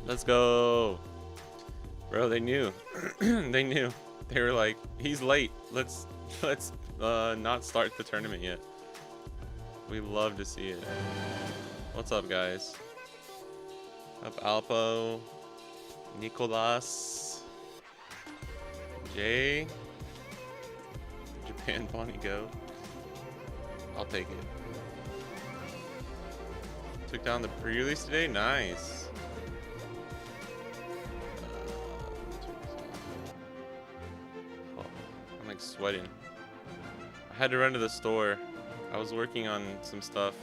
Let's go. Bro, they knew. They knew. They were like, he's late. Let's not start the tournament yet. We love to see it. What's up, guys? Up Alpo, Nicolas, Jay, Japan Bonnie Go. I'll take it. Took down the pre-release today. Nice. I'm like sweating. I had to run to the store. I was working on some stuff.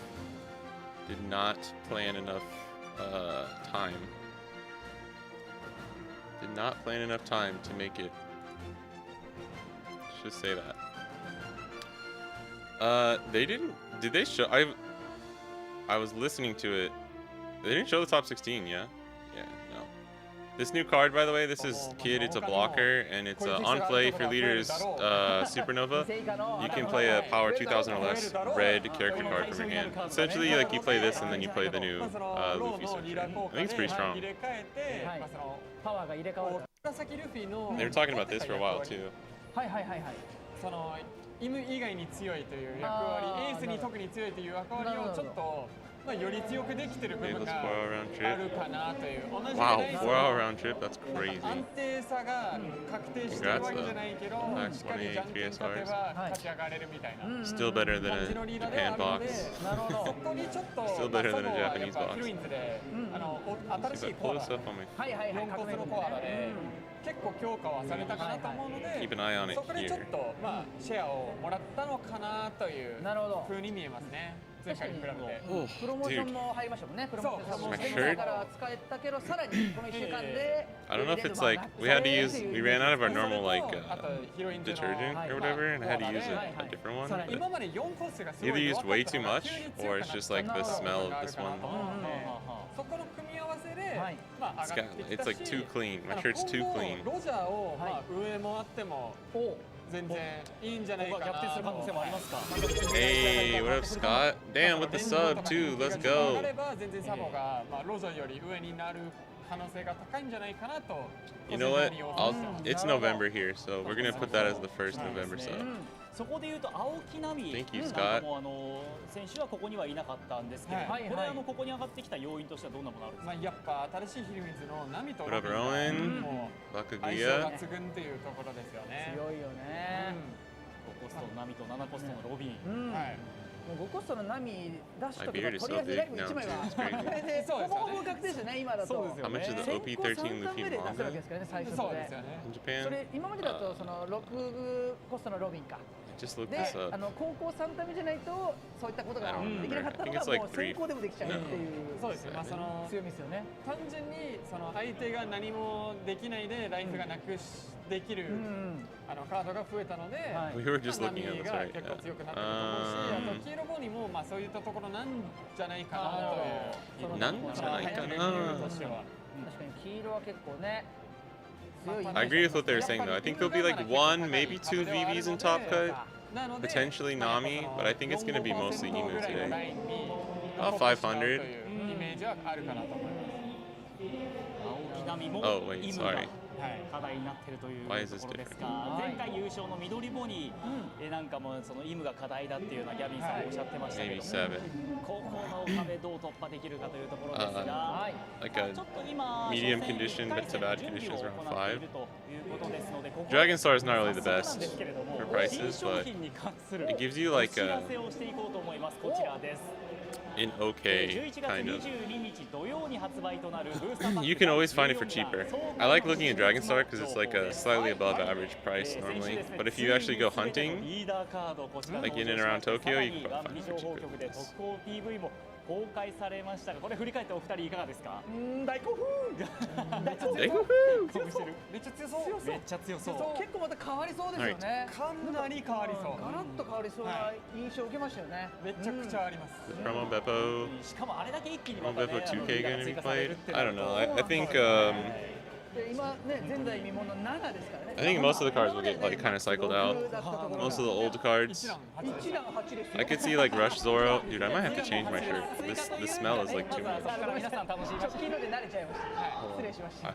Did not plan enough time. Did not plan enough time to make it. Let's just say that. They didn't. Did they show? I was listening to it. They didn't show the top 16. Yeah. Yeah. No. This new card, by the way, this is Kid. It's a blocker, and it's on play for leaders. Supernova. You can play a power 2000 or less red character card from your hand. Essentially, like you play this, and then you play the new Luffy searcher. I think it's pretty strong. They were talking about this for a while too. 犬以外に強いという役割、エースに特に強いという役割をちょっとより強くできてる部分があるかなという。Wow, 4-hour round trip. That's crazy. 安定さが確定してるわけじゃないけど、しっかりジャンプ勝てば勝ち上がれるみたいな。Still better than a Japan box. そこにちょっと Still better than a Japanese box. ヒロインズで新しいコアラ、4コスのコアラで。結構強化はされたかなと思うので、そこでちょっとシェアをもらったのかなという風に見えますね。前回に比べて。プロモーションも入りましたもんね。プロモーションから使えたけど、さらにこの1週間で。I don't know if it's like we had to use. We ran out of our normal like detergent or whatever, and had to use a different one. Either used way too much, or it's just like the smell of this one. It's like too clean. My shirt's too clean. ロジャーを上もあっても全然いいんじゃないかな。逆転する可能性もありますか。Hey, what up, Scott? Damn, with the sub too. Let's go. 全然サボがロジャーより上になる可能性が高いんじゃないかなと。You know what? It's November here, so we're gonna put that as the first November sub. そこで言うと青木奈美も選手はここにはいなかったんですけど、これここに上がってきた要因としてはどんなものあるんですか。やっぱ新しいヒルミズのナミとロビンも相性抜群っていうところですよね。強いよね。5コストのナミと7コストのロビン。5コストのナミ出しとけばとりあえずライブ1枚はこれでほぼほぼ確定ですよね。今だと How much is the OP13 Luffy manga? そうですよね。それ今までだとその6コストのロビンか。Just look this up. 高校3タ目じゃないとそういったことができなかったのがもう先行でもできちゃうっていうそうですね。その強みですよね。単純にその相手が何もできないでライフがなくできるカードが増えたので、We were just looking at this, right? 結構強くなってると思うし、あと黄色ボニもそういったところなんじゃないかなという。なんじゃないかな。確かに黄色は結構ね。I agree with what they were saying though. I think there'll be like 1, maybe 2 VVs in Top Cut, potentially Nami, but I think it's going to be mostly Emu today. About 500. Oh wait, sorry. 課題になっているという Why と is こ this ろです different? が、前回優勝の緑ボニーなんかもそのイムが課題だっていうのはギャビンさんもおっしゃってましたけども、 Maybe 7. ここの壁どう突破できるかというところですが、 Like a ちょっと今 medium condition but to bad 準備 conditions を around 行ってい 5. るということですので、ここ Dragon Star is not really the 早速なん best ですけれども for prices, 新商 but 品に関する it gives you like お知ら a, せをしていこうと思います。こちらです。 an okay 11月 kind of. 22日土曜に発売となるブースターパック You can always find it for cheaper. I like looking at Dragon Star because it's like a slightly above average price normally. But if you actually go hunting, like in and around Tokyo, you can probably find it for cheaper than this. 特攻 PV も公開されましたが、これ振り返ってお二人いかがですか？大興奮Hey, woohoo! めっちゃ強そう。めっちゃ強そう。結構また変わりそうですよね。かなり変わりそう。ガラッと変わりそうな印象を受けましたよね。めちゃくちゃあります。 Is Promo Beppo, しかもあれだけ一気に Promo またね Beppo 2K リーダー going が to 追 be 加される played? っていう I の don't は know. I think で今ね前代未聞の7ですからね。 I think most of the cards will get like kind of cycled out. Most of the old cards. 1段8ですよ。 I could see like Rush Zoro. Dude, I might have to change my shirt. The smell is like ま too ずは much. そこから皆さん楽しみましょう。昨日で慣れちゃいました。失礼しました。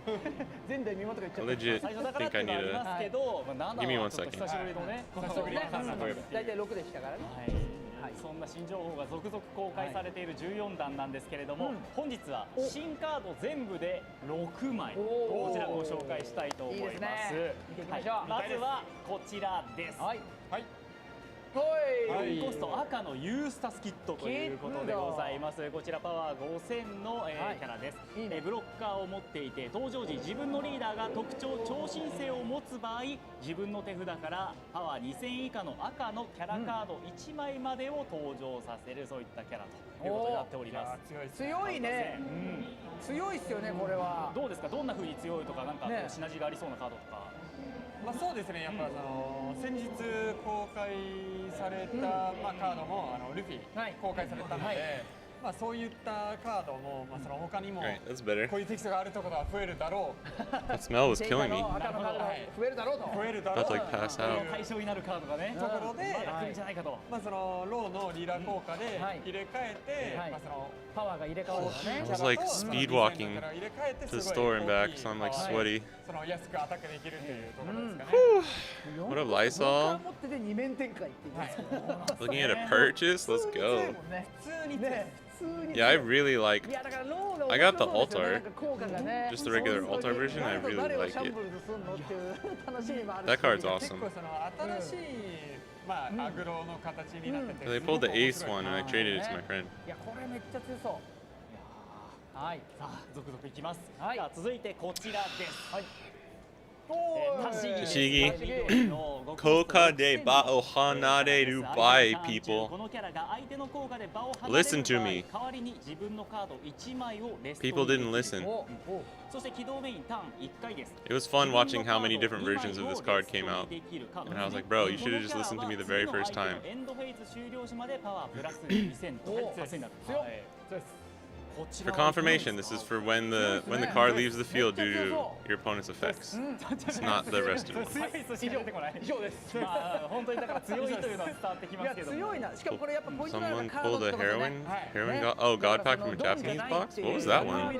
前代未聞とか言っちゃった。 Legit 最初だから think って I いうのはあ need り a. ますけど、まあ、7 Give me は one ちょっと second. 久しぶりのね、このそうね感覚大体6でしたからね。はい、そんな新情報が続々公開されている14弾なんですけれども、本日は新カード全部で6枚こちらご紹介したいと思います。いいですね見ていきましょうはい、まずはこちらです。はい。はい。コスト赤のユースタスキットということでございます。こちらパワー5000の、キャラです。いいねブロッカーを持っていて登場時自分のリーダーが特徴超新星を持つ場合、自分の手札からパワー2000以下の赤のキャラカード1枚までを登場させる、そういったキャラということになっております。強い。強いね。強いっすよねこれは。どうですか、どんな風に強いとか、なんかねシナジーがありそうなカードとか。まあそうですね。やっぱ先日公開されたまあカードもルフィ公開されたので、まあそういったカードもまあその他にも Alright, that's better. こういうテキストがあるってことは増えるだろう。 That smell was killing me. 赤のカードが増えるだろうと。増えるだろ About う to like pass out. 対象になるカードがね、ところで、来るんじゃないかと。まあそのローのリーダー効果で入れ替えて、はいまあそのパワーが入れ替わるからね I。was like speed walking to the store and back, so I'm like sweaty. その安くアタックできるというところですかね。 What up, Lysol? 持ってて2面展開っていうね。 Looking at a purchase? Let's 強い go. もんね。普通に強い。ね、普通に。 Yeah, I really like いやだからローが I got the 面白そうですよね altar. なんか効果がね just the regular altar version. I really 誰を like シャン it. ブルズすんのっていう楽しみもあるし。 That card's 結 awesome. 構その新しいまあアグロの形になってて。 They pulled the ace one and I traded it to my friend. いやこれめっちゃ強そう。はい。さあ続々いきます。はいじゃあ続いてこちらです。はい。タシギです。タシギタシギのご Koka de bao hanareru by こ people. のキャラが相手の効果で場を離れる Listen to 場合 me. 代わりに自分のカード1枚をレストに People didn't できる listen. おお。そして起動メインターン1回です。 It was fun watching how many different versions of this card came out. And And I was like, bro, you should have just listened to me the very first time. エンドフェイズ終了時までパワープラス2000と8000になる。強っはいそうです。こち For らは confirmation, this is for when the card leaves the field due to your opponent's effects. It's not the rest of them. 強い数しか出てこない。以上です。まあ本当にだから強いというのは伝わってきいやますけども。強いな。しかもこれやっぱポイントなのが Someone カード pulled a とかね heroin? Heroin god? Oh, God Pack from a Japanese box? What was that one?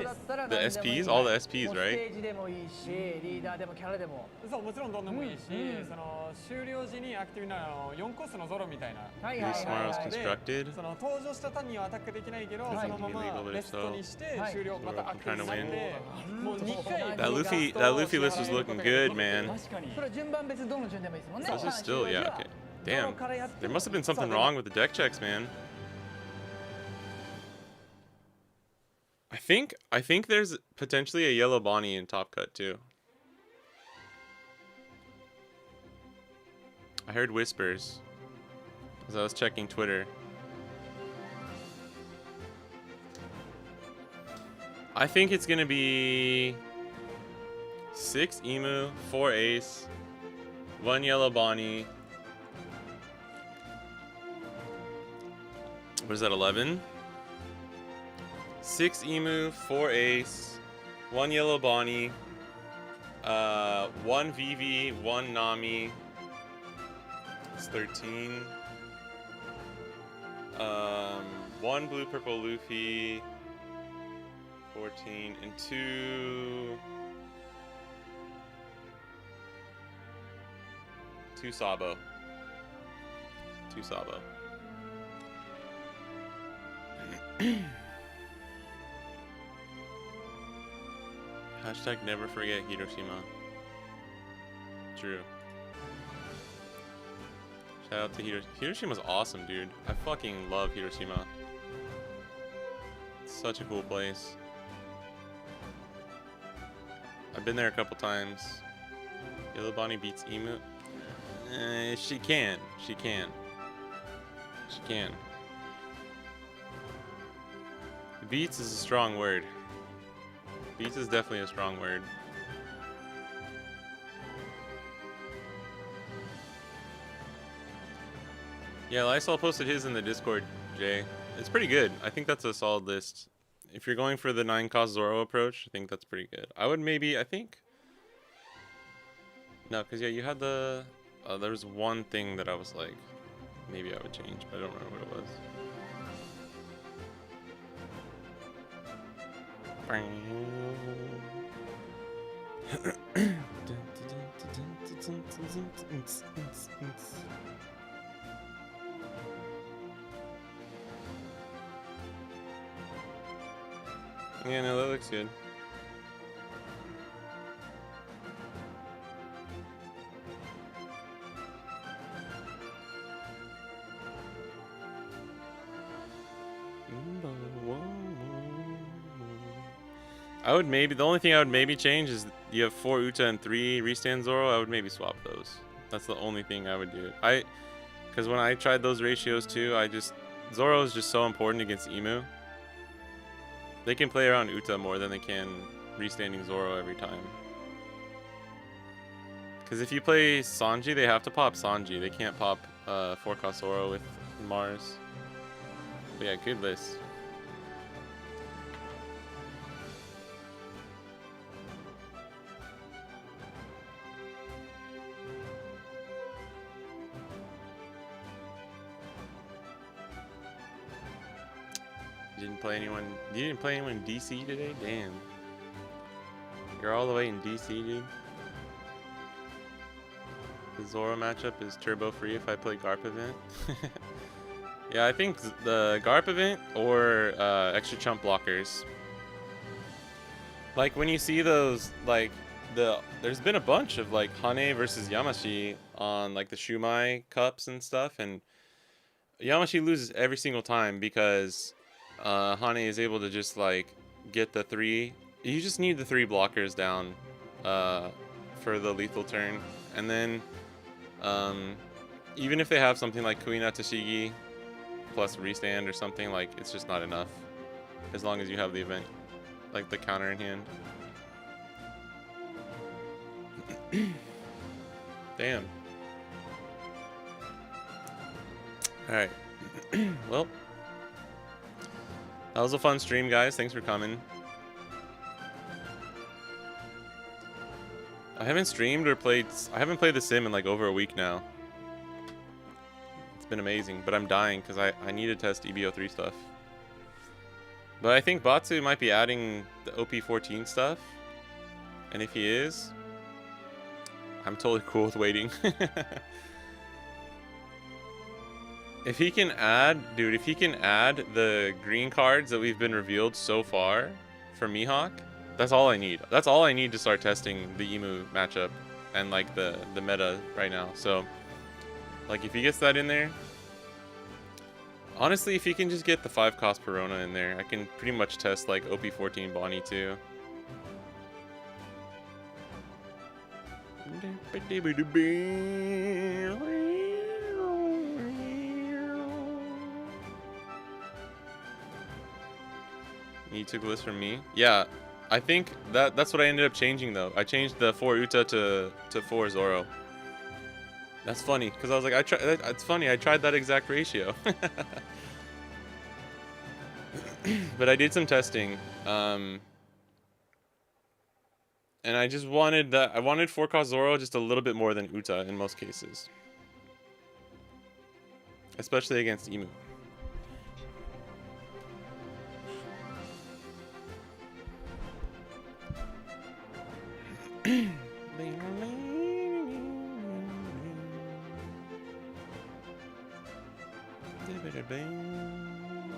The SPs? All the SPs, ス right? テージでもいいし、リーダーでもキャラでも。そうもちろんどんでもいいし、その終了時にアクティブな4コースのゾロみたいな。はい Blue はい Smarls はい。 constructed. その登場したターンにはアタックできないけど、はいそのままレストにして終了、またアクティブになって、もう2回 That Luffy list was looking good, man. 確かに。それは順番別どの順でもいいですもんね。 This is still, yeah, okay. Damn. There must have been something wrong with the deck checks, man. I think there's potentially a yellow Bonnie in Top Cut too. I heard whispers as I was checking Twitter. I think it's gonna be 6 Emu, 4 Ace, 1 yellow Bonnie. What is that, 11? 6 Emu, 4 Ace, 1 yellow Bonnie, 1 Vivi, 1 Nami. It's 13. 1 blue purple Luffy. 14 and 2 Too Sabo. Too Sabo. Hashtag never forget Hiroshima. True. Shout out to Hiroshima. Hiroshima's awesome, dude. I fucking love Hiroshima. It's such a cool place. I've been there a couple times. Yellow Bonnie beats Emu. She can. She can. She can. Beats is a strong word. Beats is definitely a strong word. Yeah, Lysol posted his in the Discord, Jay. It's pretty good. I think that's a solid list. If you're going for the 9-cost Zoro approach, I think that's pretty good. I would maybe, I think... No, because yeah, you had the... there was one thing that I was like, maybe I would change, but I don't remember what it was. Yeah, no, that looks good. I would maybe, the only thing I would maybe change is you have 4 Uta and 3 Restand Zoro. I would maybe swap those. That's the only thing I would do. Because when I tried those ratios too, Zoro is just so important against Emu. They can play around Uta more than they can restanding Zoro every time. Because if you play Sanji, they have to pop Sanji. They can't pop 4-cost Zoro with Mars. But yeah, good list. You didn't play anyone in DC today? Damn. You're all the way in DC, dude. The Zoro matchup is turbo free if I play Garp event. Yeah, I think the Garp event or extra chump blockers. Like when you see those, like there's been a bunch of like Hane versus Yamashi on like the Shumai cups and stuff, and Yamashi loses every single time because Hane is able to just like get the 3. You just need the 3 blockers down for the lethal turn, and then even if they have something like Kuina Tashigi plus restand or something, like it's just not enough as long as you have the event, like the counter in hand. Damn. Alright. Well, that was a fun stream, guys. Thanks for coming. I haven't streamed or played... I haven't played The Sim in like over a week now. It's been amazing, but I'm dying because I need to test EBO3 stuff. But I think Batsu might be adding the OP14 stuff. And if he is, I'm totally cool with waiting. If he can add, dude, if he can add the green cards that we've been revealed so far for Mihawk, that's all I need. That's all I need to start testing the Emu matchup and like the meta right now. So, like if he gets that in there, honestly, if he can just get the 5-cost Perona in there, I can pretty much test like OP14 Bonnie too. You took the list from me? Yeah, I think that's what I ended up changing though. I changed the 4 Uta to 4 Zoro. That's funny because I was like, it's funny. I tried that exact ratio. But I did some testing, and I just wanted I wanted 4-cost Zoro just a little bit more than Uta in most cases, especially against Emu. bang.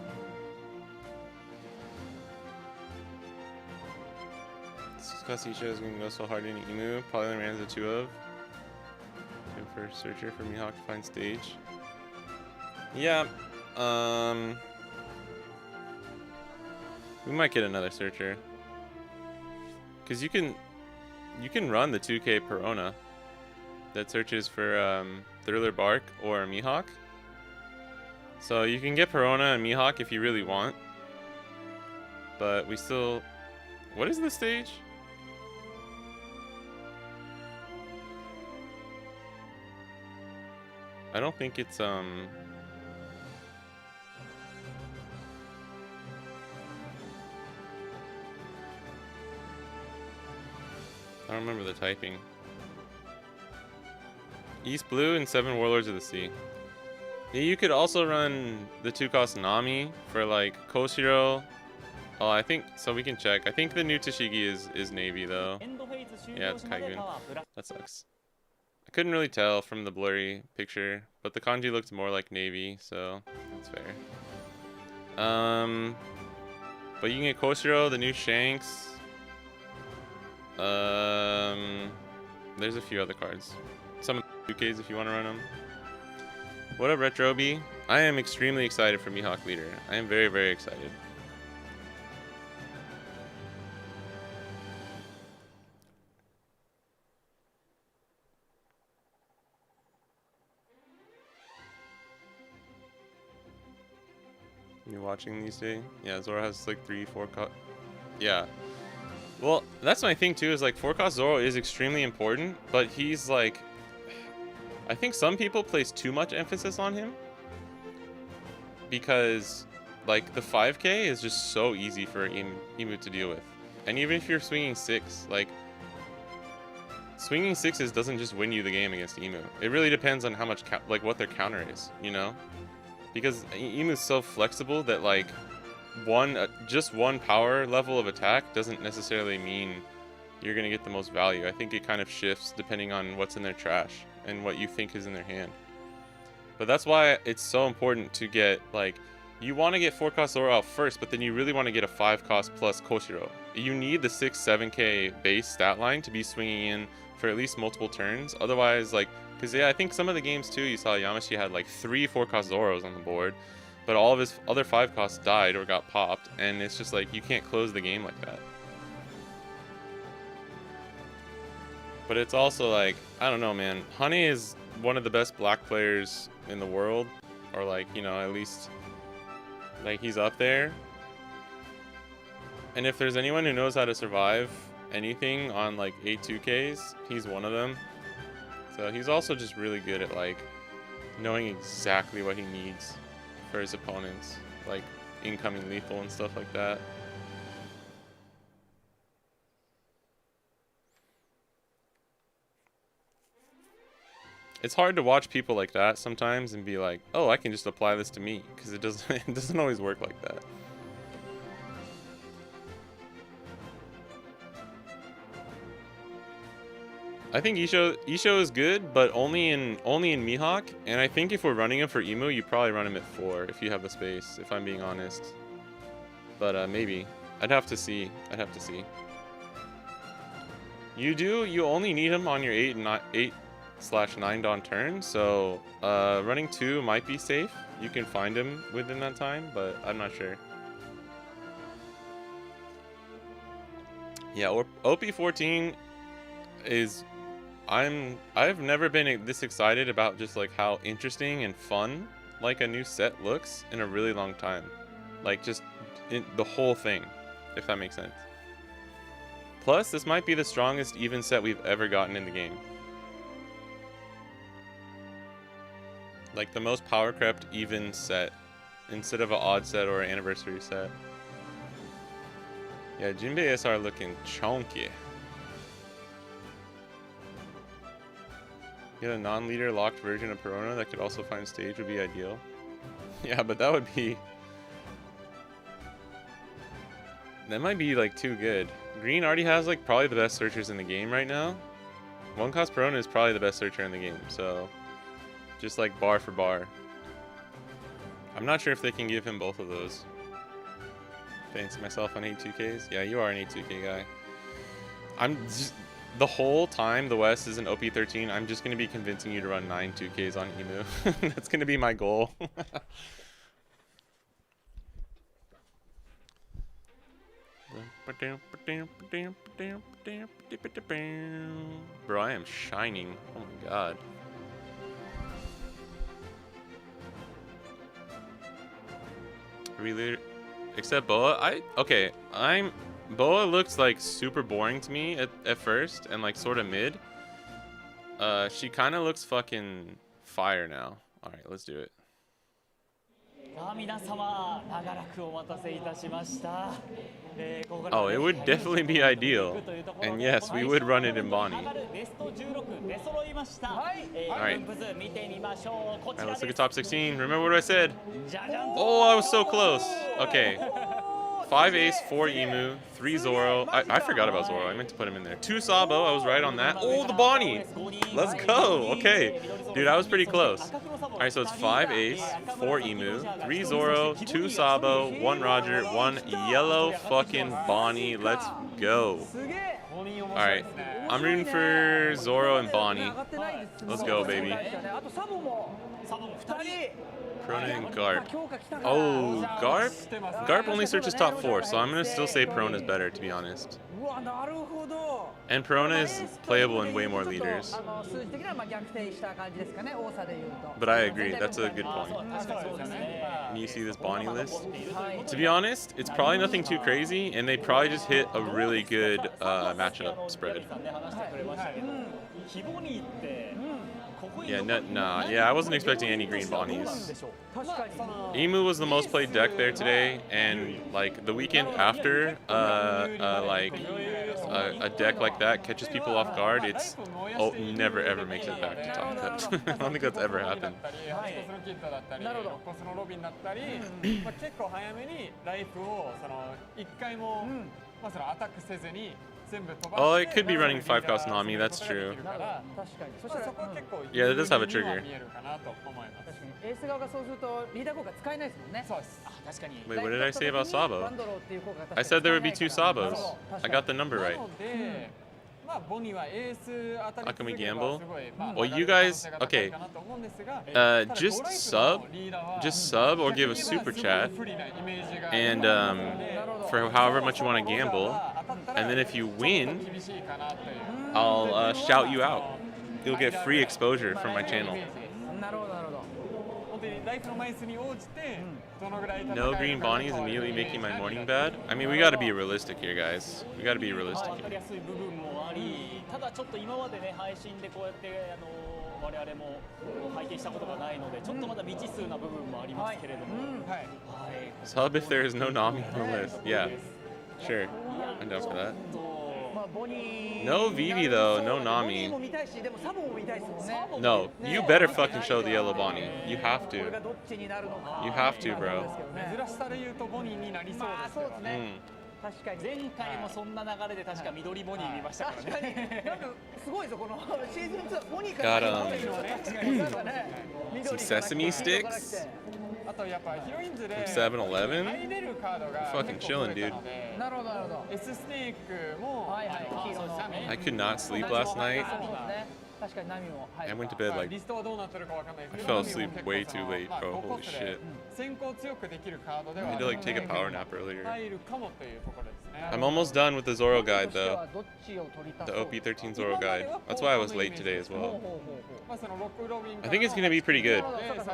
This Discuss each is gonna go so hard in Emu. Probably only ran into 2 of. Good for searcher for Mihawk to find stage. Yeah. We might get another searcher. Cause you can run the 2K Perona that searches for Thriller Bark or Mihawk. So you can get Perona and Mihawk if you really want. But we still... What is this stage? I don't think it's I don't remember the typing. East Blue and 7 Warlords of the Sea. Yeah, you could also run the 2-cost Nami for like Koshiro. Oh, I think so. We can check. I think the new Tashigi is Navy though. Yeah, it's Kaigun. That sucks. I couldn't really tell from the blurry picture, but the kanji looked more like Navy, so that's fair. But you can get Koshiro, the new Shanks. There's a few other cards. Some of the 2Ks if you want to run them. What up, Retroby? I am extremely excited for Mihawk Leader. I am very, very excited. You watching these days? Yeah, Zoro has like 3-4 cost. Yeah. Well, that's my thing too, is like 4-cost Zoro is extremely important, but he's like... I think some people place too much emphasis on him. Because like the 5K is just so easy for Emu to deal with. And even if you're swinging 6, like... Swinging 6s doesn't just win you the game against Emu. It really depends on how much, like what their counter is, you know? Because Emu's so flexible that like just one power level of attack doesn't necessarily mean you're gonna get the most value. I think it kind of shifts depending on what's in their trash and what you think is in their hand. But that's why it's so important to get like, you want to get 4-cost Zoro out first, but then you really want to get a 5-cost plus Koshiro. You need the 6-7k base stat line to be swinging in for at least multiple turns. Otherwise, like, because yeah, I think some of the games too, you saw Yamashi had like 3 4-cost Zoros on the board, but all of his other 5-costs died or got popped, and it's just like, you can't close the game like that. But it's also like, I don't know, man. Honey is one of the best black players in the world, or like, you know, at least like he's up there. And if there's anyone who knows how to survive anything on like 8-2Ks, he's one of them. So he's also just really good at like knowing exactly what he needs for his opponents, like incoming lethal and stuff like that. It's hard to watch people like that sometimes and be like, oh, I can just apply this to me, because it doesn't always work like that. I think Isho is good, but only in Mihawk, and I think if we're running him for Emu, you probably run him at 4 if you have the space, if I'm being honest. But maybe. I'd have to see. You only need him on your 8/9 dawn turn, so running 2 might be safe. You can find him within that time, but I'm not sure. Yeah, or OP13 is... I've never been this excited about just like how interesting and fun like a new set looks in a really long time. Like just the whole thing, if that makes sense. Plus, this might be the strongest even set we've ever gotten in the game. Like the most power crept even set instead of an odd set or an anniversary set. Yeah, Jinbei SR looking chonky. Get a non-leader locked version of Perona that could also find stage would be ideal. Yeah, but that would be... That might be like too good. Green already has like probably the best searchers in the game right now. 1-cost Perona is probably the best searcher in the game, so... Just like bar for bar. I'm not sure if they can give him both of those. Fancy myself on 82Ks? Yeah, you are an 82K guy. I'm just, the whole time the West is an OP13, I'm just going to be convincing you to run 9 2Ks on Emu. That's going to be my goal. Bro, I am shining. Oh my god. Really? Except Boa? Okay, Boa looks like super boring to me at first and like sort of mid. She kind of looks fucking fire now. All right, let's do it. Oh, it would definitely be ideal. And yes, we would run it in Bonnie. Alright, let's look at top 16. Remember what I said? Oh, I was so close. Okay. 5 Ace, 4 Emu, 3 Zoro. I forgot about Zoro. I meant to put him in there. 2 Sabo. I was right on that. Oh, the Bonnie. Let's go. Okay. Dude, I was pretty close. All right, so it's 5 Ace, 4 Emu, 3 Zoro, 2 Sabo, 1 Roger, 1 yellow fucking Bonnie. Let's go. All right. I'm rooting for Zoro and Bonnie. Let's go, baby. Prona and Garp. Oh, Garp? Garp only searches top 4, so I'm going to still say Prona's better, to be honest. And Prona is playable in way more leaders. But I agree, that's a good point. And you see this Bonnie list? To be honest, it's probably nothing too crazy, and they probably just hit a really good matchup spread. Yeah, yeah, I wasn't expecting any green Bonnies. Emu was the most played deck there today, and like the weekend after, a deck like that catches people off guard, never ever makes it back to top cut. I don't think that's ever happened. Oh, it could be running 5-cost Nami, that's true. Yeah, it does have a trigger. Wait, what did I say about Sabo? I said there would be 2 Sabos. I got the number right. How can we gamble? Well, you guys, okay, just sub or give a super chat, and for however much you want to gamble, and then if you win, I'll shout you out. You'll get free exposure from my channel. No green Bonnies immediately making my morning bad? I mean, we gotta be realistic here, guys. We gotta be realistic here. Sub if there is no Nami on the list. Yeah, sure. I'm down for that. No Vivi though, no Nami. No, you better fucking show the yellow Bonnie. You have to. You have to, bro. Got some sesame sticks from 7-Eleven. Fucking chilling, dude. I could not sleep last night. I went to bed like, I fell asleep way too late, bro. Holy shit. I had to like take a power nap earlier. I'm almost done with the Zoro guide though. The OP13 Zoro guide. That's why I was late today as well. I think it's going to be pretty good.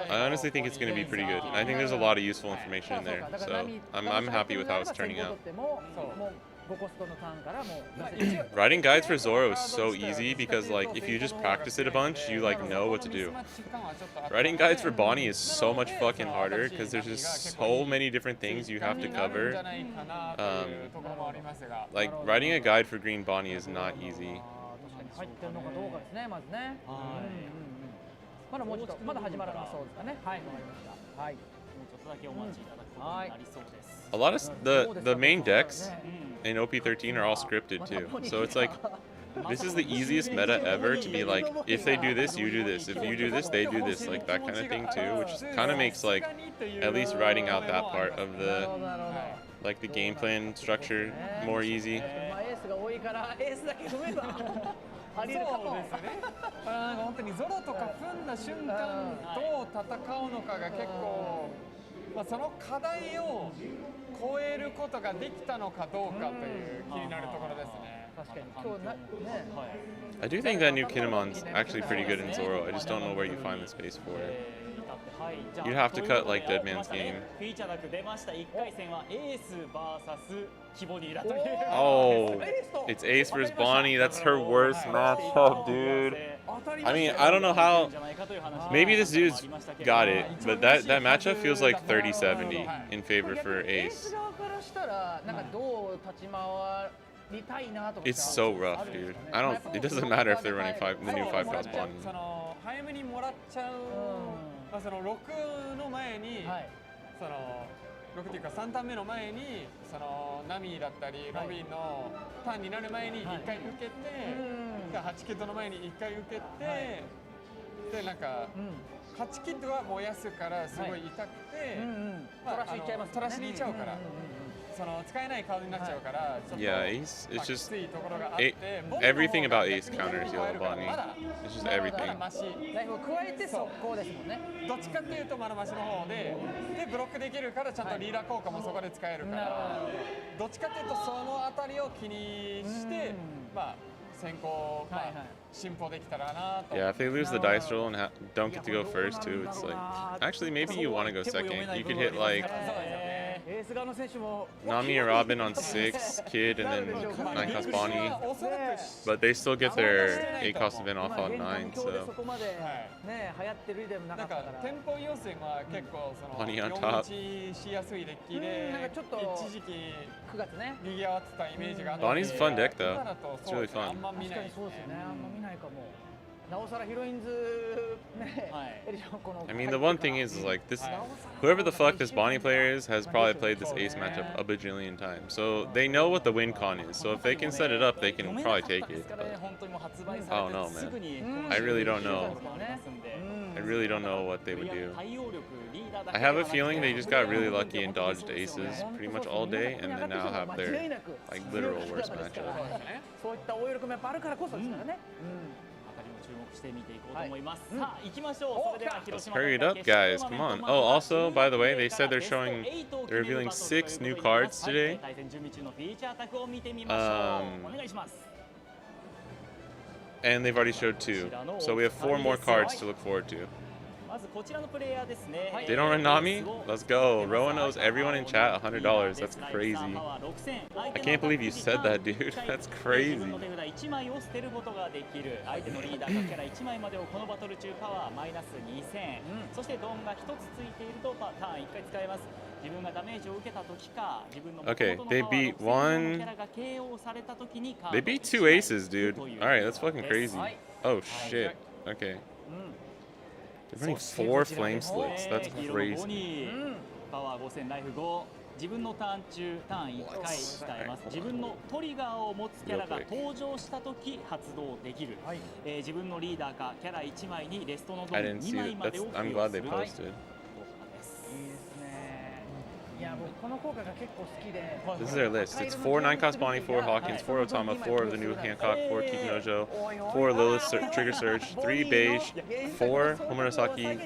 I honestly think it's going to be pretty good. I think there's a lot of useful information in there. So I'm happy with how it's turning out. Writing guides for Zoro is so easy because like if you just practice it a bunch, you like know what to do. Writing guides for Bonnie is so much fucking harder because there's just so many different things you have to cover. Like writing a guide for green Bonnie is not easy. A lot of the main decks in OP13 are all scripted too, so it's like This is the easiest meta ever to be like, if they do this, you do this. If you do this, they do this. Like that kind of thing too, which kind of makes like at least writing out that part of the like the game plan structure more easy. そうですね。なんか本当にゾロとか踏んだ瞬間どう戦うのかが結構、まあその課題を超えることができたのかどうかという気になるところですね。確かに今日ね。I do think that new Kinemon's actually pretty good in Zoro. I just don't know where you find the space for it. You'd have to cut like Dead Man's Game. Oh, it's Ace versus Bonnie. That's her worst matchup, dude. I mean, I don't know how. Maybe this dude's got it, but that matchup feels like 30-70 in favor for Ace. It's so rough, dude. It doesn't matter if they're running the new 5-cost Bonnie. その6の前に、その6っていうか3ターン目の前にそのナミだったりロビンのターンになる前に1回受けて、8キットの前に1回受けて、でなんか8キットは燃やすからすごい痛くて、トラッシュにいっちゃうから。その使えないカードになっちゃうから、 Yeah, Ace. It's just everything about Ace counters Yellow Bonnie. It's just everything. どっちかっていうとまだマシの方でブロックできるからちゃんとリーダー効果もそこで使えるから、どっちかっていうとそのあたりを気にしてまあ先行進歩できたらなと。 Yeah, if they lose the dice roll and don't get to go first too, it's like actually maybe you want to go second. You could hit like Nami or Robin on 6, Kid, and then 9-cost Bonnie. But they still get their 8-cost event off on 9, so. Bonnie on top. Bonnie's a fun deck though. It's really fun. I mean, the one thing is like this, whoever the fuck this Bonnie player is has probably played this Ace matchup a bajillion times. So they know what the win con is. So if they can set it up, they can probably take it. But I don't know, man. I really don't know. I really don't know what they would do. I have a feeling they just got really lucky and dodged aces pretty much all day, and then now have their like literal worst matchup. Let's hurry it up, guys. Come on. Oh, also, by the way, they said they're revealing 6 new cards today. And they've already showed 2. So we have 4 more cards to look forward to. They don't run Nami? Let's go. Rowan owes everyone in chat $100. That's crazy. I can't believe you said that, dude. That's crazy. Okay, they beat 1. They beat 2 aces, dude. Alright, that's fucking crazy. Oh, shit. Okay. They're running 4 flame slits. That's crazy. 自分のターン中、ターン1回使えます。自分のトリガーを持つキャラが登場したとき発動できる。自分のリーダーかキャラ1枚にレストのドン2枚までを付与する。I'm glad they posted. This is their list. It's 4 9-cost Bonnie, 4 Hawkins, 4 Otama, 4 of the new Hancock, 4 Kikinojo, 4 Lilith Trigger Surge, 3 Beige, 4 Homonosaki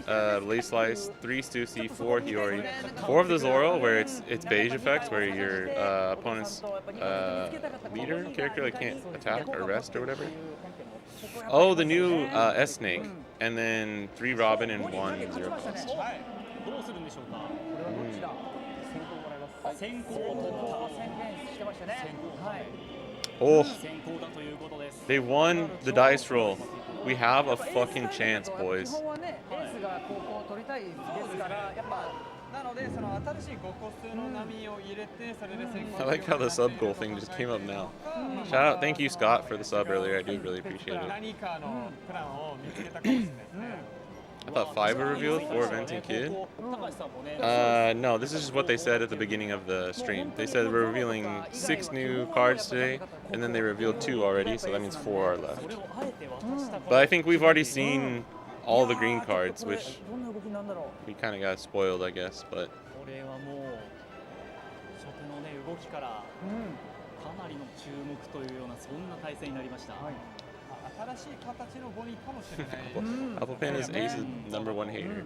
Lace Slice, 3 Stussy, 4 Hiyori, 4 of the Zoro, where it's Beige effects, where your opponent's leader character like can't attack or rest or whatever. Oh, the new S-Snake, and then 3 Robin and 1 0-cost. 先行を取った。 Oh, they won the dice roll. We have a fucking chance, boys. I like how the sub goal thing just came up now. Shout out, thank you Scott for the sub earlier. I do really appreciate it. I thought 5 were revealed, 4 events and kid. No, this is just what they said at the beginning of the stream. They said we're revealing 6 new cards today, and then they revealed 2 already, so that means 4 are left. But I think we've already seen all the green cards, which we kind of got spoiled, I guess. But 動きからかなりの注目というようなそんな対戦になりました。新しい形のボニーかもしれない。Applepen is Ace's #1 hater.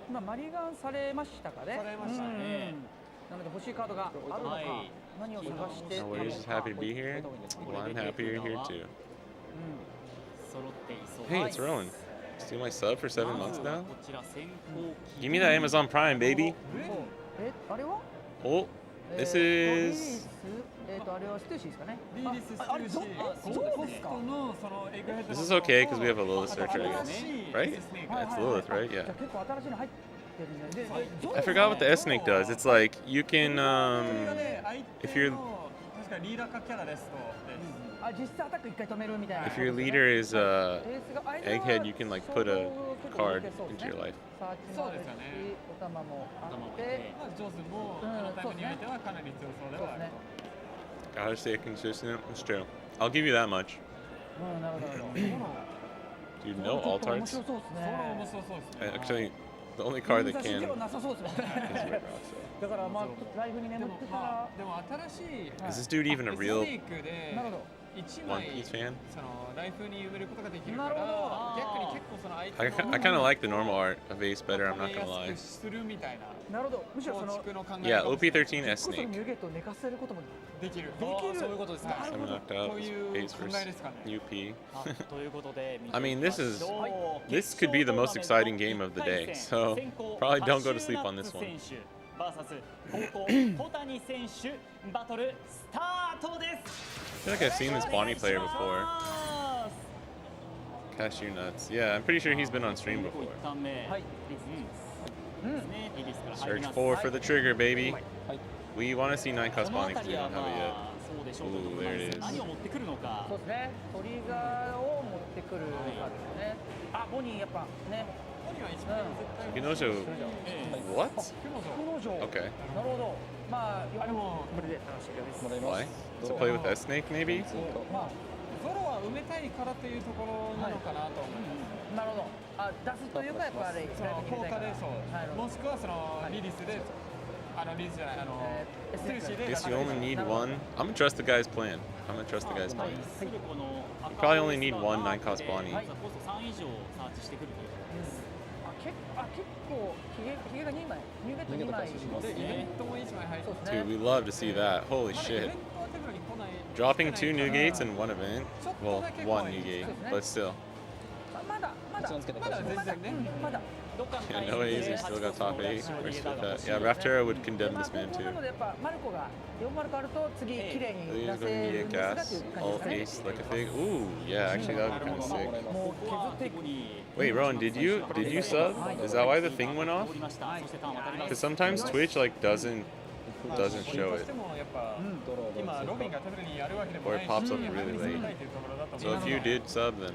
今マリガンされましたかね。されましたね。なので欲しいカードがあるのか、何を探して。Now we're just happy to be here. Well, I'm happy you're here too. Hey, it's Rowan. Steal my sub for 7 months now? Give me that Amazon Prime, baby. あれは？ Oh, this is. あれはステーシーですかね。This is okay because we have a Lilith searcher, I guess. Right? Yeah, it's Lilith, right? Yeah. I forgot what the S-Snake does. It's like you can, if your leader is Egghead, you can like put a card into your life. Gotta stay consistent. It's true. I'll give you that much. Dude, no altarts. Actually, the only card that can is Red Rock. Is this dude even a real One Piece fan? I kind of like the normal art of Ace better, I'm not gonna lie. Yeah, OP13 S-Snake. そういうことですか。 I'm knocked out. Ace versus UP. I mean, this could be the most exciting game of the day, so probably don't go to sleep on this one. I feel like I've seen this Bonnie player before. Cashew nuts. Yeah, I'm pretty sure he's been on stream before. Search 4 for the trigger, baby. We want to see 9-cost Bonnie because we don't have it yet. Ooh, there it is. Kinojo. What? Okay. Why? To play with S-Snake, maybe? I guess you only need one. I'm gonna trust the guy's plan. You probably only need one 9-cost Bonnie. Dude, we love to see that. Holy shit. Dropping 2 new gates in one event. Well, 1 new gate, but still. Yeah, no easy, still got top 8. Yeah, Raptora would condemn this man too. He's going to get gas. All Ace like a fig. Ooh, yeah, actually that would be kind of sick. Wait, Rowan, did you sub? Is that why the thing went off? Because sometimes Twitch like doesn't show it. Or it pops up really late. So if you did sub, then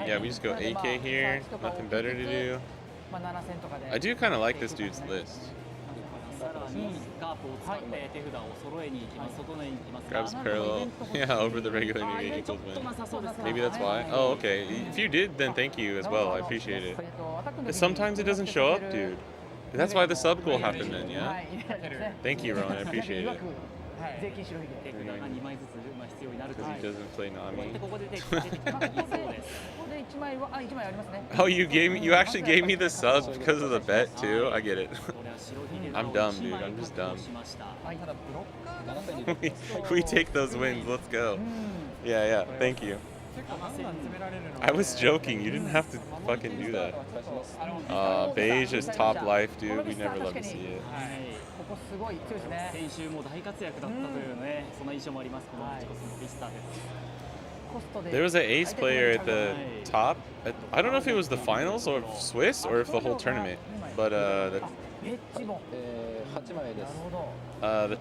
yeah, we just go AK here, nothing better to do. I do kind of like this dude's list. Grabs parallel, yeah, over the regular new gate equals win. Maybe that's why. Oh, okay. If you did, then thank you as well. I appreciate it. But sometimes it doesn't show up, dude. That's why the sub goal happened then, yeah? Thank you, Ron. I appreciate it. Because he doesn't play Nami. Oh, you actually gave me the subs because of the bet too? I get it. I'm dumb, dude. I'm just dumb. we take those wins. Let's go. Yeah. Thank you. I was joking. You didn't have to fucking do that. Beige is top life, dude. We never love to see it. There was an ace player at the top. I don't know if it was the finals or Swiss or if the whole tournament, but the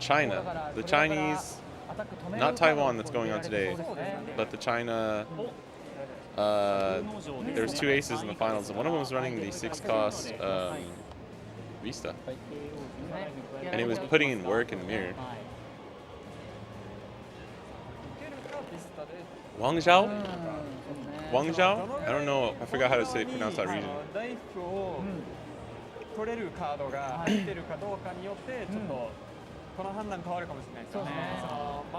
Chinese not Taiwan that's going on today, but the China. There's 2 aces in the finals, and one of them was running the 6-cost Vista, and it was putting in work in the mirror. Wangzhou? Wangzhou? I don't know. I forgot how to pronounce that region.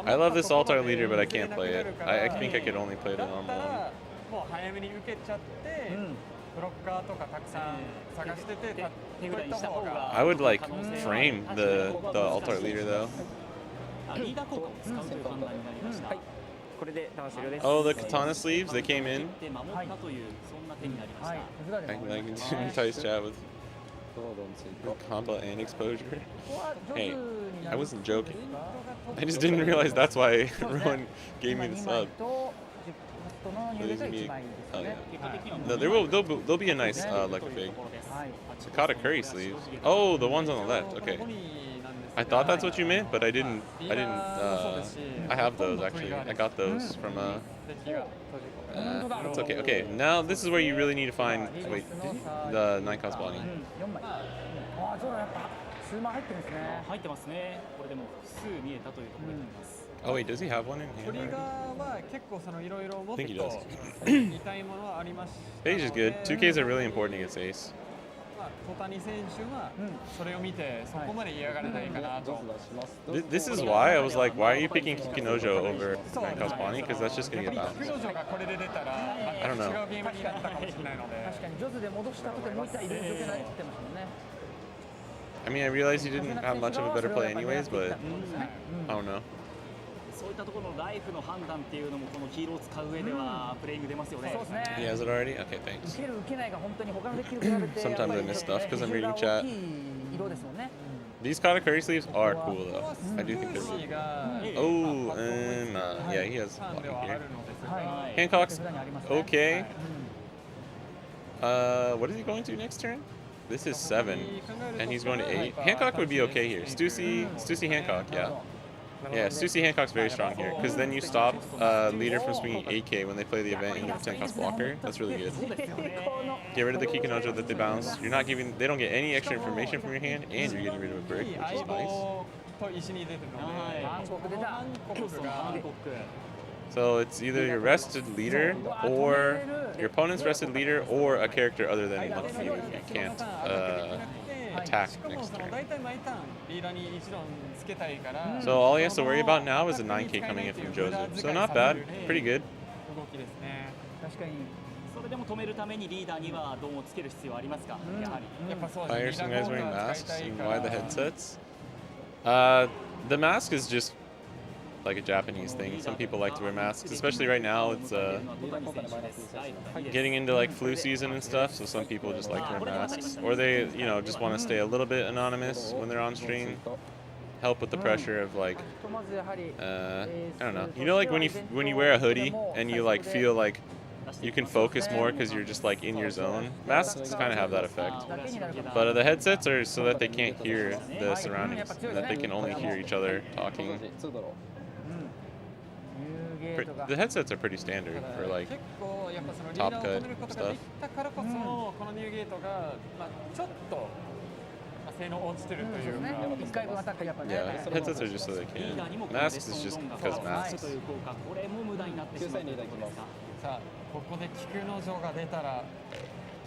I love this alt-art leader, but I can't play it. I think I could only play the normal one. I would like frame the alt-art leader though. Oh, the katana sleeves, they came in. I can entice chat with combo and exposure. Hey, I wasn't joking. I just didn't realize that's why Rowan gave me the sub. Oh, yeah. No, there'll be a nice lucky fig. Sakata curry sleeves. Oh, the ones on the left. Okay. I thought that's what you meant, but I didn't. I have those actually. I got those from it's okay. Okay, now this is where you really need to find. Wait, the 9-cost body. Oh wait, does he have one in hand already? I think he does. Page is good. 2Ks are really important against ace. This is why I was like, why are you picking Kikinojo over 9-cost Bonnie? Because that's just going to get bounced. I don't know. I mean, I realized you didn't have much of a better play anyways, but I don't know. そういったところのライフの判断っていうのもこの黄色を使う上ではプレイング出ますよね。 He has it already? Okay, thanks. Sometimes I miss stuff because I'm reading chat. These Kata curry sleeves are cool though. I do think they're cool. Oh, and yeah, he has blocking here. Hancock's okay. What is he going to next turn? This is 7, and he's going to 8. Hancock would be okay here. Stussy Hancock, yeah. Yeah, Stussy Hancock's very strong here, because then you stop leader from swinging 8K when they play the event and you have 10-cost blocker. That's really good. Get rid of the Kikinojo that they bounce. You're not giving, they don't get any extra information from your hand, and you're getting rid of a brick, which is nice. So it's either your rested leader, or your opponent's rested leader, or a character other than you if you can't attack next turn. So all he has to worry about now is a 9K coming in from Joseph. So not bad, pretty good. Why are some guys wearing masks and why the headsets? The mask is just like a Japanese thing. Some people like to wear masks, especially right now. It's getting into like flu season and stuff, so some people just like to wear masks, or they, you know, just want to stay a little bit anonymous when they're on stream. Help with the pressure of like, I don't know. You know, like when you wear a hoodie and you like feel like you can focus more because you're just like in your zone. Masks kind of have that effect, but the headsets are so that they can't hear the surroundings, that they can only hear each other talking. The headsets are pretty standard for like top cut stuff. Yeah, headsets are just so they can. Masks is just because masks. さあここで菊之丞が出たら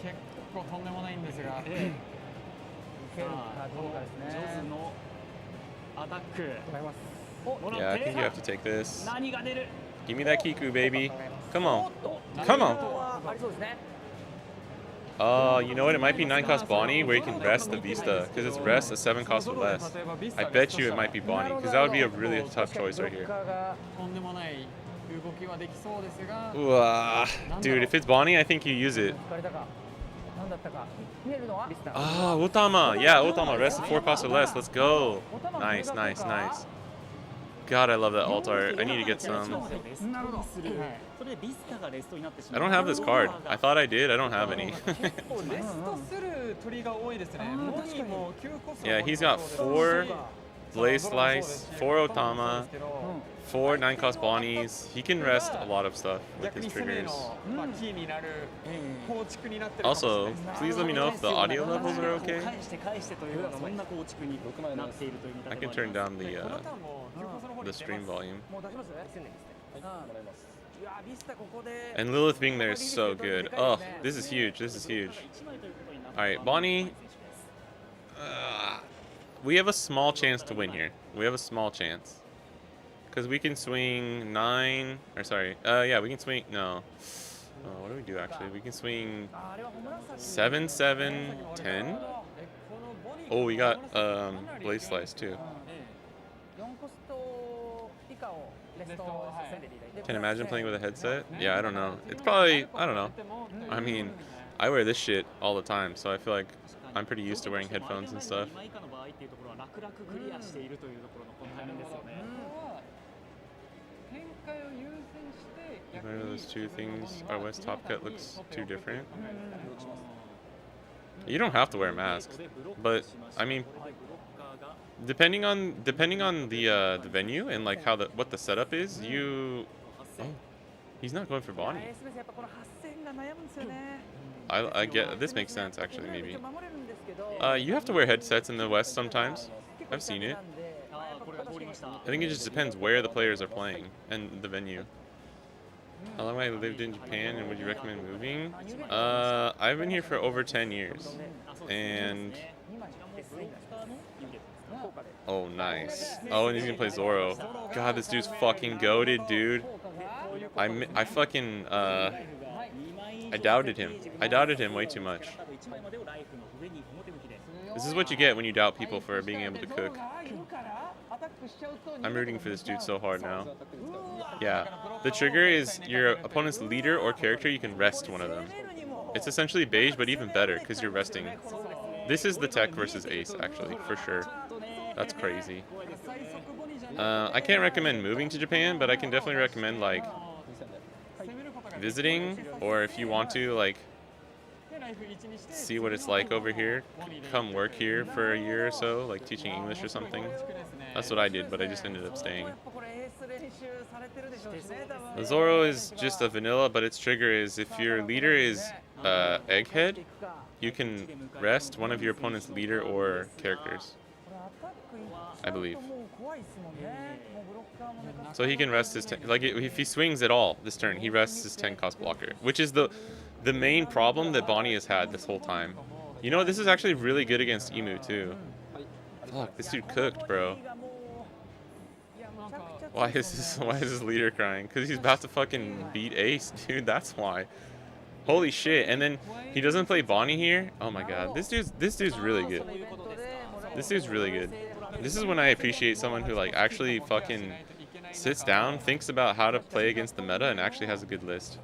結構とんでもないんですが。受けるかどうかですね。ジョズのアタック。 Yeah, I think you have to take this. Give me that Kiku, baby. Come on. Come on. You know what? It might be 9-cost Bonnie where you can rest the Vista, because it's rest a 7-cost or less. I bet you it might be Bonnie, because that would be a really tough choice right here. Dude, if it's Bonnie, I think you use it. Ah, Otama. Yeah, Otama. Rest of 4 costs or less. Let's go. Nice, nice, nice. God, I love that alt art. I need to get some. I don't have this card. I thought I did. I don't have any. Yeah, he's got 4 Blaze Slice, 4 Otama, 4 9 cost Bonnies. He can rest a lot of stuff with his triggers. Also, please let me know if the audio levels are okay. I can turn down the stream volume. And Lilith being there is so good. Oh, this is huge. This is huge. Alright, Bonnie. We have a small chance to win here. We have a small chance. Because we can swing 9. Or sorry. Yeah, we can swing. No. What do we do actually? We can swing 7, 7, 10. Oh, we got Blaze Slice too. Can imagine playing with a headset? Yeah, I don't know. It's probably, I don't know. I mean, I wear this shit all the time, so I feel like I'm pretty used to wearing headphones and stuff. One of those two things, our West top cut looks too different. You don't have to wear masks, but I mean, depending on the venue and like how what the setup is, you. Oh, he's not going for Bonnie. I get this makes sense actually maybe. You have to wear headsets in the West sometimes. I've seen it. I think it just depends where the players are playing and the venue. How long have I lived in Japan and would you recommend moving? I've been here for over 10 years. And... Oh, nice. Oh, and he's gonna play Zoro. God, this dude's fucking goated, dude. I fucking, I doubted him. I doubted him way too much. This is what you get when you doubt people for being able to cook. I'm rooting for this dude so hard now. Yeah. The trigger is your opponent's leader or character. You can rest one of them. It's essentially beige, but even better because you're resting. This is the tech versus ace, actually, for sure. That's crazy. I can't recommend moving to Japan, but I can definitely recommend, like, visiting, or if you want to, like, see what it's like over here, come work here for a year or so, like teaching English or something. That's what I did, but I just ended up staying. The Zoro is just a vanilla, but its trigger is if your leader is Egghead, you can rest one of your opponent's leader or characters, I believe. So he can rest his like if he swings at all this turn, he rests his 10 cost blocker, which is the main problem that Bonnie has had this whole time. You know, this is actually really good against Emu too. Fuck, this dude cooked, bro. Why is his leader crying? Because he's about to fucking beat Ace, dude. That's why. Holy shit! And then he doesn't play Bonnie here. Oh my god, this dude's really good. This dude's really good. This is when I appreciate someone who like actually fucking sits down, thinks about how to play against the meta, and actually has a good list.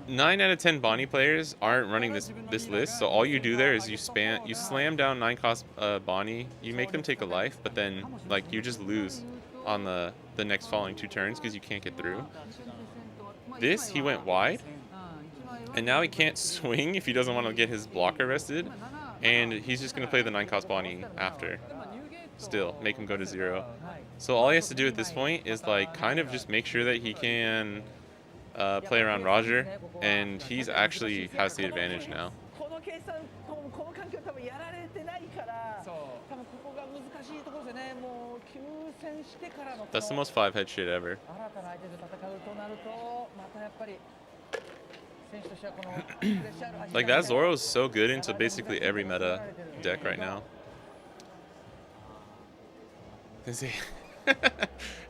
9 out of 10 Bonnie players aren't running this list, so all you do there is you slam down 9 cost Bonnie, you make them take a life, but then like you just lose on the next following 2 turns because you can't get through. This, he went wide, and now he can't swing if he doesn't want to get his blocker rested, and he's just going to play the 9 cost Bonnie after. Still, make him go to 0. So all he has to do at this point is like kind of just make sure that he can play around Roger, and he's actually has the advantage now. That's the most 5-head shit ever. Like that Zoro is so good into basically every meta deck right now. Is he?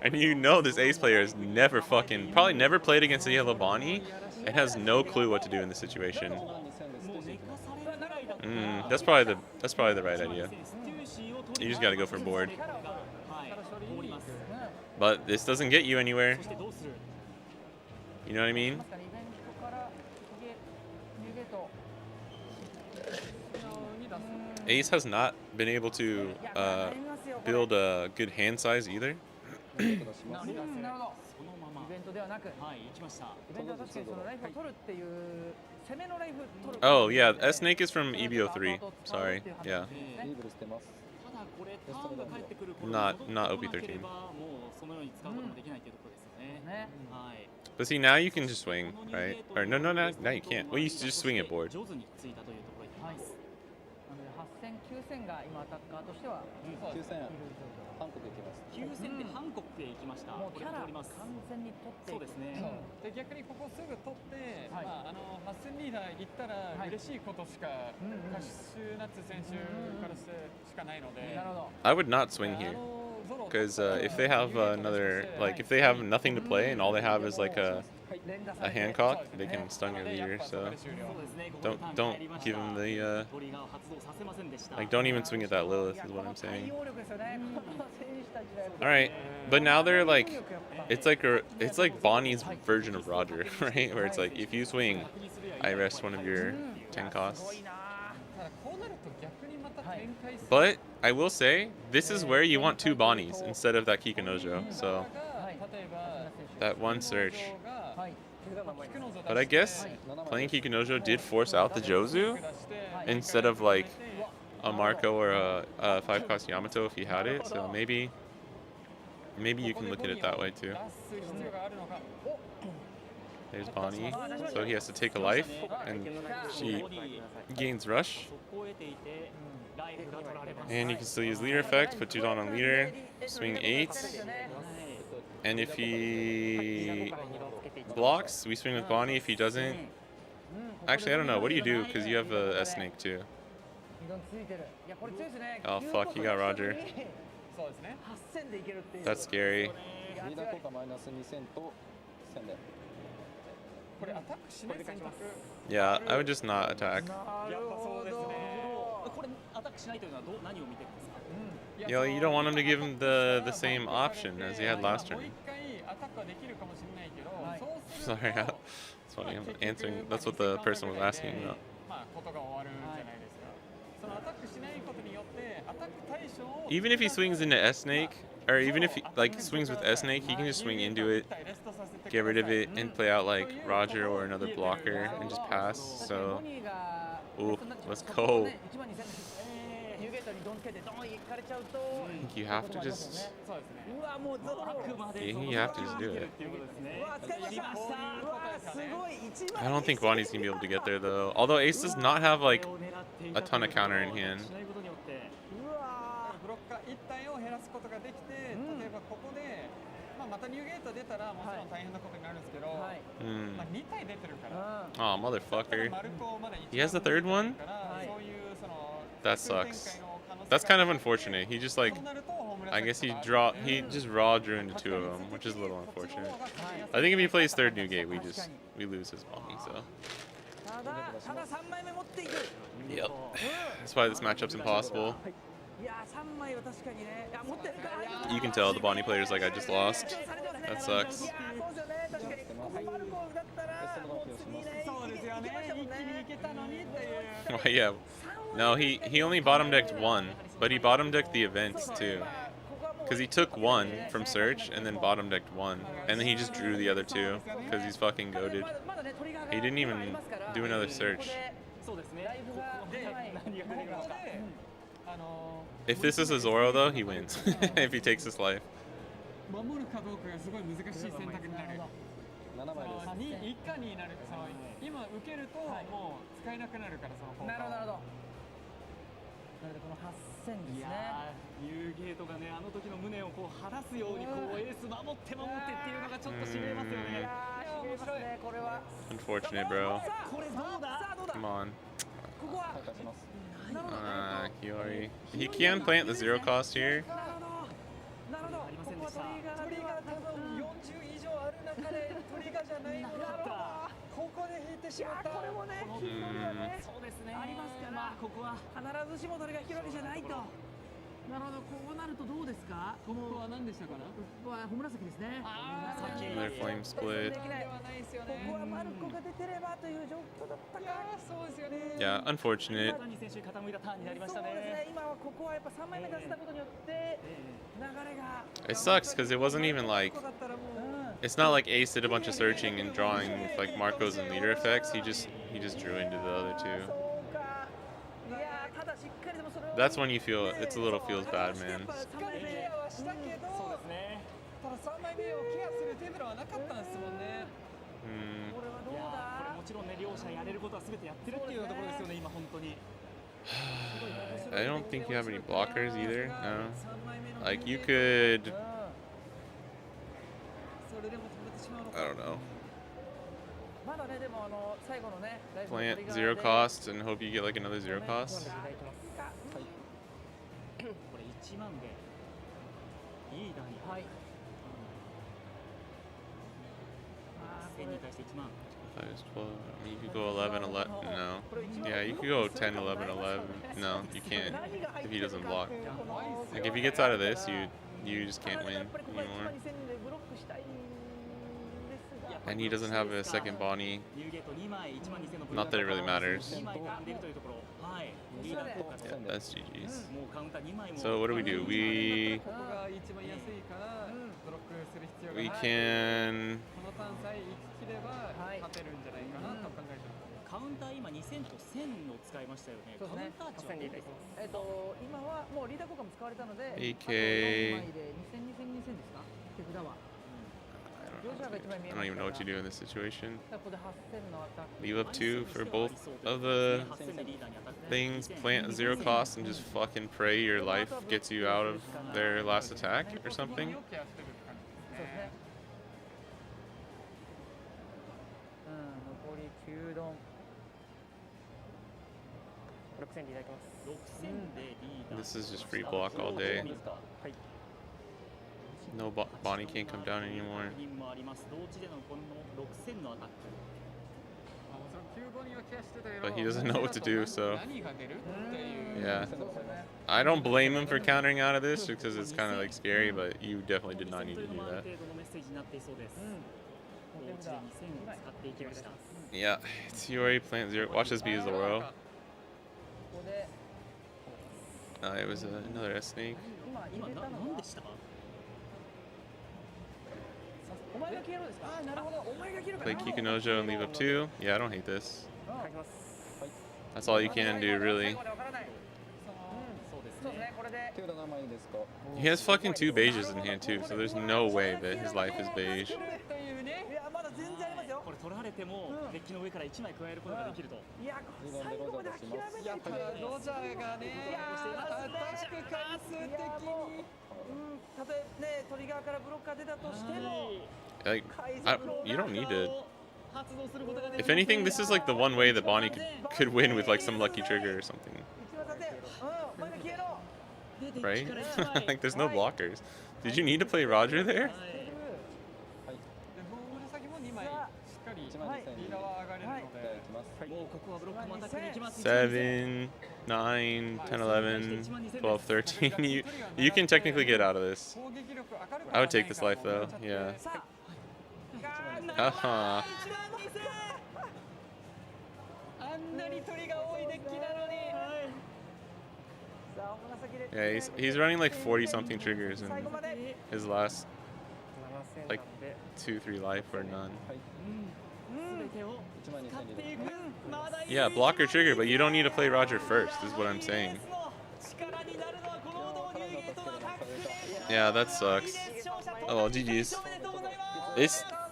And you know this ace player has never probably never played against a yellow Bonnie and has no clue what to do in this situation. That's probably the right idea. You just gotta go for board. But this doesn't get you anywhere. You know what I mean? Ace has not been able to build a good hand size either. Oh yeah, S-Snake is from EBO3. Sorry, yeah. これターンが返ってくる頃 Not に戻ってこな OP13. ければもうそのように使うこともできないというところですよね。ね。はい。 But see, now you can just swing, right? Or no, no, no, now you can't. Well, you just swing it board. 上手についたというところになります。なので8000、9000が今アタッカーとしてはそうですね。韓国行きます。 9000でハンコックへ行きました。もうキャラ完これ通ります。全に取っていく。そうですね。で逆にここすぐ取って、はいまあ8000リーダー行ったらはい嬉しいことしか、カシュナッツ選手からしてしかないので、なるほど。 I would not swing here. Because if they have another, like, if they have nothing to play and all they have is like a Hancock, they can stun your leader. So そうですね。ここでターン don't 入りました give them the トリガーを発動させませんでした。 like, don't even swing at that Lilith いや is こ what の I'm 対 saying. 応力ですよね。この選手たちがやっぱ All right, but now they're like, it's like Bonnie's version of Roger, right? Where it's like if you swing, I rest one of your 10 costs. すごいな。ただこうなると逆にまた展開する。 But I will say, this is where you want 2 Bonnies instead of that Kikanojo. So 例えば that one search. はい。 But I guess playing Kikanojo did force out the Jozu instead of like a Marco or a 5 cost Yamato if he had it. So maybe you can look at it that way too. There's Bonnie. So he has to take a life and she gains rush. 速攻を得ていてライフが取られます。 And you can still use leader effect, put 2 down on leader, swing 8. And if he blocks, we swing with Bonnie. If he doesn't, actually I don't know. What do you do? Because you have a snake too. 二度ついてる。いやこれ強いですね。 Oh fuck, he got Roger. そうですね。 8000でいけるっていう。 That's scary. リーダー効果マイナス2000と1000で。これアタックしない選択。 Yeah, I would just not attack. なるほど。これアタックしないというのは何を見てるんですか。 You know, you don't want him to give him the same option as he had last もう turn. 一回アタックはできるかもしれないけど、そうする Sorry, と it's funny. I'm answering. That's what the person was asking about. まあことが終わるじゃないですか。そのアタックしないことによってアタック対象を Even if he swings into S snake, or even if he like swings with S snake, he can just swing into it, get rid of it, and play out like Roger or another blocker and just pass. So, ooh, let's go. I think you have to just. そうですね。 Yeah, you have to just do it. ということですね。 I don't think Bonnie's gonna be able to get there though. Although Ace does not have like a ton of counter in hand. ブロッカー1体を減らすことができて、例えばここで、またニューゲート出たらもちろん大変なことになるんですけど、Hmm. 2体出てるから、 Oh, motherfucker. マルコまだ1 He has the third one? そういうその That sucks. That's kind of unfortunate. He just like, I guess he just raw drew into 2 of them, which is a little unfortunate. I think if he plays 3rd Newgate, we lose his Bonnie. So. ただ3枚目持っていく。 Yep. That's why this matchup's impossible. いや3枚は確かにね。いや持ってるか。 You can tell the Bonnie player's like, I just lost. That sucks. いやそうですよね。確かにここマルコだったらもう次ね。そうですよね。一気にいけたのにっていう。 Well, yeah. No, he only bottom decked 1, but he bottom decked the events too. Because he took 1 from search and then bottom decked 1, and then he just drew the other 2 because he's fucking goated. He didn't even do another search. そうですね。ここは何が出てくるのか。 If this is a Zoro though, he wins. If he takes his life. 守るかどうかがすごい難しい選択になる。 7枚です。に一家になる。その今受けるともう使えなくなるからその効果を。なるほどなるほど。なのでこの8000ですね。いやー、ニューゲートがね、あの時の無念をこう晴らすようにこうエース守ってっていうのがちょっとしびれますよね。いやー、面白いねこれは。 Unfortunate, bro. これどうだ？ Come on. ここは。 開花します。 Kiori. He can plant the 0 cost here. なるほど。なるほど。ありませんでした。トリガー多分40以上ある中でトリガーじゃないのだ。ここで引いてしまった。これもね、そうですね。ありますからまあここは必ずしもどれが広いわけじゃないと。なるほど、こうなるとどうですか？ここは何でしたかな？ここはホムラサキですね。 Another flame split. できない。ここはマルコが出てればという状況だったか。そうですよね。 Yeah, unfortunate. 谷選手傾いたターンになりましたそうですね。ね。今はここはやっぱ3枚目出せたことによって流れが。 It sucks because it wasn't even like, it's not like Ace did a bunch of searching and drawing with like Marcos and leader effects. He just drew into the other 2. そうか。いやー、ただしっかりでもそれを That's when you feel it's a little feels bad, man. しっかりケアはしたけど、そうですね。ただ3枚目をケアする手ぶらはなかったんですもんね。これはどういやー、これだもちろんね、両者やれることは全てやってるっていうようなところですよね、今本当に。I don't think you have any blockers either. No. Like you could. それでも止めてしまうのか。 I don't know. まだねでも最後のね Plant zero cost and hope you get like another zero cost. これ1万でリーダーに。はい。 1000に対して1万。 Times 12. I mean, you could go 11, 11. No. Yeah, you could go 10, 11, 11. No, you can't if he doesn't block. Like if he gets out of this, you just can't win anymore. And he doesn't have a second Bonnie. Not that it really matters. Yeah, that's GG's. So what do? We ここが一番安いからブロックする必要がない。 we can このターンさえ生き切れば勝てるんじゃないかなと考えてます。カウンター今2000と1000を使いましたよね。そうですね。カウンター値はどうですか？今はもうリーダー効果も使われたので、 AK 4枚で2000、2000、2000ですか？手札は。 I don't even know what you do in this situation. ここで8000のアタック。 Leave up 2 for both of the things, plant zero cost, and just fucking pray your life gets you out of their last attack or something. をケアしてるって感じですね。残り9ドン。6000でいただきます。 6000でリーダー。 This is just free block all day. はい。 No Bonnie can't come down anymore. もあります。同時でのこの6000のアタック。 But he doesn't know what to do, so 何が出るっていう。 yeah. I don't blame him for countering out of this because it's kind of like scary, but you definitely did not need to do that. 程度のメッセージになっていそうです。同時で2000を使っていきました。 Yeah, it's Yori, plant zero. Watch this be a Zoro. ここで It was another S snake. 今入れたのは何でした？お前が消えろですか？なるほど。お前が消えるか。 Play Kikunojo and leave up 2. Yeah, I don't hate this. 書きます。 That's all you can do, really. わからない。そうですそうですね。ね。これで。手札何枚ですか？ He has fucking 2 beiges in hand, too, so there's no way that his life is beige. というね。いやまだ全然ありますよ。これ取られてもデッキの上から1枚加えることができると。いや最後まで諦めないやっぱロジャーがね、アタック回数的に。たとえねトリガーからブロッカー出たとしても。 Like, you don't need to. If anything, this is like the one way that Bonnie could win with like some lucky trigger or something. Right? Like, there's no blockers. Did you need to play Roger there? 紫も2枚しっかりリーダーは上がれるので。もうここはブロックもアタックできます。 7, 9, 10, 11, 12, 13. You can technically get out of this. 攻撃力明るく I would take this life though. Yeah. Uh-huh. あんなに鳥が多いデッキなのに。 Yeah, he's running like 40 something triggers in his last like 2, 3 life or none. Yeah, blocker trigger, but you don't need to play Roger first, is what I'm saying. Yeah, that sucks. Oh well, GG's.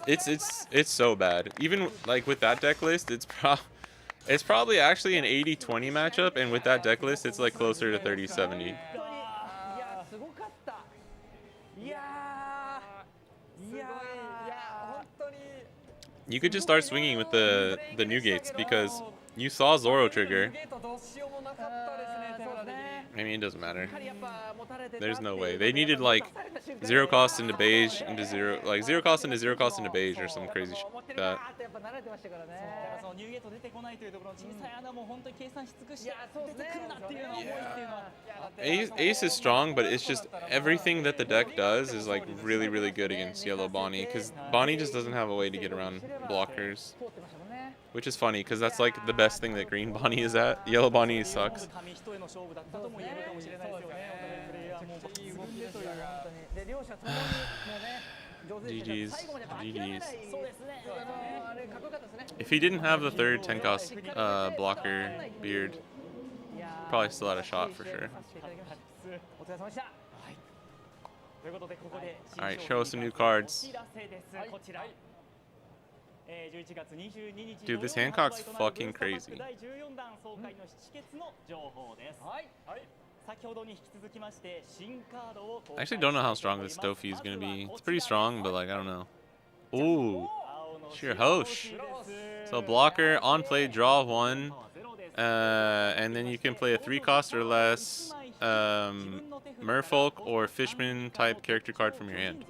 It's so bad. Even like with that deck list, it's probably actually an 80-20 matchup, and with that deck list, it's like closer to 30-70. You could just start swinging with the new gates because you saw Zoro trigger. I mean, it doesn't matter. There's no way. They needed like 0 cost into beige into 0, like 0 cost into 0 cost into beige or some crazy shit like that. Ace is strong, but it's just everything that the deck does is like really, really good against Yellow Bonnie because Bonnie just doesn't have a way to get around blockers. Which is funny because that's like the best thing that Green Bonnie is at. Yellow Bonnie sucks. GG's. GG's. If he didn't have the third 10 cost blocker beard, Probably still out of shot for sure. お疲れ様でした。ということでここで Alright, show us some new cards. こちら11月22日 Dude, this Hancock's fucking crazy. 第14弾総会の七決の情報です。はい。先ほどに引き続きまして新カードを I actually don't know how strong this Dofi is gonna be. It's pretty strong, but like I don't know. Ooh, Hirosh. So blocker on play, draw one, and then you can play a 3-cost or less Merfolk or Fishman type character card from your hand.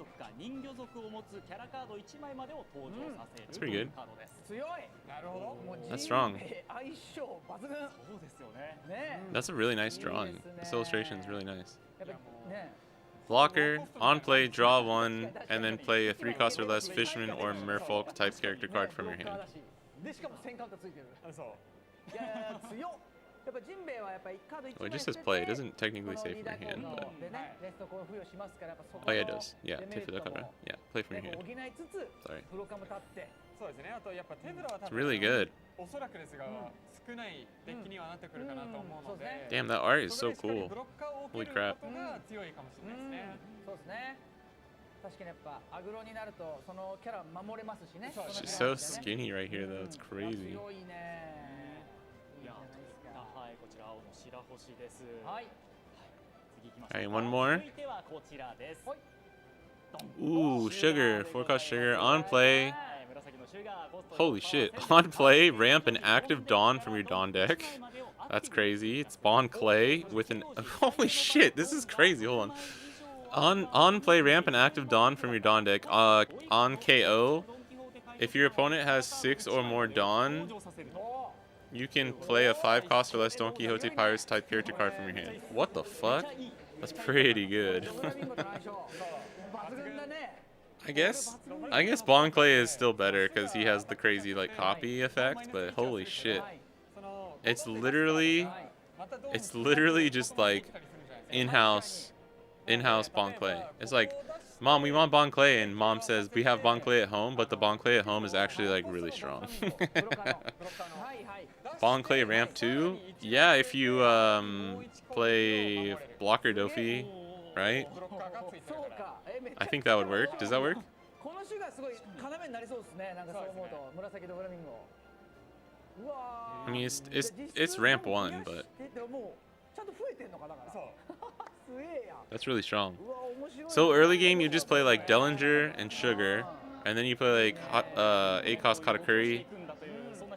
That's pretty good. That's strong. That's a really nice drawing. This illustration is really nice. Blocker, on play, draw one, and then play a 3-cost or less Fishman or Merfolk type character card from your hand. Well, it just says play. It doesn't technically say from your hand, but... Oh yeah, it does. Yeah, yeah, play from your hand. Sorry. It's really good. Damn, that art is so cool. Holy crap. She's so skinny right here, though. It's crazy. Alright, one more. Ooh, sugar. 4-cost sugar. On play. Holy shit. On play, ramp an active Dawn from your Dawn deck. That's crazy. It's Spawn Clay with an... Holy shit, this is crazy. Hold on. On play, ramp an active Dawn from your Dawn deck. On KO, if your opponent has 6 or more Dawn, you can play a 5-cost or less Don Quixote Pirates type character card from your hand. What the fuck? That's pretty good. I guess Spawn Clay is still better because he has the crazy like copy effect, but holy shit. It's literally just like in-house Spawn Clay. It's like, Mom, we want Bon Clay, and Mom says we have Bon Clay at home, but the Bon Clay at home is actually like really strong. Bon Clay ramp 2? Yeah, if you play blocker Dofi, right? I think that would work. Does that work? I mean, it's ramp 1, but that's really strong. So early game, you just play like Dellinger and Sugar, and then you play like 8-cost Katakuri,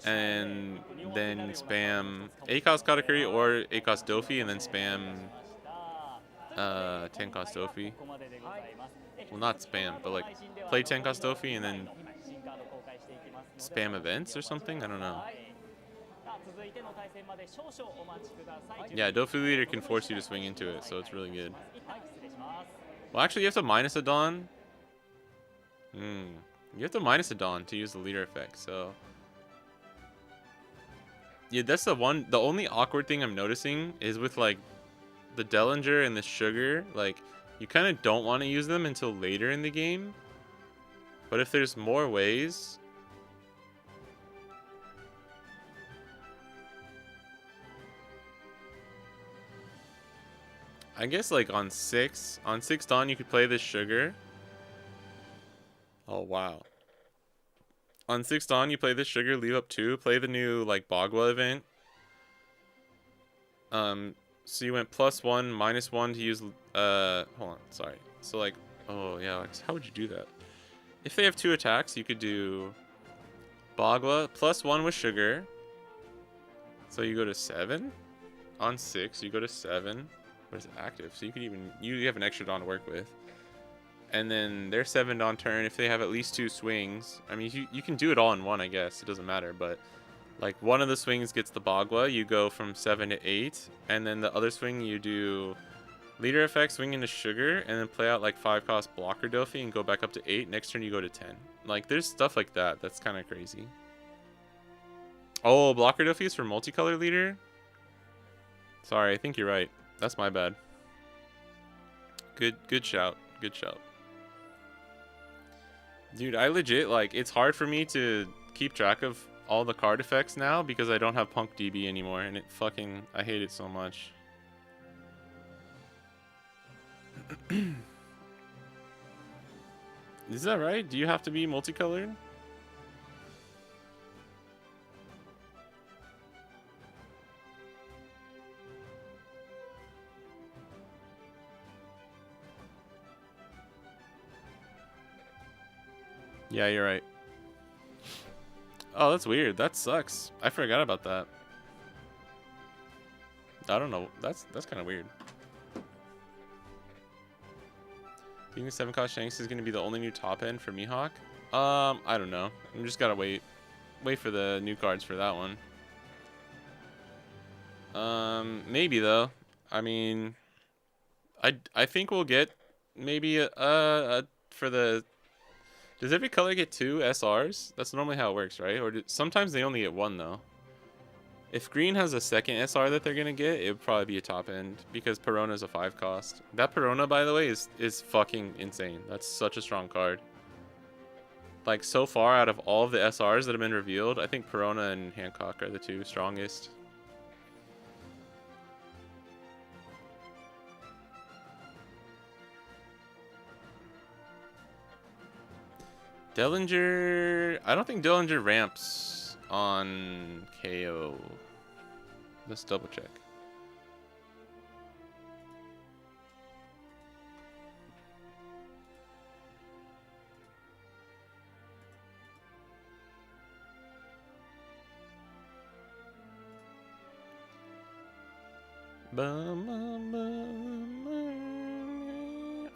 and then spam 8-cost Katakuri or 8-cost Dofi, and then spam 10-cost Dofi. Well, not spam, but like play 10-cost Dofi and then spam events or something? I don't know. Yeah, Dofi Leader can force you to swing into it, so it's really good. Well, actually, you have to minus a Dawn. You have to minus a Dawn to use the leader effect, so... Yeah, that's the only awkward thing I'm noticing is with, like, the Dellinger and the Sugar, like, you kind of don't want to use them until later in the game. But if there's more ways... I guess, like, on 6 Dawn, you could play this Sugar. Oh, wow. On 6 Dawn, you play this Sugar, leave up 2, play the new, like, Bagua event. So you went +1, -1 to use, hold on, sorry. So, like, oh, yeah, how would you do that? If they have 2 attacks, you could do Bagua, +1 with Sugar. So you go to 7. On 6, you go to 7. But it's active, so you can even, you have an extra Dawn to work with. And then their 7 Dawn turn, if they have at least 2 swings, I mean, you can do it all in one, I guess. It doesn't matter, but like one of the swings gets the Bagua, you go from 7 to 8, and then the other swing you do leader effect, swing into Sugar, and then play out like 5-cost blocker Dofi and go back up to 8. Next turn you go to 10. Like there's stuff like that. That's kind of crazy. Oh, blocker Dofi is for multicolor leader? Sorry, I think you're right. That's my bad. Good shout. Good shout. Dude, I legit, like, it's hard for me to keep track of all the card effects now because I don't have Punk DB anymore, and I hate it so much. Is that right? Do you have to be multicolored? Yeah, you're right. Oh, that's weird. That sucks. I forgot about that. I don't know. That's kind of weird. Do you think 7-cost Shanks is going to be the only new top end for Mihawk? I don't know. I'm just gotta wait for the new cards for that one. Maybe though. I mean, I think we'll get maybe for the. Does every color get 2 SRs? That's normally how it works, right? Or sometimes they only get 1 though. If green has a second SR that they're gonna get, it would probably be a top end because Perona's a 5-cost. That Perona, by the way, is fucking insane. That's such a strong card. Like, so far out of all of the SRs that have been revealed, I think Perona and Hancock are the 2 strongest. Dellinger, I don't think Dellinger ramps on KO. Let's double check.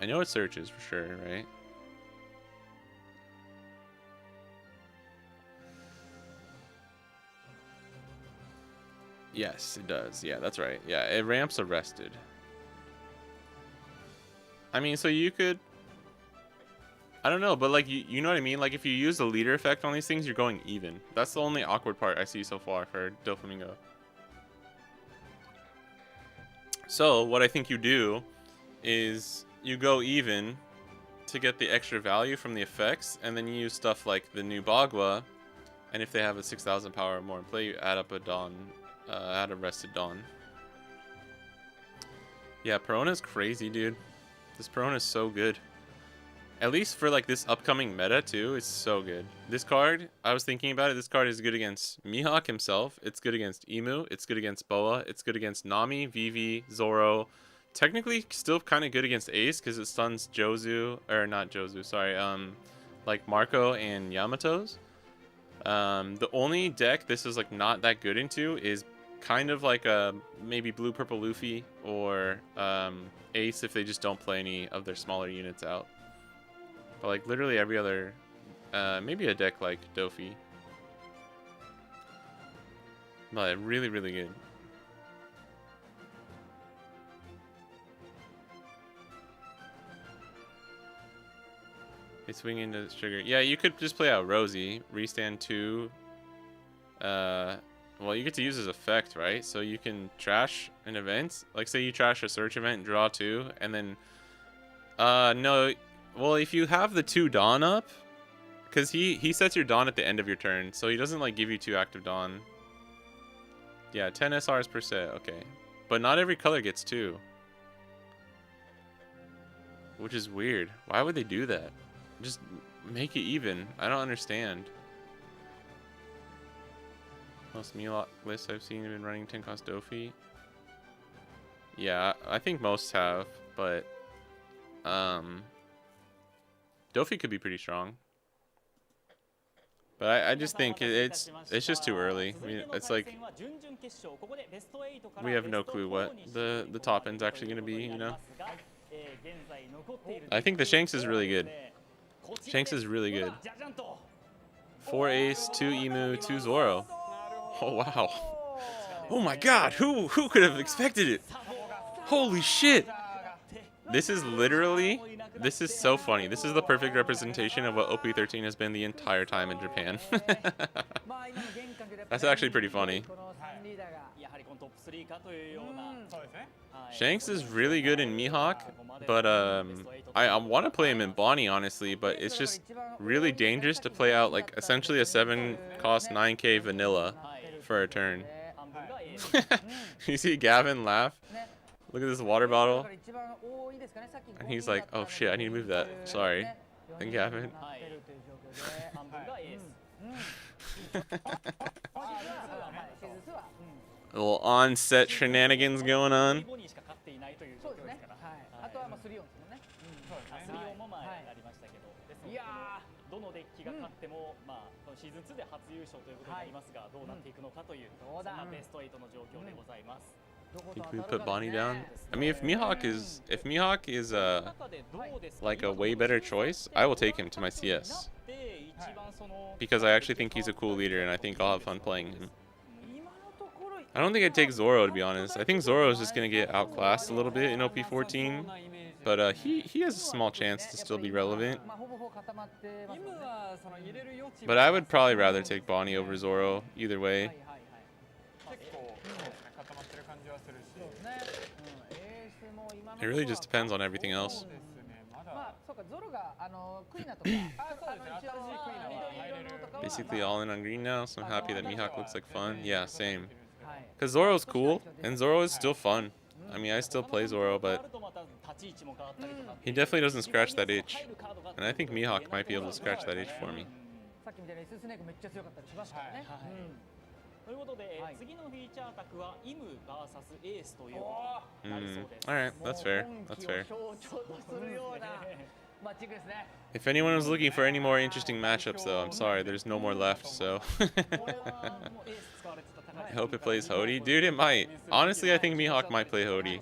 I know it searches for sure, right? Yes, it does. Yeah, that's right. Yeah, it ramps arrested. I mean, so you could... I don't know, but like, you know what I mean? Like, if you use the leader effect on these things, you're going even. That's the only awkward part I see so far for Doflamingo. So, what I think you do is you go even to get the extra value from the effects, and then you use stuff like the new Bagua, and if they have a 6,000 power or more in play, you add up a Dawn. Add a Rested Dawn. Yeah, Perona's crazy, dude. This Perona is so good. At least for like this upcoming meta too, it's so good. This card, I was thinking about it, this card is good against Mihawk himself, it's good against Emu, it's good against Boa, it's good against Nami, Vivi, Zoro. Technically still kind of good against Ace because it stuns Jozu, or not Jozu, sorry, like Marco and Yamato's. The only deck this is like not that good into is kind of like a maybe blue purple Luffy or Ace if they just don't play any of their smaller units out. But like literally every other, maybe a deck like Dofi. But really, really good. They swing into sugar. Yeah, you could just play out Rosie, restand 2. Well, you get to use his effect, right? So you can trash an event. Like, say you trash a search event and draw 2, and then... no. Well, if you have the 2 Dawn up... Because he sets your Dawn at the end of your turn, so he doesn't, like, give you 2 active Dawn. Yeah, 10 SRs per set. Okay. But not every color gets 2. Which is weird. Why would they do that? Just make it even. I don't understand. Most Mihawk lists I've seen have been running 10-cost Dofi. Yeah, I think most have, but Dofi could be pretty strong. But I just think it's just too early. I mean, it's like we have no clue what the top end's actually going to be, you know? I think the Shanks is really good. Shanks is really good. 4 Ace, 2 Emu, 2 Zoro. Oh wow. Oh my god, who could have expected it? Holy shit. This is so funny. This is the perfect representation of what OP13 has been the entire time in Japan. That's actually pretty funny. Shanks is really good in Mihawk, but I want to play him in Bonnie, honestly, but it's just really dangerous to play out like essentially a 7 cost 9k vanilla for a turn. You see Gavin laugh? Look at this water bottle. And he's like, oh shit, I need to move that. Sorry. And Gavin. A little on-set shenanigans going on. そうですね。あとはまあ3オンですもんね。3オンも前ありましたけど、ですのでどのデッキが勝っても、まあシーズン2で初優勝ということになりますが、どうなっていくのかというそんなベスト8の状況でございます。 Think we put Bonnie down? I mean, if Mihawk is like a way better choice, I will take him to my CS because I actually think he's a cool leader and I think I'll have fun playing him. I don't think I'd take Zoro, to be honest. I think Zoro is just gonna get outclassed a little bit in OP14, but he has a small chance to still be relevant. But I would probably rather take Bonnie over Zoro either way. It really just depends on everything else. Basically all in on green now, so I'm happy that Mihawk looks like fun. Yeah, same. Because Zoro's cool, and Zoro is still fun. I mean, I still play Zoro, but he definitely doesn't scratch that itch. And I think Mihawk might be able to scratch that itch for me. ということで、次のフィーチャー卓はイム vs エースということになりそうです。Alright, that's fair. That's fair. If anyone was looking for any more interesting matchups, though, I'm sorry, there's no more left, so. I hope it plays Hody. Dude, it might. Honestly, I think Mihawk might play Hody.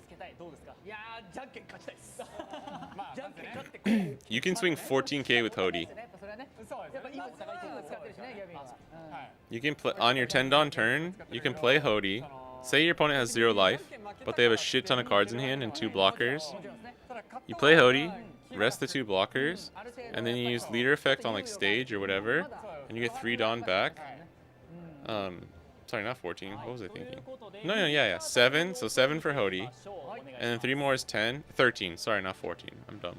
You can swing 14k with Hody. You can play on your 10-don turn. You can play Hody. Say your opponent has 0 life, but they have a shit ton of cards in hand and 2 blockers. You play Hody, rest the 2 blockers, and then you use leader effect on like stage or whatever, and you get 3 Don back. Sorry, not 14. What was I thinking? No, yeah. 7. So 7 for Hody, and then 3 more is 10. 13. Sorry, not 14. I'm dumb.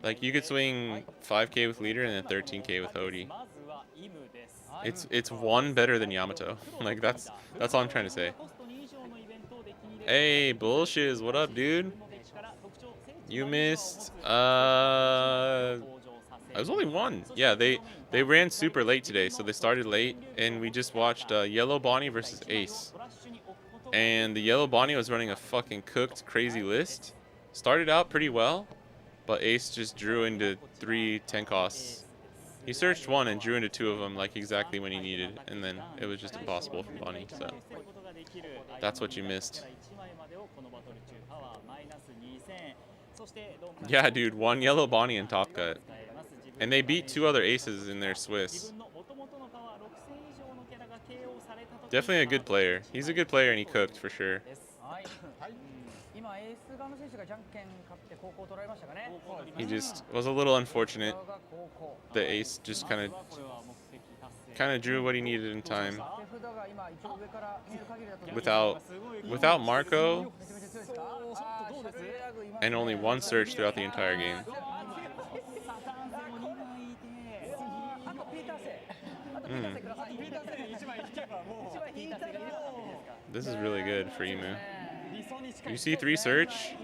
Like you could swing 5k with leader and then 13k with Hody. It's 1 better than Yamato. Like that's all I'm trying to say. Hey, Bullshiz, what up, dude? You missed. It was only 1. Yeah, they ran super late today, so they started late, and we just watched Yellow Bonnie versus Ace. And the Yellow Bonnie was running a fucking cooked, crazy list. Started out pretty well, but Ace just drew into 3 10 costs. He searched 1 and drew into 2 of them like exactly when he needed, and then it was just impossible for Bonnie, so that's what you missed. Yeah, dude, 1 Yellow Bonnie in Top Cut. And they beat 2 other aces in their Swiss. Definitely a good player. He's a good player and he cooked for sure. He just was a little unfortunate. The ace just kind of drew what he needed in time. Without Marco and only 1 search throughout the entire game. This is really good for Imu. You see 3 search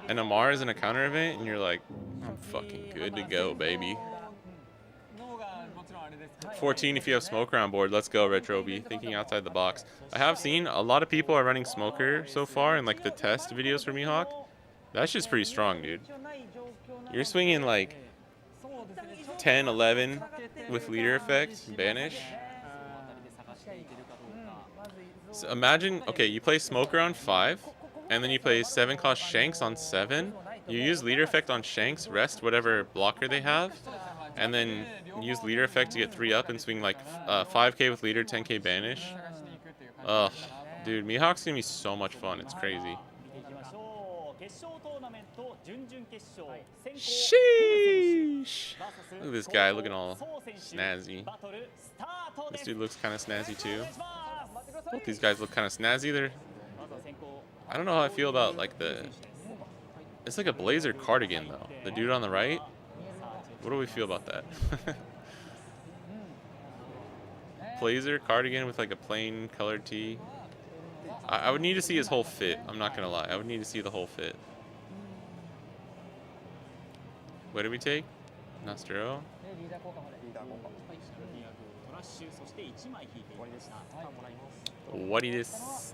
and a Mars in a counter event and you're like, I'm fucking good to go, baby. 14 if you have Smoker on board. Let's go, Retroby. Thinking outside the box. I have seen a lot of people are running Smoker so far in like the test videos for Mihawk. That's just pretty strong, dude. You're swinging like 10, 11 with leader effect, banish. So imagine, okay, you play Smoker on 5, and then you play 7 cost Shanks on 7. You use leader effect on Shanks, rest whatever blocker they have, and then use leader effect to get 3 up and swing like 5k with leader, 10k banish. Ugh, dude, Mihawk's gonna be so much fun. It's crazy. Sheesh! Look at this guy looking all snazzy. This dude looks kind of snazzy too. Both these guys look kind of snazzy. I don't know how I feel about like the. It's like a blazer cardigan though. The dude on the right. What do we feel about that? Blazer cardigan with like a plain colored tee. I would need to see his whole fit. I'm not gonna lie. I would need to see the whole fit. What did we take? Nastero. What is?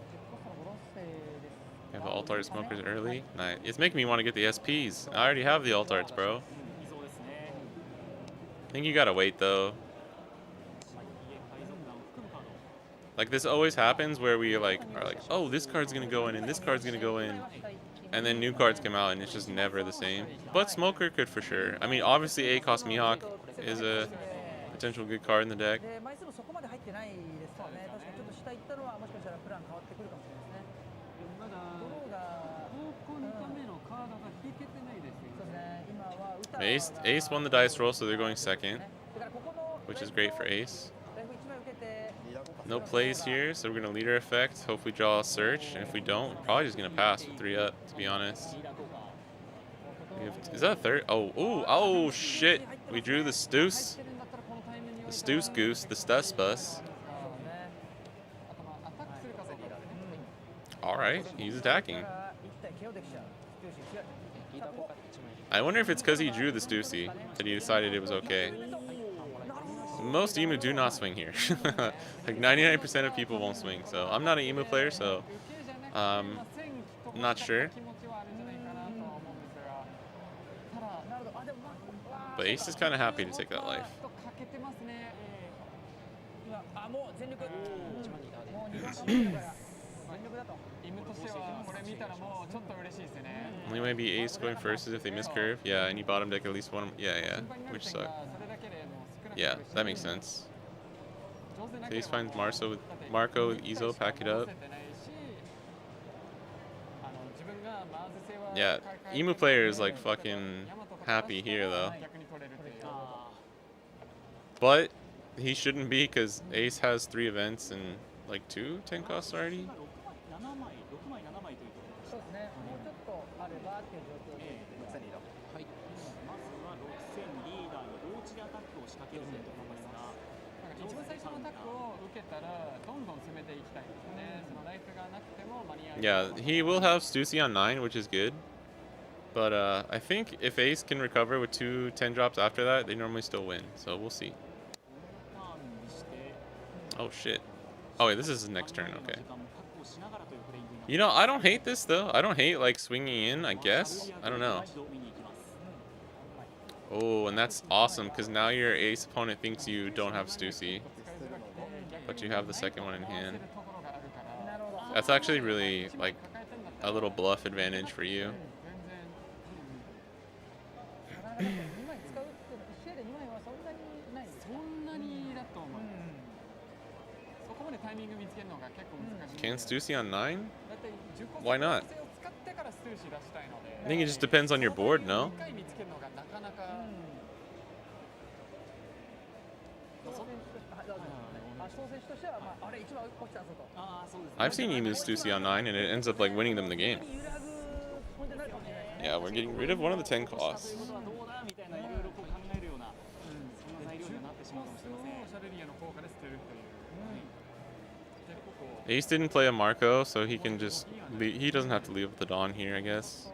Have the alt art smokers early. Nice. It's making me want to get the SPs. I already have the alt arts, bro. I think you gotta wait though. Like this always happens where we are like, oh, this card's gonna go in and this card's gonna go in, and then new cards come out and it's just never the same. But Smoker could for sure. I mean, obviously ACOS Mihawk is a potential good card in the deck. Ace won the dice roll, so they're going second, which is great for Ace. No plays here, so we're going to leader effect. Hope we draw a search, and if we don't, we're probably just going to pass with 3 up, to be honest. Is that a third? Oh, shit. We drew the Stoose. The Stoose Goose, the Stus Bus. Alright, he's attacking. I wonder if it's because he drew the Stussy that he decided it was okay. Most emu do not swing here. Like 99% of people won't swing. So I'm not an emu player, so I'm not sure. But Ace is kind of happy to take that life. Only maybe Ace going first is if they miss curve. Yeah, any bottom deck at least one. Yeah, which suck. Yeah, that makes sense. Ace finds Marco with Izo, pack it up. Yeah, emu player is like fucking happy here though. But he shouldn't be because Ace has 3 events and like 2 10 costs already. Yeah, he will have Stussy on 9, which is good. But I think if Ace can recover with 2 10 drops after that, they normally still win. So we'll see. Oh shit. Oh wait, this is his next turn. Okay. You know, I don't hate this though. I don't hate like swinging in, I guess. I don't know. Oh, and that's awesome because now your Ace opponent thinks you don't have Stussy, but you have the second one in hand. That's actually really like a little bluff advantage for you. Can Stussy on 9? Why not? I think it just depends on your board, no? I've seen emu Stussy on 9 and it ends up like winning them the game. Yeah, we're getting rid of one of the 10 costs. Ace didn't play a Marco, so he can just he doesn't have to leave with the Dawn here, I guess.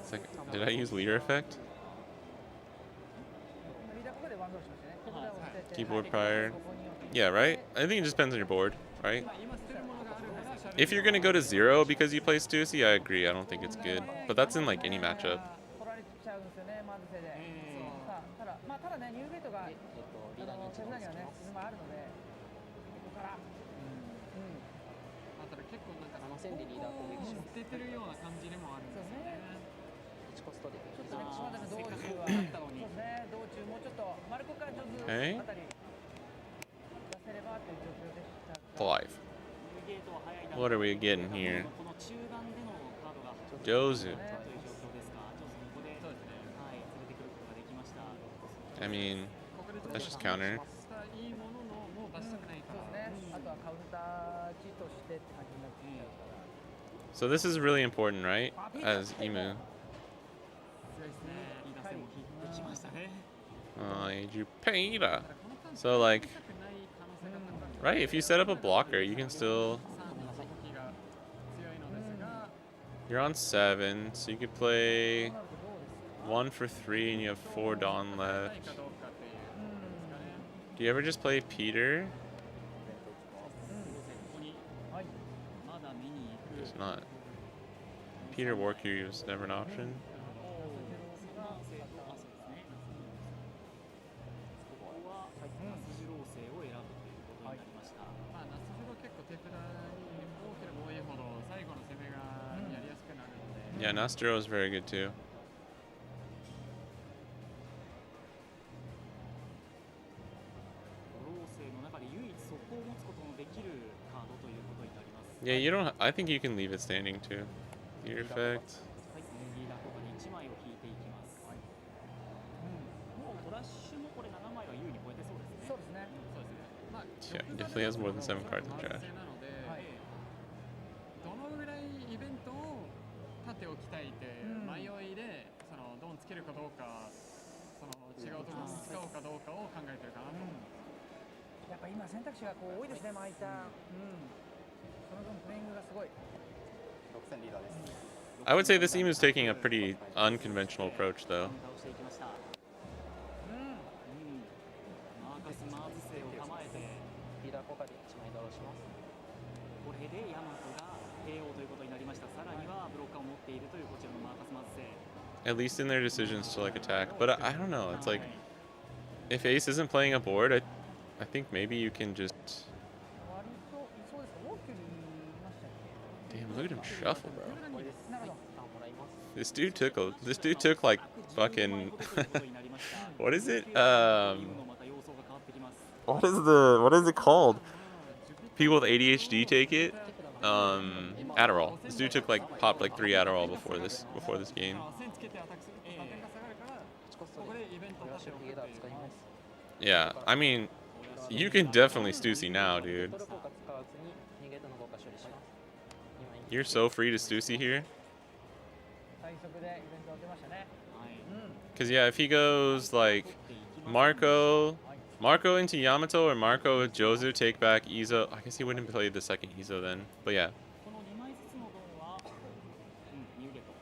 It's like, did I use leader effect? Keyboard prior. Yeah, right? I think it just depends on your board, right? If you're gonna go to 0 because you play Stussy, I agree. I don't think it's good. But that's in like any matchup. Okay. Life. What are we getting here? Jozu. という状況ですか。ちょっとここで、そうですね。はい、連れてくることができました。 I mean, ここで that's just counter. いいもののもう出したくないかそうら。ですね。あとはカウンター値としてって感じになってきちゃうから。 So this is really important, right? As Emu. 強いですね。いい打線も引いてきましたね。Jupiter. So like, right? If you set up a blocker, you can still. You're on 7, so you could play 1 for 3, and you have 4 Dawn left. Do you ever just play Peter? まだ見に行く。 It's not. Peter Warcure was never an option. まあ夏フロ結構手札に多ければ多いほど最後の攻めがやりやすくなるので。 Yeah, Nastro is very good too. 五老星の中で唯一速攻を持つことのできるカードということになります。 Yeah, you don't. I think you can leave it standing too. Your effect. はい、リーダー効果で1枚を引いていきます。もうトラッシュもこれ7枚は優に超えてそうですね。そうですね。そうですね。まあ Yeah, he definitely has more than 7 cards in trash. なので、はい。どのぐらいイベントを立ておきたいって迷いで、そのドンつけるかどうか、その違うところに使おうかどうかを考えてるかなと思います。やっぱ今選択肢がこう多いですね、巻いた。その分プレイングがすごい。 6000リーダーです。 I would say this team is taking a pretty unconventional approach, though. 倒していきました。マーカス・マーズ星を構えて、リーダー効果で1枚倒します。これでヤマトが KO ということになりました。さらにはブロッカーを持っているというこちらのマーカス・マーズ星。 At least in their decisions to like attack. But I don't know. It's like if Ace isn't playing a board, I think maybe you can just. 割とそうですか。ウォーキュリーいましたっけ。 Damn, look at him shuffle, bro. なるほど。 This dude took like fucking. What is it? What is it called? People with ADHD take it. Adderall. This dude took popped like 3 Adderall before this game. 線つけてアタックすると打点が下がるから、ここでイベントを立ておくっていう。 Yeah, I mean, you can definitely Stussy now, dude. トル効果使わずに逃げたの効果処理します。 You're so free to Stussy here. 最速でイベントを出ましたね。 Cause yeah, if he goes like Marco into Yamato or Marco with Jozu, take back Izo. I guess he wouldn't play the second Izo then. But yeah. この2枚ずつのドンは、逃げと。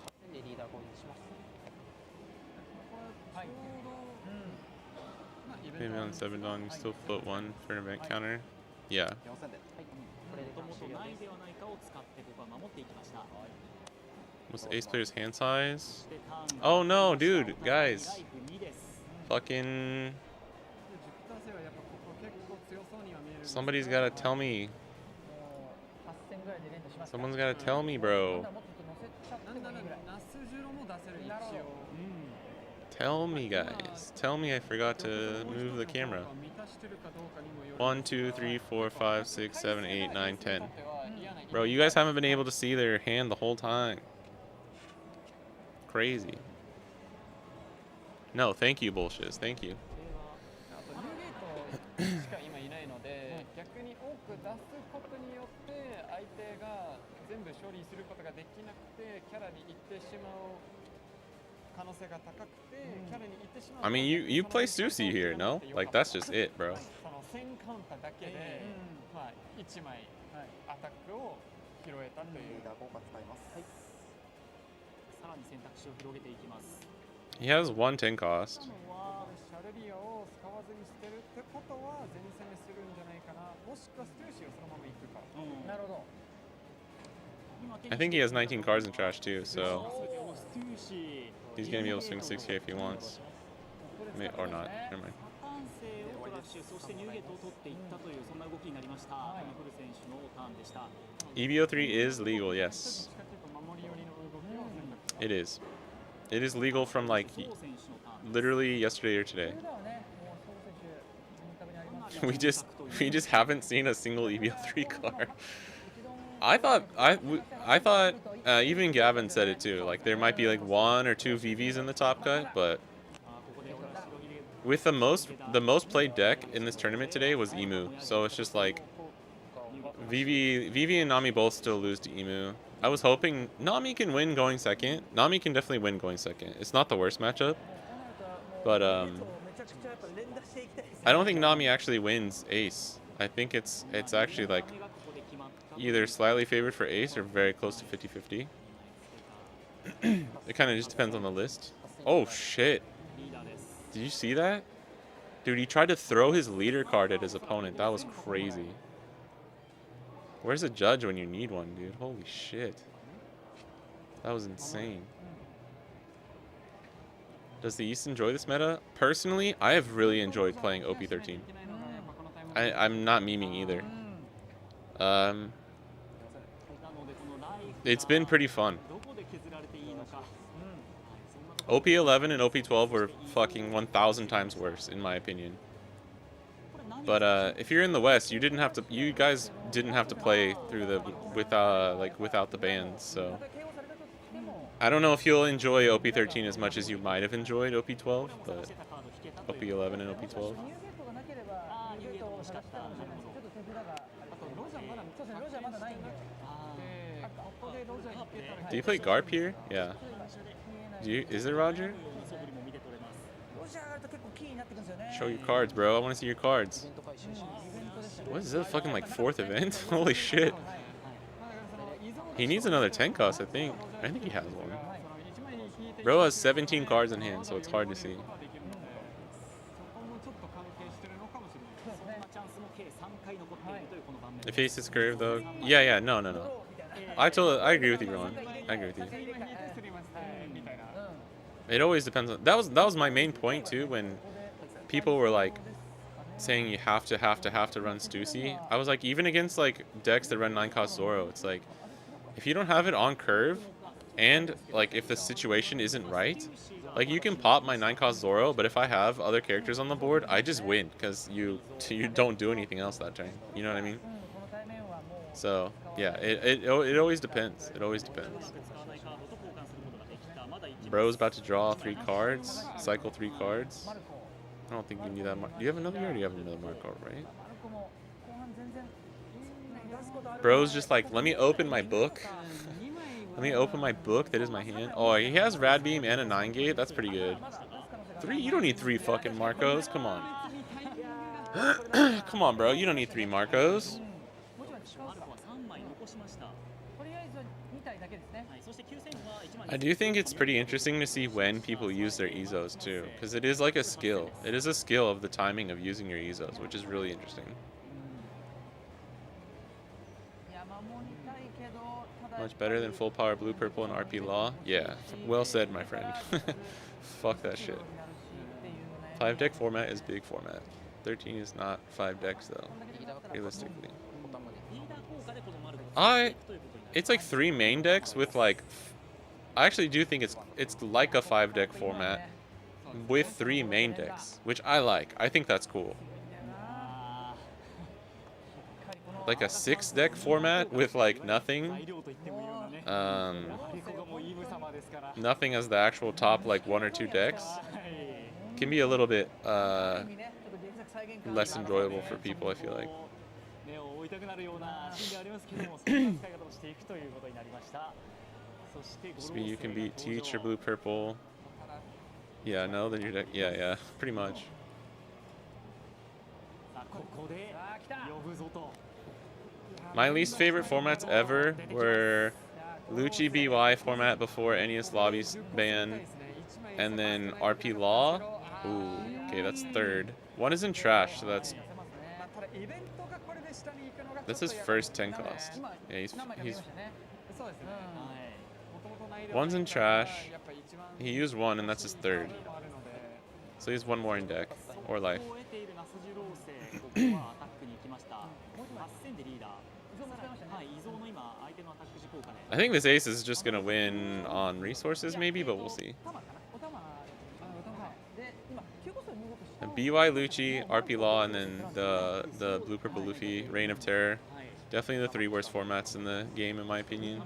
8000でリーダー攻撃します。はい。 Maybe on 7 Dawn, you still float 1 for an event counter. Yeah. 4000で。はい。これでもともと終了ないです。ではないかを使ってここは守っていきました。 What's the ace player's hand size? そしてターン Oh no, dude, ライ guys. フ2です。 Fucking. ジュピター星はやっぱここ結構強そうには見えるんですが。 Somebody's gotta tell me. もう8000ぐらいで連打しますか。 Someone's gotta tell me, bro. まだもっと乗せちゃってなんならもいいぐらい。ナスジュロも出せる一応。 Tell me, guys. Tell me I forgot to move the camera. 1, 2, 3, 4, 5, 6, 7, 8, 9, 10. Bro, you guys haven't been able to see their hand the whole time. Crazy. No, thank you, bullshit. Thank you. あとニューゲートしか今いないので、逆に多く出すことによって相手が全部処理することができなくてキャラに行ってしまう可能性が高くて、キャラに行ってしまう。 I mean, you play Stussy here, no? Like, that's just it, bro. その1000カウンターだけで、まあ1枚アタックを拾えたという。リーダー効果使います。はい。さらに選択肢を広げていきます。 He has 1 10 cost. シャルリアを使わずに捨てるってことは全攻めするんじゃないかな。もしくはステューシーをそのまま行くか。なるほど。 I think he has 19 cards in trash too, so ステューシー he's gonna be able to swing 6K if he wants. Or not. Never mind. ターン制をトラッシュ、そしてニューゲートを取っていったというそんな動きになりました。フル選手のターンでした。 EBO3 is legal, yes. It is. It is legal from like literally yesterday or today. それではね、もう総選手インタビューにありますが。 We just haven't seen a single EBO3 card. I thought Even Gavin said it too. Like there might be like 1 or 2 VVs in the top cut, but with the most played deck in this tournament today was Emu. So it's just like Vivi and Nami both still lose to Emu. I was hoping Nami can win going second. Nami can definitely win going second. It's not the worst matchup, but I don't think Nami actually wins Ace. I think it's actually like either slightly favored for Ace or very close to 50-50. It kind of just depends on the list. Oh shit. Did you see that? Dude, he tried to throw his leader card at his opponent. That was crazy. Where's a judge when you need one, dude? Holy shit. That was insane. Does the East enjoy this meta? Personally, I have really enjoyed playing OP13. I'm not memeing either. It's been pretty fun. OP11 and OP12 were fucking 1,000 times worse, in my opinion. But if you're in the West, you guys didn't have to play through the without the bans. So I don't know if you'll enjoy OP13 as much as you might have enjoyed OP12, but OP11 and OP12. Do you play Garp here? Yeah. Is it Roger? Show your cards, bro. I want to see your cards. What is this, fucking like 4th event? Holy shit. He needs another 10 cost, I think. I think he has one. Bro has 17 cards in hand, so it's hard to see. The face is curved though. Yeah, no. I agree with you, Rowan. I agree with you. It always depends on that was my main point too when people were like saying you have to run Stussy. I was like, even against like decks that run 9-cost Zoro, it's like if you don't have it on curve and like if the situation isn't right, like you can pop my 9-cost Zoro, but if I have other characters on the board, I just win because you don't do anything else that turn. You know what I mean? So yeah, it always depends. It always depends. Bro's about to draw 3 cards, cycle 3 cards. I don't think you need that much. Do you have another? You already have another Marco, right? Bro's just like, let me open my book. Let me open my book that is my hand. Oh, he has Rad Beam and a 9-gate. That's pretty good. 3? You don't need 3 fucking Marcos. Come on. Come on, bro. You don't need 3 Marcos. I do think it's pretty interesting to see when people use their Ezos too, because it is like a skill. It is a skill of the timing of using your Ezos, which is really interesting. Much better than full power blue, purple, and RP Law? Yeah, well said, my friend. Fuck that shit. 5-deck format is big format. 13 is not 5 decks though, realistically. It's like 3 main decks with like... I actually do think it's like a 5-deck format with 3 main decks, which I like. I think that's cool. Like a 6-deck format with like nothing. Nothing as the actual top like 1 or 2 decks can be a little bit less enjoyable for people, I feel like. Speed, you can beat Teach or blue purple. Yeah, no, then your deck. Yeah, pretty much. My least favorite formats ever were Lucci BY format before Ennius Lobby's ban, and then RP Law. Ooh, okay, that's 3rd. 1 is in trash, so that's his first 10 cost. Yeah, he's 1's in trash. He used 1, and that's his 3rd. So he has 1 more in deck or life. I think this ace is just gonna win on resources, maybe, but we'll see. BY Lucci, RP Law, and then the blue purple Luffy, Reign of Terror. Definitely the 3 worst formats in the game, in my opinion.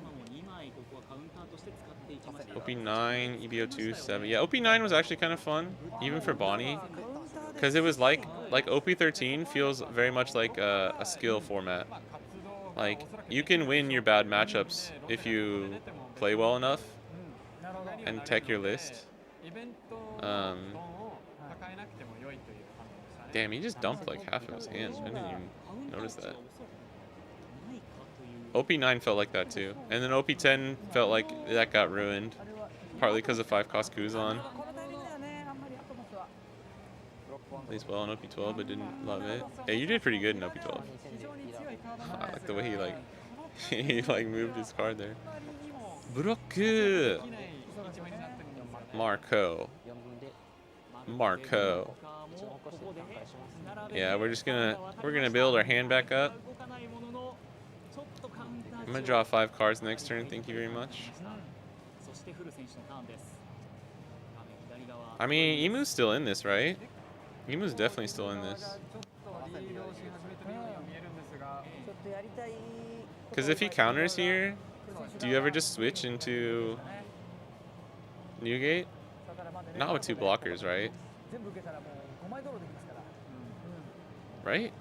OP9, EBO2, 7. Yeah, OP9 was actually kind of fun, even for Bonnie, because it was like OP13 feels very much like a skill format. Like, you can win your bad matchups if you play well enough and tech your list. Damn, he just dumped like half of his hands. I didn't even notice that. OP9 felt like that too. And then OP10 felt like that got ruined. Partly because of 5-cost Kuzan. Plays well in OP12 but didn't love it. Hey, you did pretty good in OP12. I like the way he like he like moved his card there. Broku! Marco. Yeah, we're gonna build our hand back up. I'm gonna draw 5 cards next turn, thank you very much. I mean, Emu's still in this, right? Emu's definitely still in this. Because if he counters here, do you ever just switch into Newgate? Not with 2 blockers, right? Right?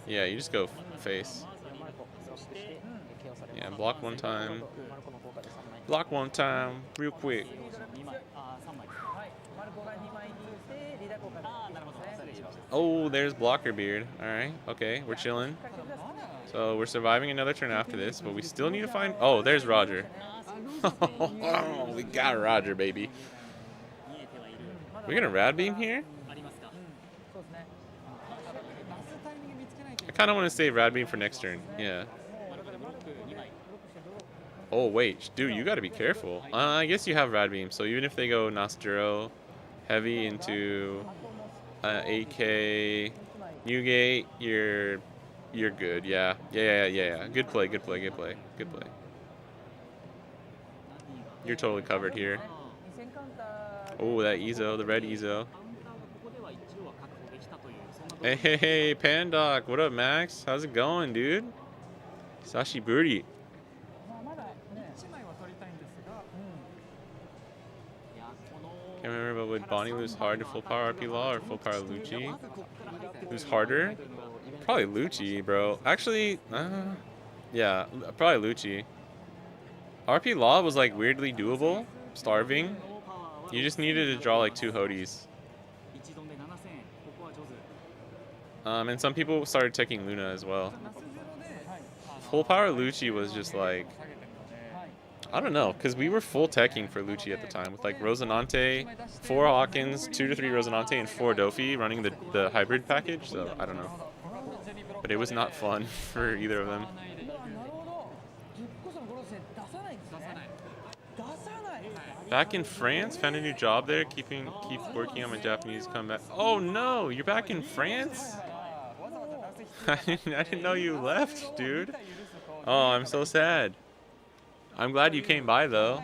Yeah, you just go face. Yeah, block one time. Block one time, real quick. Oh, there's Blocker Beard. Alright, okay, we're chilling. So we're surviving another turn after this, but we still need to find... Oh, there's Roger. Oh, we got Roger, baby. We're gonna Rad Beam here? I kind of want to save Rad Beam for next turn. Yeah. Oh, wait. Dude, you got to be careful. I guess you have Rad Beam, so even if they go Nostro heavy into AK Newgate, you're good. Yeah. Yeah. Good play. You're totally covered here. Oh, that Ezo, the red Ezo. Hey, Pandoc, what up, Max? How's it going, dude? Sashi Birdie. Can't remember, but would Bonnie lose hard to full power RP Law or full power Lucci? Lose harder? Probably Lucci, bro. Actually, yeah, probably Lucci. RP Law was like weirdly doable, starving. You just needed to draw like 2 Hodies. And some people started taking Luna as well. Full power Lucci was just like, I don't know, because we were full teching for Lucci at the time with like Rosinante, 4 Hawkins, 2 to 3 Rosinante, and 4 Dofi running the hybrid package, so I don't know. But it was not fun for either of them. Back in France, found a new job there, keep working on my Japanese comeback. Oh no, you're back in France? I didn't know you left, dude. Oh, I'm so sad. I'm glad you came by though.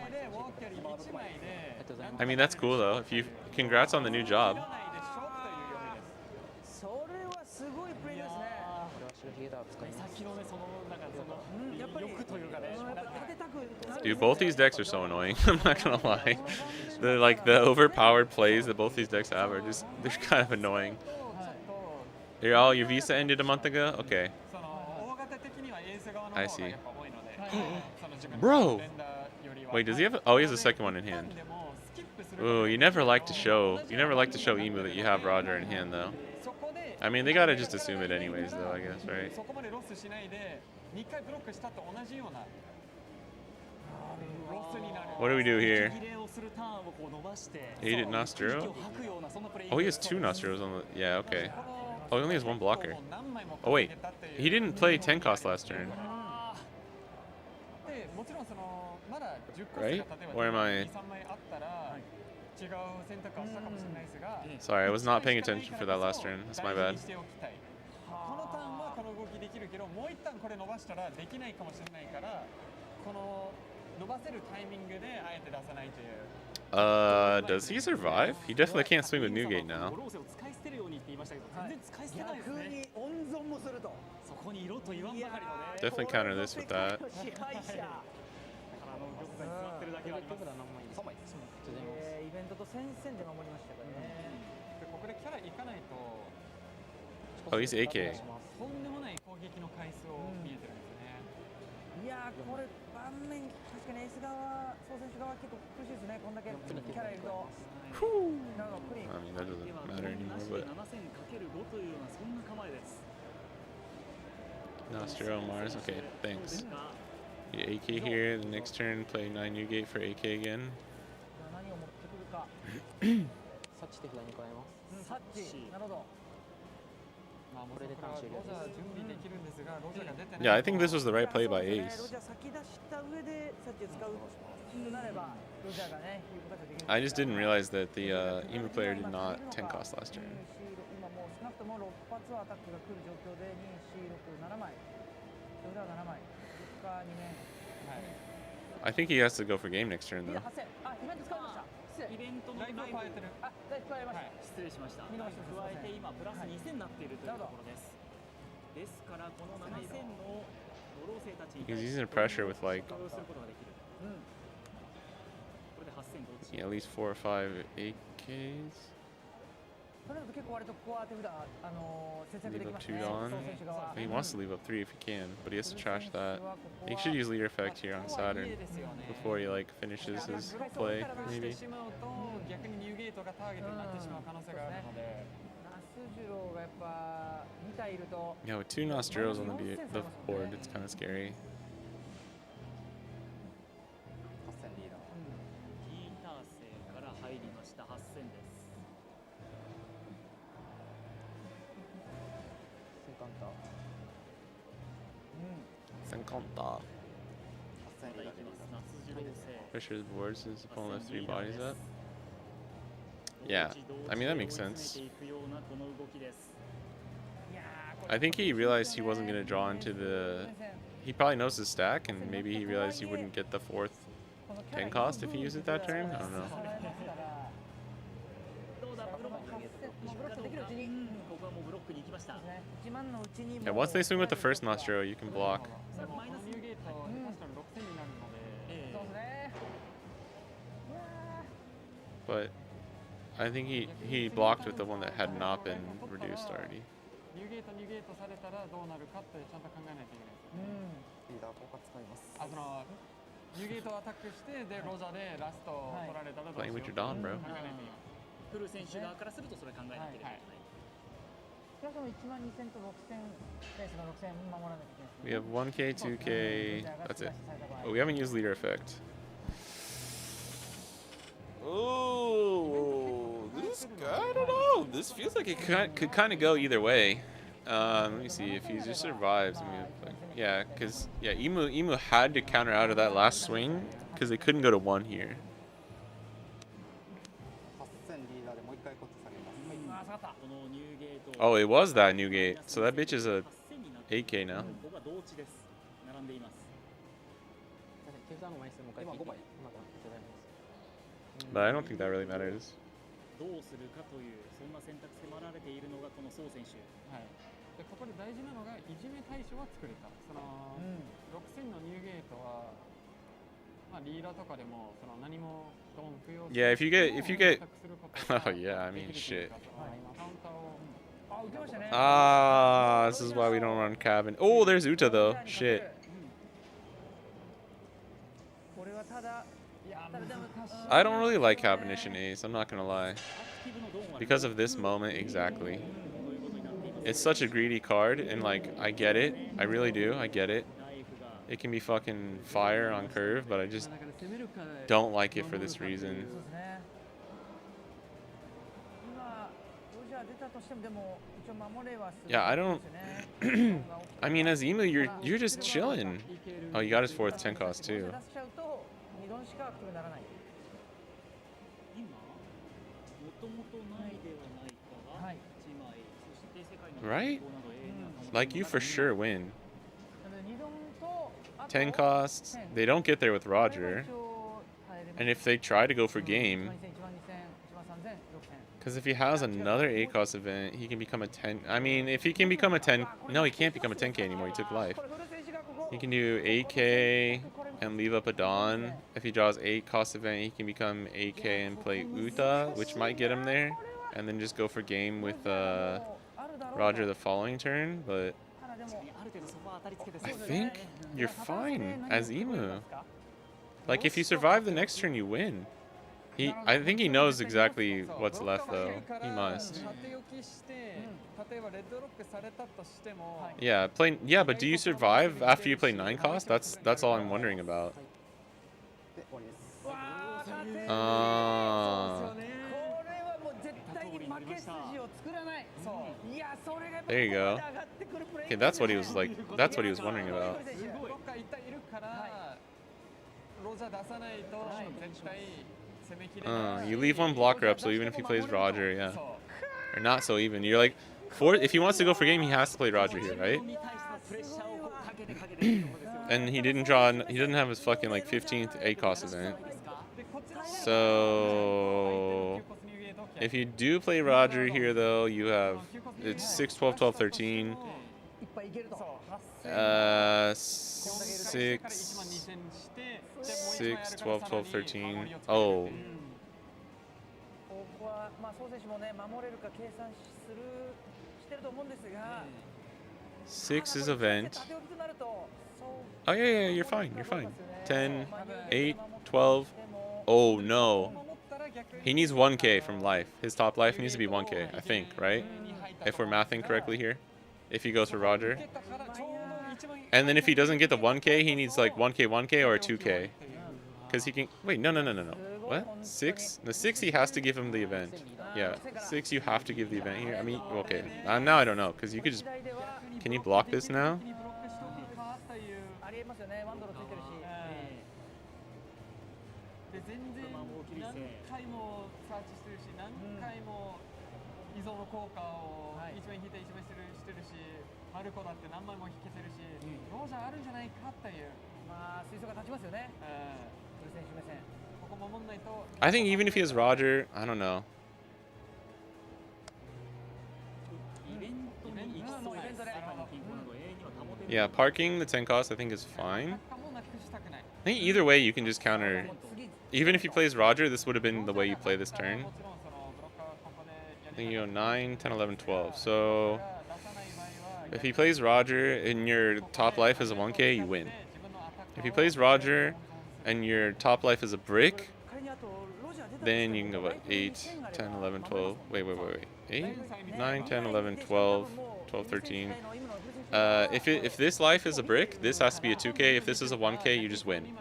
I mean, that's cool though. Congrats on the new job. Dude, both these decks are so annoying. I'm not gonna lie. The overpowered plays that both these decks have are just, they're kind of annoying. Your visa ended a month ago? Okay. I see. Bro! Wait, does he have? Oh, he has a second one in hand. Ooh, you never like to show Emu that you have Roger in hand, though. I mean, they gotta just assume it anyways, though, I guess, right? What do we do here? He did Nostro? Oh, he has 2 Nostros on the... Yeah, okay. Oh, he only has 1 blocker. Oh, wait. He didn't play 10 cost last turn. Right? Or am I... Sorry, I was not paying attention for that last turn. That's my bad. Does he survive? He definitely can't swing with Newgate now. Definitely counter this with that. 戦線で守りましたからね。でここでキャラ行かないと Oh, he's AK. とんでもない攻撃の回数を見えてるんですね。いやーこれ盤面確かにエース側、総選手側結構苦しいですね。こんだけキャラいると。なるほど、プリン。 I mean, that doesn't matter anymore, but 7000×5 というようなそんな構えです。 Nostro Mars. Okay, thanks. Yeah, AK here. The next turn, play 9 Newgate for AK again. 何を持ってくるか。サッチ手札に加えます。サッチ。なるほど。まあもうこれはロジャー準備できるんですが、ロジャーが出てない。 Yeah, I think this was the right play by ロ Ace. ジャー先出した上でサッチを使うとなれば、ロジャーがね、いうことができる。 I just didn't realize that the EMU player did not 10 cost last turn. 今もう少なくとも6発はアタックが来る状況で2、4、6、7枚。それでは7枚。6か2面。 I think he has to go for game next turn, though. 8000。あ、イベント使いました。失礼。イベントのライフを変えてる。あ、ライフ加えました。失礼しました。見逃してます。加えて今プラス2000になっているというところです。ですからこの7000のドロー生たちに He's using pressure with like 対応することができる。これで8000どっち？ yeah, at least 4 or 5 AKs. それだと結構割とここは手札節約で Leave き up ます 2 ね。 on. 総選手側。 He wants to leave up 3 if he can, but he has to trash that. He should use leader effect here on Saturn before he like finishes his play, maybe. してしまうと逆にニューゲートがターゲットになってしまう可能性があるので。ナスジュローがやっぱ2体いると。 Yeah, with 2 Nostros on the board, it's kind of scary. 8000リーダー。ギター生から入りました8000です。セカンター。 50. 8000リーダーで夏次郎生。 Pressure the board since the opponent left 3 bodies up. Yeah, I mean, that makes sense. I think he realized he wasn't going to draw into the... He probably knows his stack, and maybe he realized he wouldn't get the 4th 10 cost if he used it that turn. I don't know. Yeah, once they swing with the first Nostro, you can block. But I think he blocked with the one that had not been reduced already. ニューゲートされたらどうなるかってちゃんと考えないといけないですよね。リーダー効果使います。あ、そのニューゲートをアタックしてでロジャーでラストを取られたらどうしよ Playing う with your Dawn, bro. 考えないといけない。フル選手側からするとそれ考えなければいけない。少なくとも12000と6000ペースの6000守らなきゃいけない。 We have 1K, 2K. That's it. Oh, we haven't used leader effect. Oh, this guy, I don't know. This feels like it could kind of go either way. Let me see if he just survives. I mean, like, yeah, because yeah, Emu had to counter out of that last swing because they couldn't go to 1 here. 8000リーダーでもう一回コツ下げます。 Oh, it was that Newgate. So that bitch is a 8K now. ここが同値です。並んでいます。手札の枚数もう一回聞いて。But I don't think that really matters. どうするかというそんな選択迫られているのがこの宋選手。はい。でここで大事なのがいじめ対象は作れた。その6000のニューゲートはまあリーダーとかでもその何もドン不要。Yeah, if you get, oh yeah, I mean shit. カウンターを Ah, this is why we don't run cabin. Oh, there's Uta though. Shit. I don't really like Cabination Ace, I'm not gonna lie. Because of this moment, exactly. It's such a greedy card, and like, I get it. I really do, I get it. It can be fucking fire on curve, but I just don't like it for this reason. Yeah, I don't... I mean, as Emu, you're just chilling. Oh, you got his 4th 10 cost too. Right? Like, you for sure win. 10 costs, they don't get there with Roger. And if they try to go for game, because if he has another 8 cost event, he can become a 10. I mean, if he can become a 10, no, he can't become a 10K anymore. He took life. He can do 8K, and leave up a Dawn. If he draws 8 cost event, he can become AK and play Uta, which might get him there. And then just go for game with Roger the following turn. But I think you're fine as Emu. Like, if you survive the next turn, you win. I think he knows exactly what's left, though. He must. Yeah, yeah, but do you survive after you play 9 cost? That's all I'm wondering about. There you go. Okay, that's what he was like. That's what he was wondering about. You leave one blocker up, so even if he plays Roger, yeah, or not so even. You're like, if he wants to go for game, he has to play Roger here, right? And he didn't draw. He didn't have his fucking like 15th 8 cost event. So if you do play Roger here, though, you have it's 6, 12, 12, 13. 6, 12, 12, 13. Oh. 6 is event. Oh, yeah, you're fine. You're fine. 10, 8, 12. Oh, no. He needs 1k from life. His top life needs to be 1k, I think, right? If we're mathing correctly here. If he goes for Roger. And then if he doesn't get the 1k, he needs like 1k, 1k, or a 2k. Because he can... Wait, no. What? 6? The 6 he has to give him the event. Yeah, 6 you have to give the event here. I mean, okay. Now I don't know, because you could just... Can you block this now? I think even if he has Roger, I don't know. Yeah, parking the 10 cost I think is fine. I think either way you can just counter. Even if he plays Roger, this would have been the way you play this turn. I think you go 9, 10, 11, 12. So if he plays Roger and your top life is a 1k, you win. If he plays Roger and your top life is a brick, then you can go, what, 8, 10, 11, 12. Wait. 8, 9, 10, 11, 12, 12, 13. If this life is a brick, this has to be a 2k. If this is a 1k, you just win.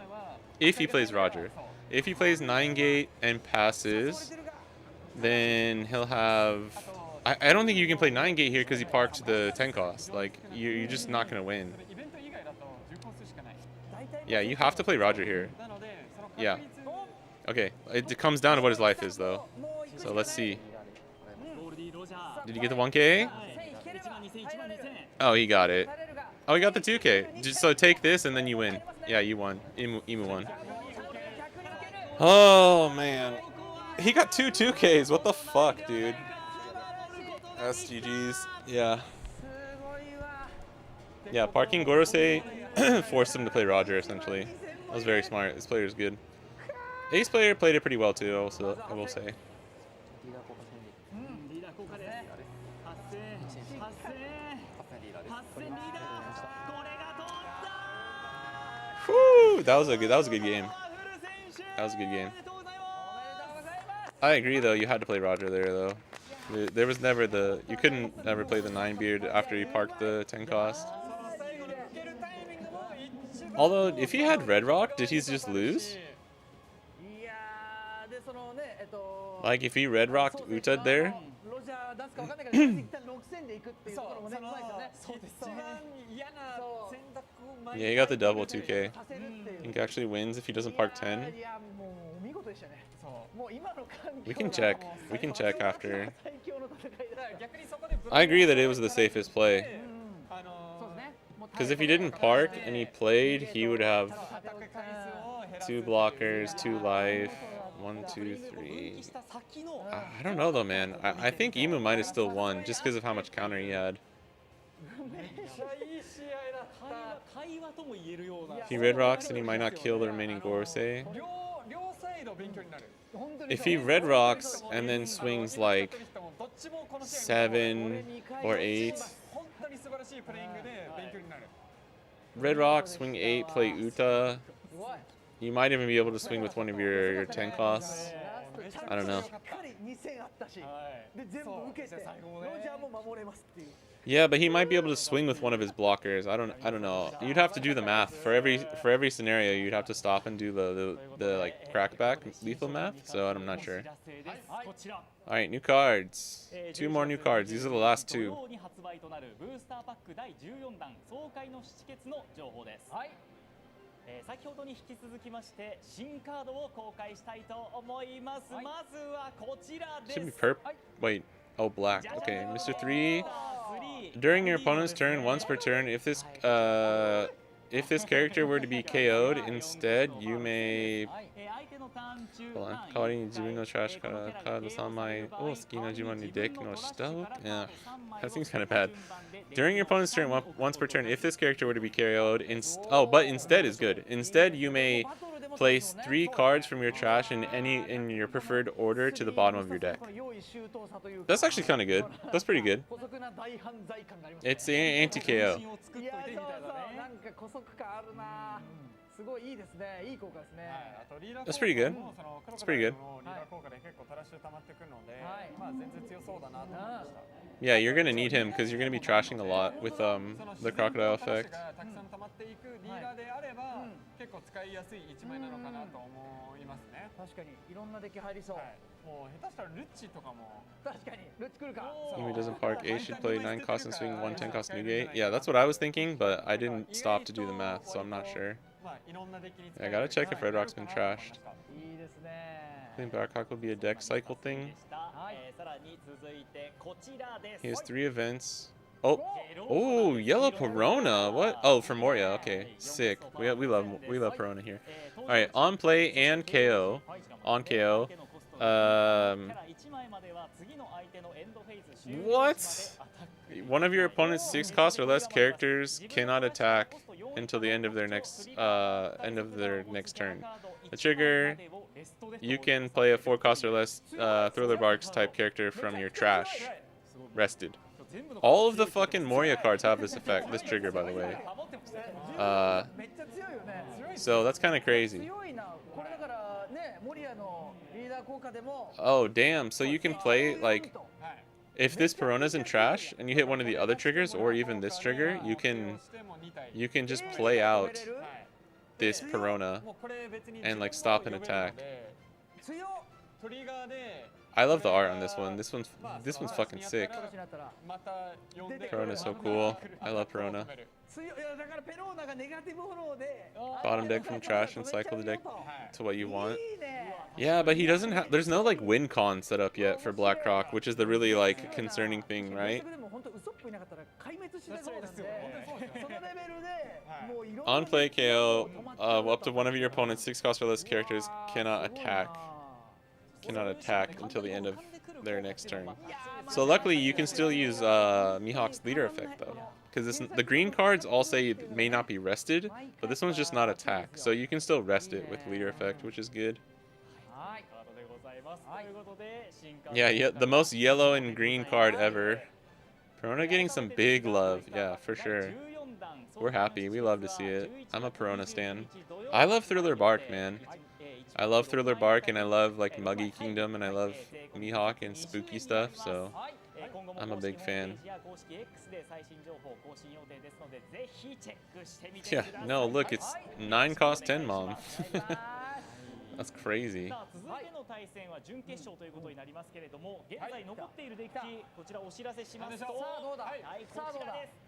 If he plays Roger. If he plays 9 gate and passes, then he'll have... I don't think you can play 9 gate here because he parked the 10 cost. Like, you're just not going to win. Yeah, you have to play Roger here. Yeah. Okay, it comes down to what his life is, though. So let's see. Did you get the 1k? Oh, he got it. Oh, he got the 2k. Just so take this and then you win. Yeah, you won. Imu won. Oh, man. He got 2-2Ks. What the fuck, dude? That's GG's. Yeah. Yeah, parking Gorosei forced him to play Roger, essentially. That was very smart. This player is good. Ace player played it pretty well, too, also, I will say. Whew, that was a good game. That was a good game. I agree, though. You had to play Roger there, though. There was never the... You couldn't never play the 9-beard after he parked the 10 cost. Although, if he had Red Rock, did he just lose? Like, if he Red Rocked Utad there? Yeah, he got the double 2k. I think he actually wins if he doesn't park 10. We can check. We can check after. I agree that it was the safest play. Because if he didn't park and he played, he would have 2 blockers, 2 life, 1, 2, 3. I don't know though, man. I think Emu might have still won just because of how much counter he had. 会話とも言えるような。 If he red rocks, then he might not kill the remaining Gorosei. 両サイド勉強になる。 If he red rocks and then swings like 7 or 8, 本当に素晴らしいプレイングで勉強になる。 red rock, swing 8, play Uta. You might even be able to swing with one of your 10 costs. I don't know. しっかり2000あったし、で全部受けてロジャーも守れますっていう。 Yeah, but he might be able to swing with one of his blockers. I don't know. You'd have to do the math for every scenario. You'd have to stop and do the like crackback lethal math. So I'm not sure. All right, new cards. 2 more new cards. These are the last 2. 土曜に発売となるブースターパック第14弾爽快の七血の情報です。はい。先ほどに引き続きまして新カードを公開したいと思います。まずはこちらです。 Should be perp. Wait. Oh, black. Okay, Mr. 3. During your opponent's turn, once per turn, if this character were to be KO'd, instead you may. Hold on. 代わりに自分の trash からカード3枚を好きな順番にデックの下を Yeah, that seems kind of bad. During your opponent's turn, once per turn, if this character were to be KO'd, but instead is good. Instead, you may place 3 cards from your trash in your preferred order to the bottom of your deck. That's actually kind of good. That's pretty good. It's the anti-KO. いやそうそうなんか古速感あるな。すごいいいですね。いい効果ですね。 That's pretty good. That's pretty good. リーダー効果で結構トラッシュ溜まってくるので、まあ全然強そうだなと思いました。 Yeah, you're gonna need him because you're gonna be trashing a lot with the crocodile effect. たくさん溜まっていくリーダーであれば、結構使いやすい一枚なのかなと思いますね。確かにいろんなデッキ入りそう。もう下手したらルッチとかも。確かにルッチ来るか。 If he doesn't park, Ace should play 9 cost and swing 1 10 cost negate. Yeah, that's what I was thinking, but I didn't stop to do the math, so I'm not sure. Yeah, I gotta check if Red Rock's been trashed. いいですね。 I think Blackhawk will be a deck cycle thing. さらに続いてこちらです。 He has 3 events. Oh, yellow Perona. What? Oh, for Moria. Okay, sick. We love Perona here. All right, on play and KO. On KO. What? One of your opponent's 6 cost or less characters cannot attack until the end of their next turn. The trigger. You can play a 4 cost or less Thriller Barks type character from your trash. Rested. All of the fucking Moria cards have this effect, this trigger, by the way. So that's kind of crazy. Oh, damn. So you can play, like, if this Perona's in trash and you hit one of the other triggers, or even this trigger, you can just play out this Perona and, like, stop an attack. I love the art on this one. This one's fucking sick. Perona's so cool. I love Perona. Bottom deck from trash and cycle the deck to what you want. Yeah, but he doesn't have. There's no like win con set up yet for Blackrock, which is the really like concerning thing, right? On play KO, up to one of your opponent's 6 cost or less characters cannot attack until the end of their next turn. So luckily you can still use Mihawk's leader effect though, because the green cards all say it may not be rested, but this one's just not attack, so you can still rest it with leader effect, which is good. Yeah, the most yellow and green card ever. Perona getting some big love, yeah, for sure. We're happy, we love to see it. I'm a Perona stan. I love Thriller Bark, man. I love Thriller Bark, and I love like Muggy Kingdom, and I love Mihawk and spooky stuff, so I'm a big fan. Yeah, no, look, it's 9 cost 10 mom. That's crazy.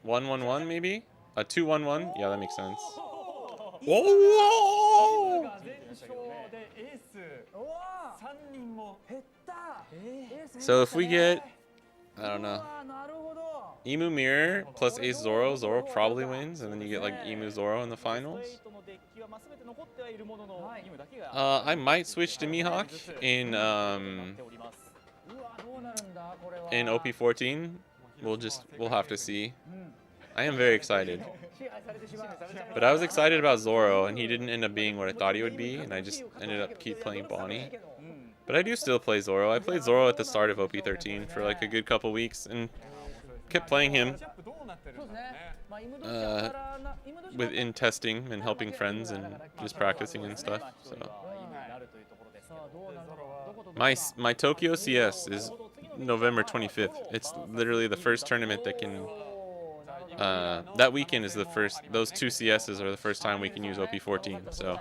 1-1-1 maybe? A 2-1-1? Yeah, that makes sense. Whoa! So if we get, I don't know, Emu Mirror plus Ace Zoro, Zoro probably wins, and then you get like Emu Zoro in the finals. I might switch to Mihawk in OP13. We'll have to see. I am very excited. But I was excited about Zoro, and he didn't end up being what I thought he would be, and I just ended up keep playing Bonnie. But I do still play Zoro. I played Zoro at the start of OP13 for like a good couple weeks, and kept playing him in testing and helping friends and just practicing and stuff. So my Tokyo CS is November 25th. It's literally the first tournament that can. That weekend is the first. Those two CSs are the first time we can use OP14. So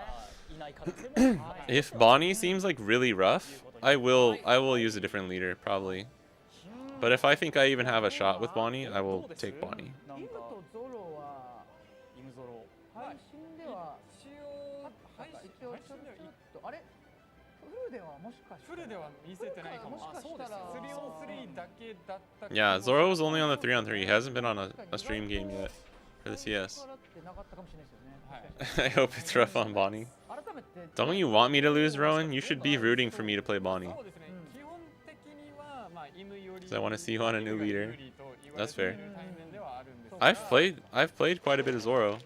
if Bonnie seems like really rough, I will use a different leader probably. But if I think I even have a shot with Bonnie, I will take Bonnie. Yeah, Zoro was only on the 3-on-3. He hasn't been on a stream game yet for the CS. I hope it's rough on Bonnie. Don't you want me to lose, Rowan? You should be rooting for me to play Bonnie. Because I want to see you on a new leader. That's fair. I've played quite a bit of Zoro.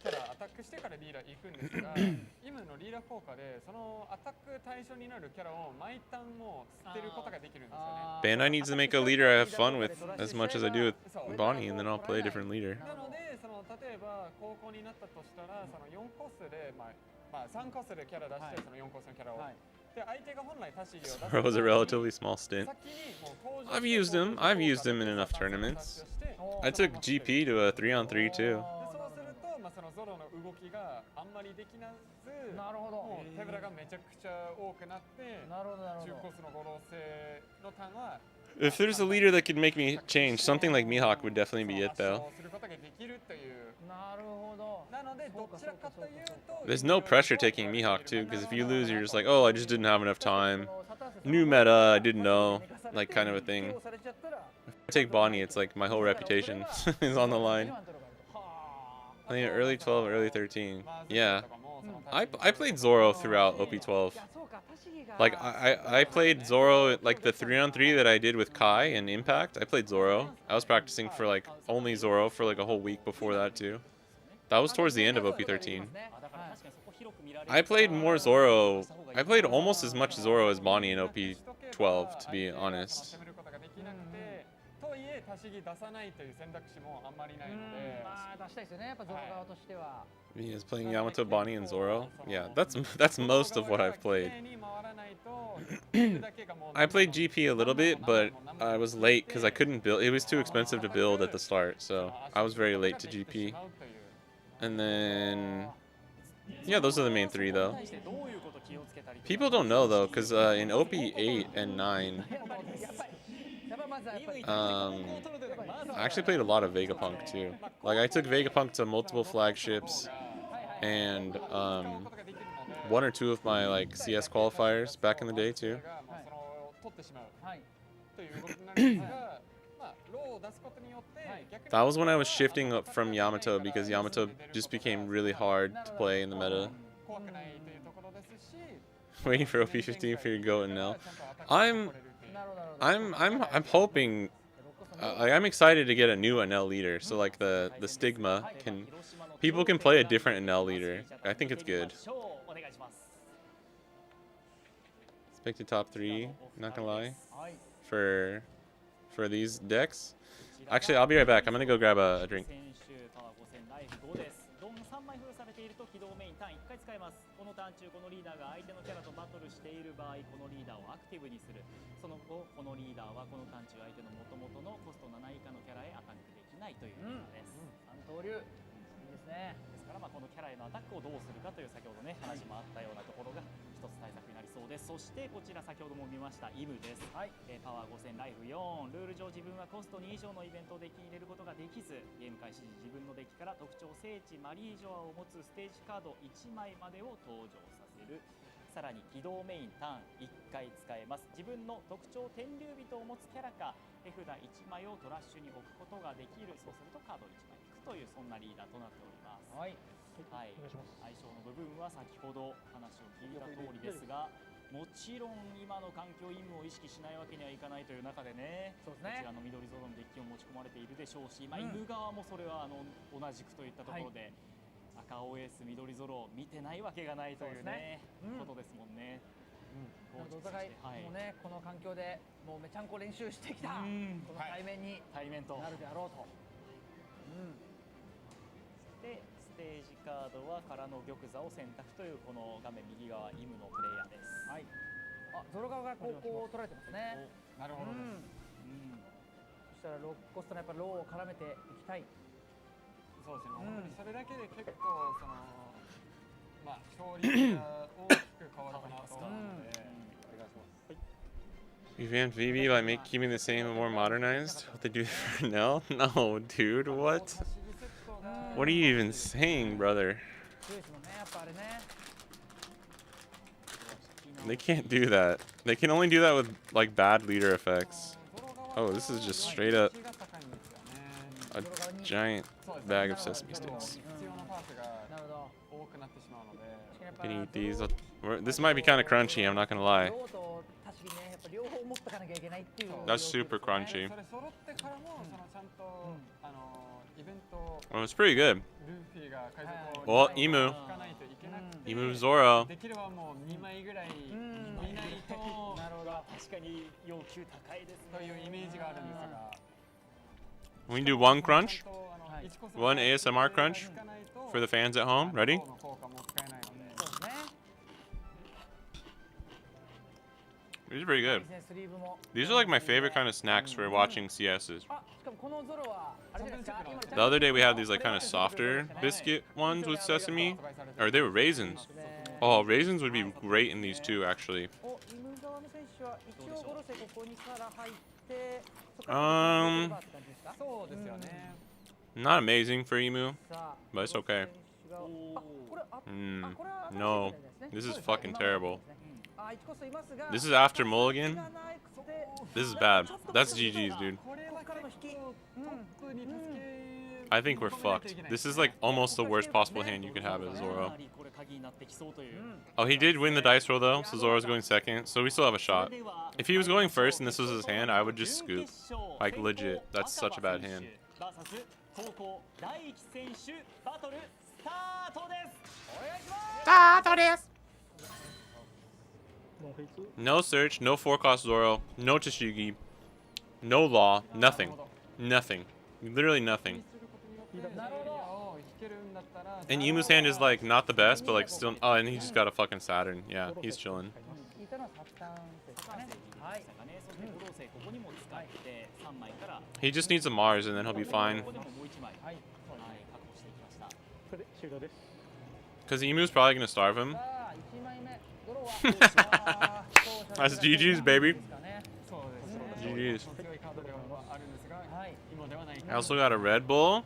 アタックしてからリーダー行くんですが、イムのリーダー効果でそのアタック対象になるキャラを毎ターンも捨てることができるんですよね。Bandai needs to make a leader I have fun with as much as I do with Bonnie, and then I'll play a different leader. なのでその例えば高校になったとしたらその4コスで3コスでキャラ出してその4コスのキャラを。Zoro was a relatively small stint. I've used him in enough tournaments. I took GP to a 3-on-3 too. そのゾロの動きがあんまりできなず、もう手ぶらがめちゃくちゃ多くなって、中コスの五老星のターンは If there's a leader that could make me change, something like Mihawk would definitely be it though. There's no pressure taking Mihawk too, because if you lose, you're just like, oh, I just didn't have enough time. New meta, I didn't know, like kind of a thing. If I take Bonnie, it's like my whole reputation is on the line. I think early 12, early 13. Yeah. I played Zoro throughout OP12. Like, I played Zoro, like the 3-on-3 that I did with Kai and Impact. I played Zoro. I was practicing for like only Zoro for like a whole week before that too. That was towards the end of OP13. I played more Zoro. I played almost as much Zoro as Bonnie in OP12, to be honest. Me is playing Yamato, Bonnie, and Zoro. Yeah, that's most of what I've played. I played GP a little bit, but I was late because I couldn't build. It was too expensive to build at the start, so I was very late to GP. And then, yeah, those are the main three though. People don't know though, because in OP8 and 9. I actually played a lot of Vegapunk too. Like I took Vegapunk to multiple flagships and 1 or 2 of my like CS qualifiers back in the day too. That was when I was shifting up from Yamato because Yamato just became really hard to play in the meta. Waiting for OP15 for your go and Nell. I'm hoping. I'm excited to get a new NL leader, so like the stigma people can play a different NL leader. I think it's good. Expected top 3, not gonna lie, for these decks. Actually, I'll be right back. I'm gonna go grab a drink. このターン中このリーダーが相手のキャラとバトルしている場合このリーダーをアクティブにするその後このリーダーはこのターン中相手の元々のコスト7以下のキャラへアタックできないというリーダーです。三刀流いいですね。ですからこのキャラへのアタックをどうするかという先ほどね話もあったようなところが一つ対策になりそうです。そしてこちら先ほども見ましたイムです。パワー5000ライフ4ルール上自分はコスト2以上のイベントをデッキに入れることができずゲーム開始時自分のデッキから特徴聖地マリージョアを持つステージカード1枚までを登場させる。さらに起動メインターン1回使えます。自分の特徴天竜人を持つキャラか手札1枚をトラッシュに置くことができる。そうするとカード1枚引くというそんなリーダーとなっております。はい、相性の部分は先ほど話を聞いた通りですがもちろん今の環境任務を意識しないわけにはいかないという中でね、そうですねこちらの緑ゾロのデッキを持ち込まれているでしょうし、まあ、犬側もそれは同じくといったところで、赤 OS 緑ゾロを見てないわけがないというねことですもんね。お互いもうねこの環境でもうめちゃんこ練習してきたこの対面に対面となるであろうと。でステージカードは空の玉座を選択というこの画面右側イムのプレイヤーです。はい。あ、ゾロ側が後攻を取られてますね。なるほどです。そしたらロッコストのやっぱローを絡めていきたい。そうですね。本当にそれだけで結構そのまあ勝率が大きく変わるかなと思うので。Revamped VB by keeping the same and more modernized? What they do for now? No, dude, what? What are you even saying, brother? They can't do that. They can only do that with, like, bad leader effects. Oh, this is just straight up a giant bag of sesame sticks. Can eat these. This might be kind of crunchy, I'm not gonna lie. That's super crunchy. Oh, it's pretty good. Well, Emu. Emu Zoro. We can do one crunch. One ASMR crunch for the fans at home. Ready? These are pretty good. These are like my favorite kind of snacks for watching CSs. The other day we had these like kind of softer biscuit ones with sesame, or they were raisins. Oh, raisins would be great in these too, actually. Not amazing for Emu, but it's okay. No, this is fucking terrible. This is after Mulligan. This is bad. That's GG's, dude. I think we're fucked. This is like almost the worst possible hand you could have as Zoro. Oh, he did win the dice roll though, so Zoro's going second, so we still have a shot. If he was going first and this was his hand, I would just scoop. Like legit, that's such a bad hand. No search, no forecast Zoro, no Tashigi, no law, nothing. Nothing. Literally nothing. And Emu's hand is like not the best, but like still. Oh, and he just got a fucking Saturn. Yeah, he's chilling. He just needs a Mars and then he'll be fine. Because Emu's probably gonna starve him. That's GG's, baby. GG's. I also got a Red Bull.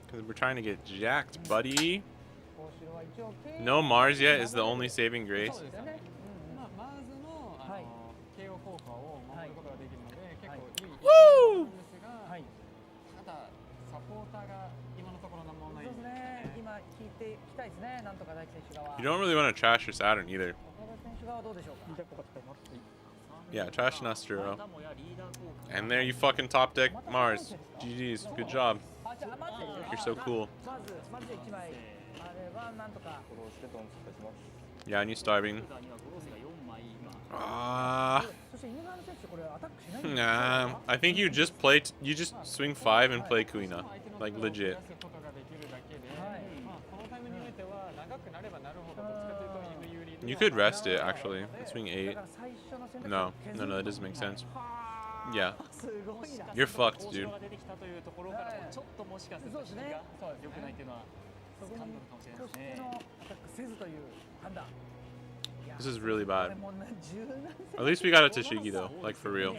Because we're trying to get jacked, buddy. No Mars yet is the only saving grace. Woo! You don't really want to trash your Saturn either. Yeah, trash Nostro. And there you fucking top deck Mars. GG's. Good job. You're so cool. Yeah, and you starving. Nah, I think you just play. You just swing 5 and play Kuina, like legit. You could rest it actually. Swing 8. No, that doesn't make sense. Yeah. You're fucked, dude. This is really bad. At least we got a Tashigi though, like for real.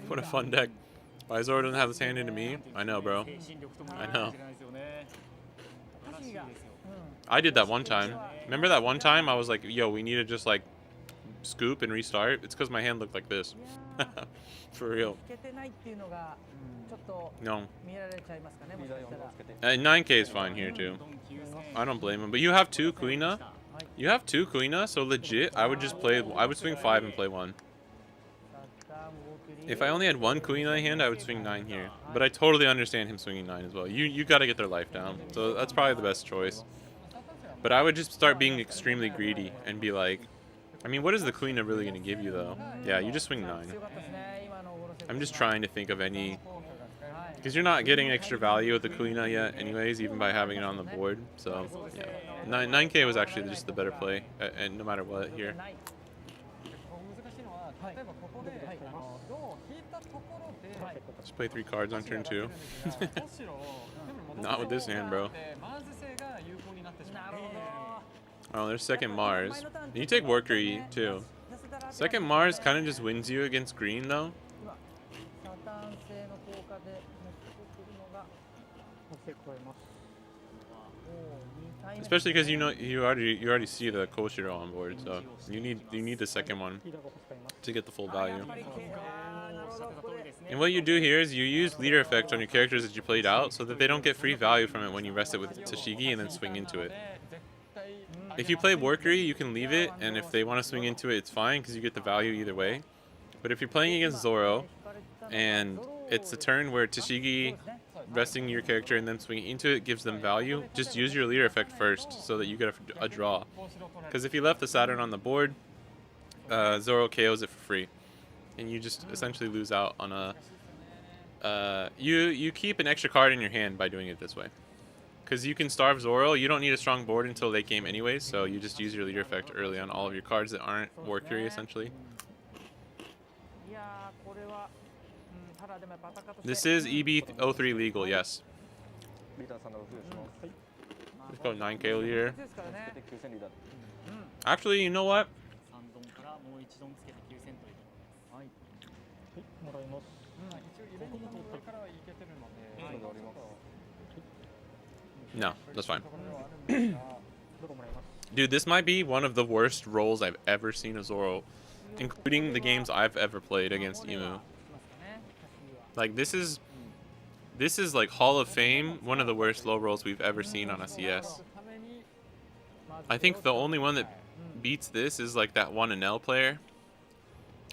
What a fun deck. Why Zoro doesn't have his hand into me? I know, bro. I know. I did that one time. Remember that one time I was like, yo, we need to just like scoop and restart? It's because my hand looked like this. For real. No. 9K is fine here too. I don't blame him. But you have two Kuina. You have two Kuina, so legit, I would swing 5 and play 1. If I only had one Kuina hand, I would swing 9 here. But I totally understand him swinging 9 as well. You got to get their life down. So that's probably the best choice. But I would just start being extremely greedy and be like, I mean, what is the Kuina really going to give you, though? Yeah, you just swing 9. I'm just trying to think of any... Because you're not getting extra value with the Kuina yet anyways, even by having it on the board. So, yeah. 9K was actually just the better play, and no matter what here. Just play 3 cards on turn 2. Not with this hand, bro. Oh, there's second Mars. You take Workery, too. Second Mars kind of just wins you against green, though. Especially because you already see the Koshiro on board, so you need the second one to get the full value. And what you do here is you use leader effect on your characters that you played out so that they don't get free value from it when you rest it with Tashigi and then swing into it. If you play Workery, you can leave it, and if they want to swing into it, it's fine because you get the value either way. But if you're playing against Zoro and it's a turn where Tashigi resting your character and then swinging into it gives them value, just use your leader effect first so that you get a draw. Because if you left the Saturn on the board, Zoro KOs it for free. And you just essentially lose out on a... you keep an extra card in your hand by doing it this way. Because you can starve Zoro, you don't need a strong board until late game anyways, so you just use your leader effect early on all of your cards that aren't Workery essentially. This is EB03 legal, yes. Let's go 9K leader. Actually, you know what? No, that's fine. Dude, this might be one of the worst rolls I've ever seen of Zoro, including the games I've ever played against Imu. Like, this is like Hall of Fame, one of the worst low rolls we've ever seen on a CS. I think the only one that beats this is like that one Enel player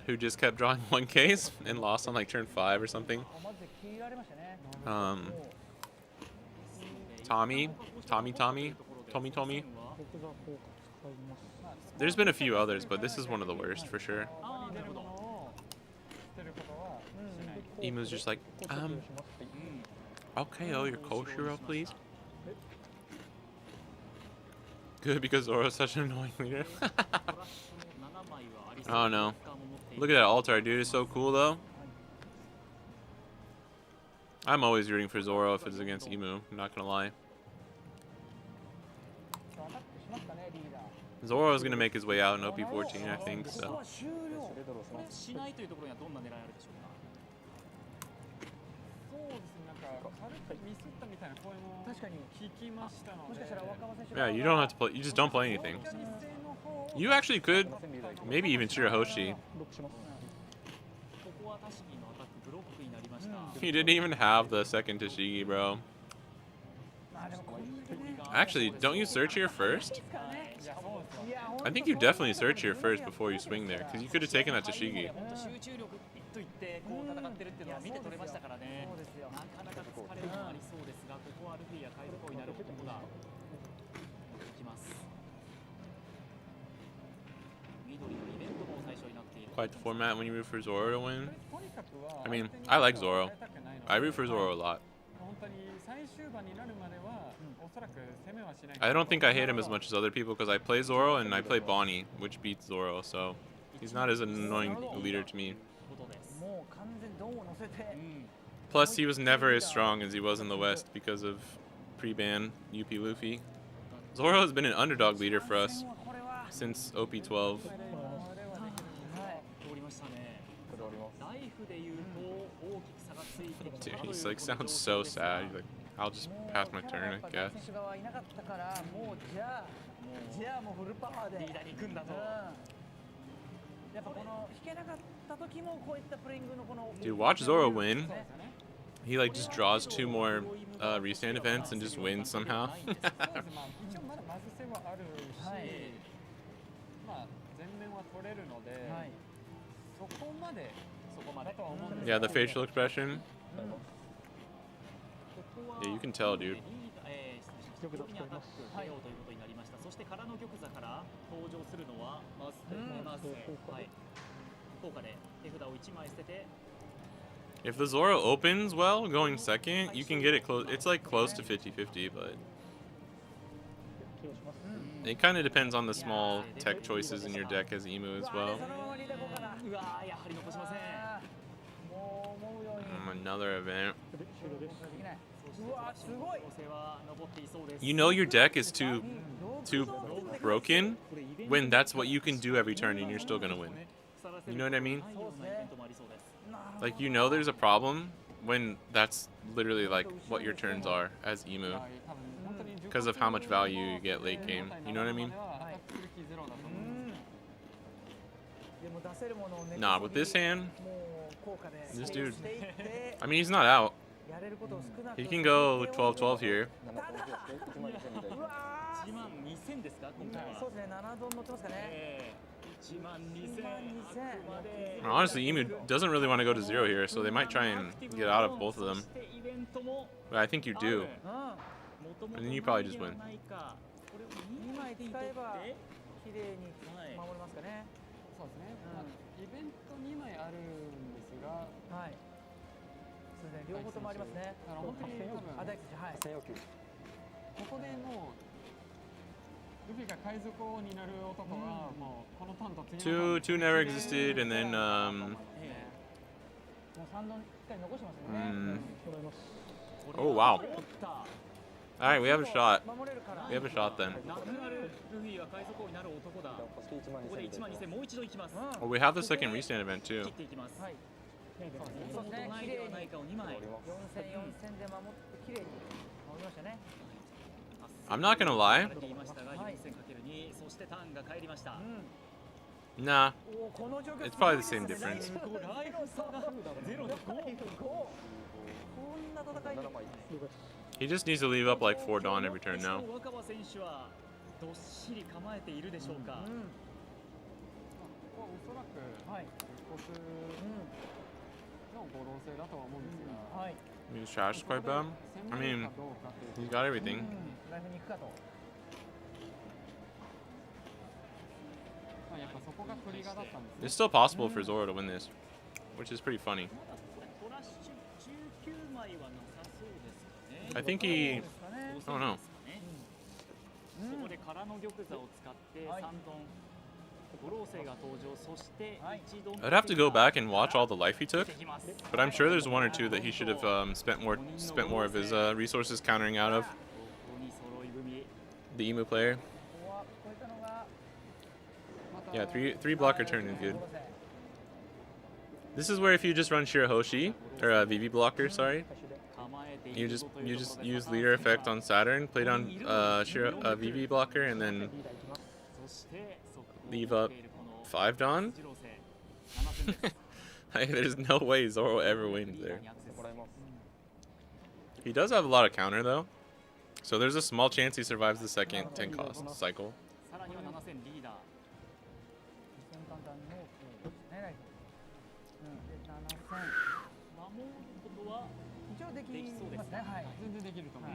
who just kept drawing 1Ks and lost on like turn 5 or something. Tommy. There's been a few others, but this is one of the worst for sure. Imu's just like, okay, oh, your Koshiro, please. Good, because Zoro's such an annoying leader. Oh no. Look at that altar, dude. It's so cool, though. I'm always rooting for Zoro if it's against Imu. I'm not gonna lie. Zoro's gonna make his way out in OP13, I think, so. Yeah, you don't have to play. You just don't play anything. You actually could, maybe even Shirahoshi. He didn't even have the second Tashigi, bro. Actually, don't you search here first? I think you definitely search here first before you swing there, because you could have taken that Tashigi. Quite the format when you root for Zoro to win. I mean, I like Zoro. I root for Zoro a lot. I don't think I hate him as much as other people because I play Zoro and I play Bonnie, which beats Zoro, so he's not as an annoying leader to me. Plus, he was never as strong as he was in the West because of pre-ban UP Luffy. Zoro has been an underdog leader for us since OP12. Dude, he's like sounds so sad. He's like, I'll just pass my turn, I guess. Dude, watch Zoro win, He like just draws 2 more restand events and just wins somehow. そうですまあ一応まだマスセはあるし、はいまあ全面は取れるので、はいそこまでだとは思うんです Yeah, the facial expression. Yeah, you can tell, dude. 失礼しました。にアタック KO ということになりました。そして空の玉座から登場するのはマスはい。効果で手札を1枚捨てて。 If the Zoro opens well, going second, you can get it close. It's like close to 50-50, but it kind of depends on the small tech choices in your deck as Emu as well. うわーやはり残しません。 Another event. うわすごい You know your deck is too broken when that's what you can do every turn and you're still gonna win. You know what I mean? Like you know there's a problem when that's literally like what your turns are as Emu because of how much value you get late game. You know what I mean? Nah, with this hand, this dude, I mean he's not out. He can go 12-12 here. 1万2000ですか今回は。そうですね7ドン乗ってますかね1万2000。あくまで Honestly, Emu doesn't really want to go to 0 here, so they might try and get out of both of them. そしてイベントも But I think you do. うん And then you probably just win. これを2 2枚枚使えば取って綺麗に守れますかねそうですね、まあ、イベント2枚あるんですが、はいそうですね両方ともありますねだから本当に多分あ大吉はい専用球ここでもうルフィが海賊王になる男はもうこのターンと次の Two never existed, and then もう3ドンしっかり残してますよね oh wow. All right, we have a shot. 守れるから We have a shot then. なくなるルフィは海賊王になる男だ。こそして1万こで1万2000もう一度行きます。 Well, we have the second restand event 切 too. っていきます。はいそうですね。ないではないかを2枚。 4戦4戦で守って綺麗に守りましたね I'm not gonna lie. 言いましたが 4000×2 そしてターンが返りました。 Nah, おこの状況 it's probably the same difference. ライフ差が0の5。こんな戦いに He just needs to leave up like 4 Dawn every turn now. 若葉選手はどっしり構えているでしょうか。ここはおそらくはい復刻の合同性だとは思うんですが、はい I mean, his trash is quite bad. I mean, he's got everything. ライフに行くかとまあやっぱそこがトリガーだったんです It's ね。still possible for Zoro to win this, which is pretty funny. まだこれトラッシュ19枚はなさそうですかね。 I think he. ですかね I don't know. ここで空の玉座を使って3ドン五老星が登場そして1ドン I'd have to go back and watch all the life he took, but I'm sure there's 1 or 2 that he should have spent more of his resources countering out of ここに揃い組 the Emu player. ここは超えたのが Yeah, three blocker turn is good. This is where if you just run Shirahoshi or VV blocker, sorry, 構えてい you る just ぞという you と just ころで use leader effect on Saturn, play down VV blocker, and then そして速報を leave 持っ up ているこの 5 Dawn. 二郎星7000です Like, there's no way Zoro ever wins リーダー there. にアクセスもらいます He does have a lot of counter though, so there's a small chance he survives the second 10 cost cycle. さらには7000リーダー先簡単のねライフで7000守ることは一応できますねはい全然できると思う。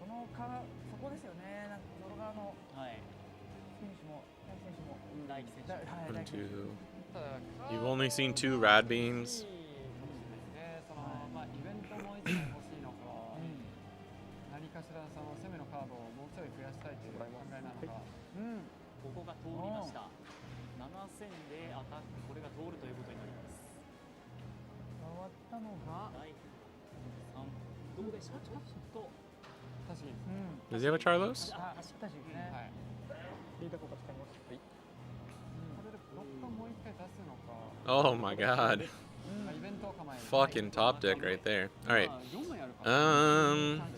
そのかそこですよねなんかその側のはい選手も大選手も大輝選手はい大 Two. ただ You've only seen 2 rad beams. でそのまあイベントも1枚欲しいのか、何かしらその攻めのカードをもうちょい増やしたいという考えなのか。うんここが通りました7000でアタックこれが通るということになります変わったのが第3どうでしょうちょっと確かに。Does he have a Charlos? あ確かにねはい。リーダー効果使いますはいこれでブロッカーもう一回出すのか。 Oh my god. まあイベントを構える。 Fucking top deck right there. Alright. まあ4枚あるから。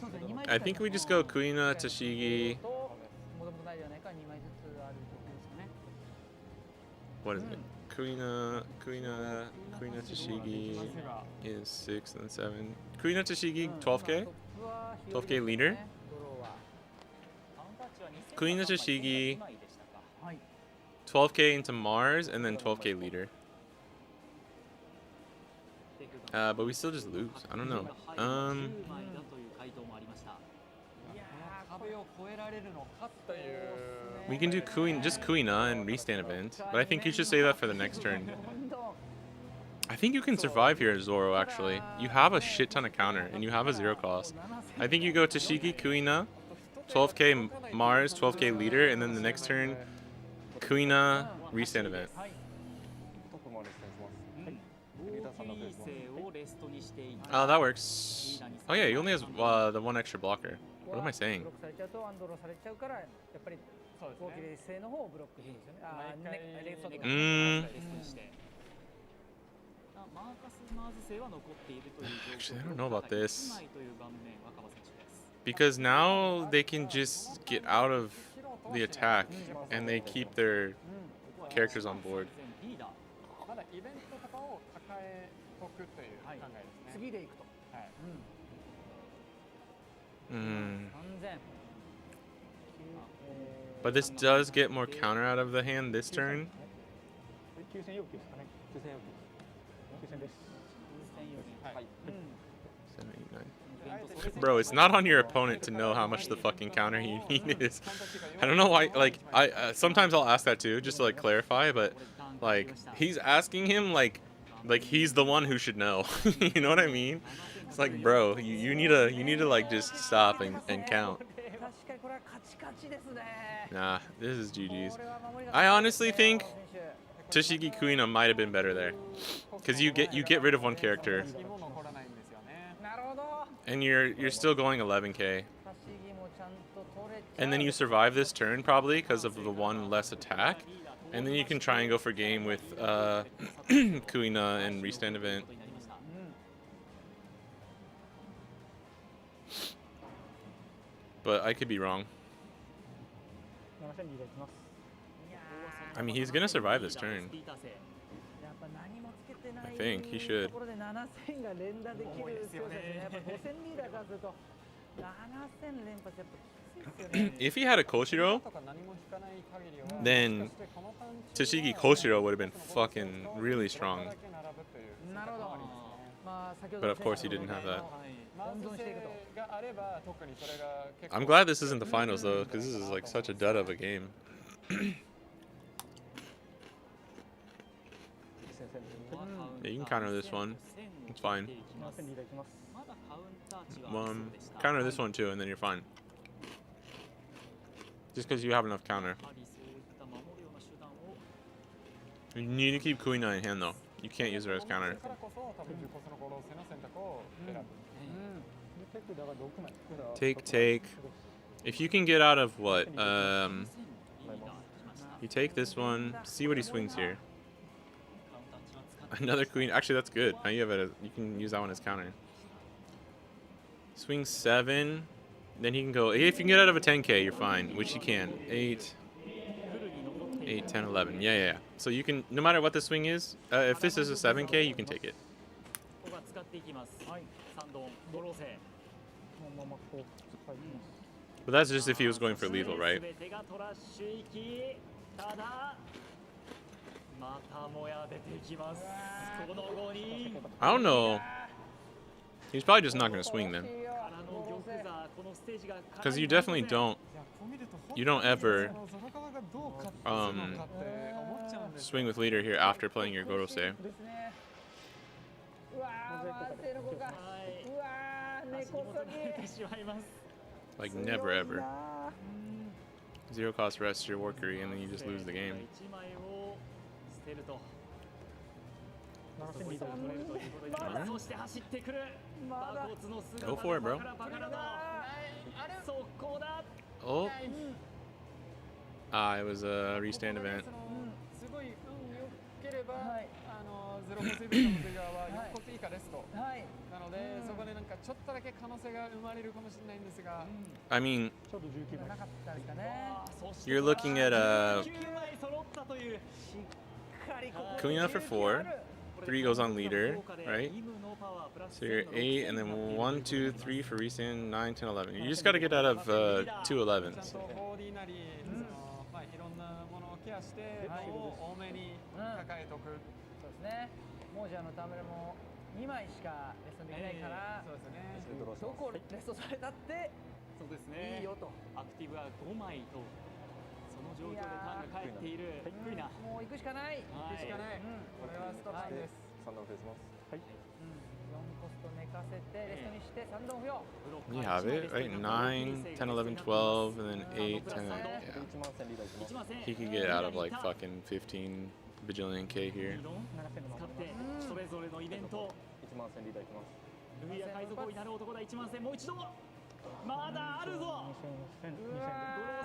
そうですね2枚 I think we just go Kuina, Tashigi. ともともとないではないか2枚ずつある状況ですかね What is it? Kuina Tashigi is 6 and 7. Kuina Tashigi 12k? 12k leader? Kuina Tashigi 12k into Mars and then 12k leader. But we still just lose. I don't know. We can do just Kuina and restand event, but I think you should save that for the next turn. I think you can survive here, Zoro, actually. You have a shit ton of counter, and you have a 0 cost. I think you go Tashigi, Kuina, 12k Mars, 12k leader, and then the next turn, Kuina, restand event. Oh, that works. Oh yeah, he only has the 1 extra blocker. What am I saying? Actually, I don't know about this. Because now they can just get out of the attack and they keep their characters on board. But this does get more counter out of the hand this turn. Bro, it's not on your opponent to know how much the fucking counter you need is. I don't know why, like, sometimes I'll ask that too, just to like clarify, but like, he's asking him like he's the one who should know. You know what I mean? It's like, bro, you need to like just stop and count. Nah, this is GG's. I honestly think Tashigi Kuina might have been better there, because you get rid of 1 character, and you're still going 11k, and then you survive this turn probably because of the 1 less attack, and then you can try and go for game with Kuina and restand event. But I could be wrong. I mean, he's gonna survive this turn. I think he should. If he had a Koshiro, then Tashigi Koshiro would have been fucking really strong. But of course he didn't have that. I'm glad this isn't the finals though, because this is like such a dud of a game. Yeah, you can counter this one. It's fine. Counter this one too, and then you're fine. Just because you have enough counter. You need to keep Kuina in hand though. You can't use her as counter. Take. If you can get out of what? You take this one. See what he swings here. Another queen. Actually, that's good. Now you have you can use that one as counter. Swing 7. Then he can go. If you can get out of a 10k, you're fine. Which you can. 8, 10, 11. Yeah. So you can, no matter what the swing is, if this is a 7k, you can take it. But that's just if he was going for lethal, right? I don't know. He's probably just not going to swing then. Because you definitely don't. You don't ever swing with leader here after playing your Gorosei. Like never ever. 0 cost rest your Workery and then you just lose the game. Right. Go for it, bro. Oh. It was a restand event. I mean, you're looking at Kuna for 4. 3 goes on leader, right? So you're 8, and then 1, 2, 3 for Resan, 9, 10, 11. You just got to get out of 2 11s. そう4D なり、まあいろんなものをケアして、多めに抱えとく。そうですね。もうじゃためも2枚しかレストできないから、そうですね。どこレストされたってそうですね。いいよと。アクティブが5枚とその状況でターンが返っている。低いな。もう行くしかない。行くしかない。これはストップです。3段増やします。はい。4コスト寝かせてレストにして3段不要。You have it, right? 9, 10, 11, 12, and then 8, 10, yeah. He could get out of like fucking 15 bajillion K here. 使ってそれぞれのイベント。1万1000リーダーいきます。ルイヤ海賊王になる男だ1万1000もう一度。まだあるぞ。五老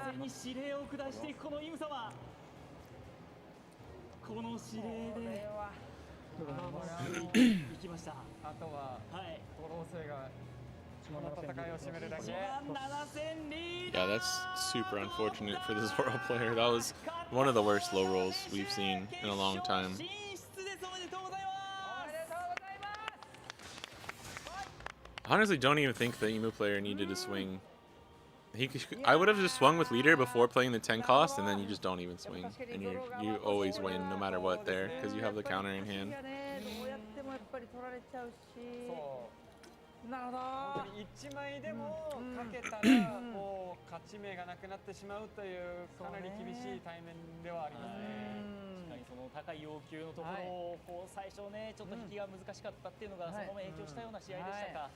星に指令を下していくこのイム様。この指令で行きました。あとは五老星がこの戦いを締めるだけ。Yeah, that's super unfortunate for the Zoro player. That was one of the worst low rolls we've seen in a long time. Honestly, don't even think the Emu player needed to swing. I would have just swung with leader before playing the 10 cost, and then you just don't even swing, and you always win no matter what there because you have the counter in hand. なるほど。本当に1枚でもかけたらもう勝ち目がなくなってしまうというかなり厳しい対面ではありますね。確かにその高い要求のところをこう最初ねちょっと引きが難しかったっていうのがそのまま影響したような試合でしたか。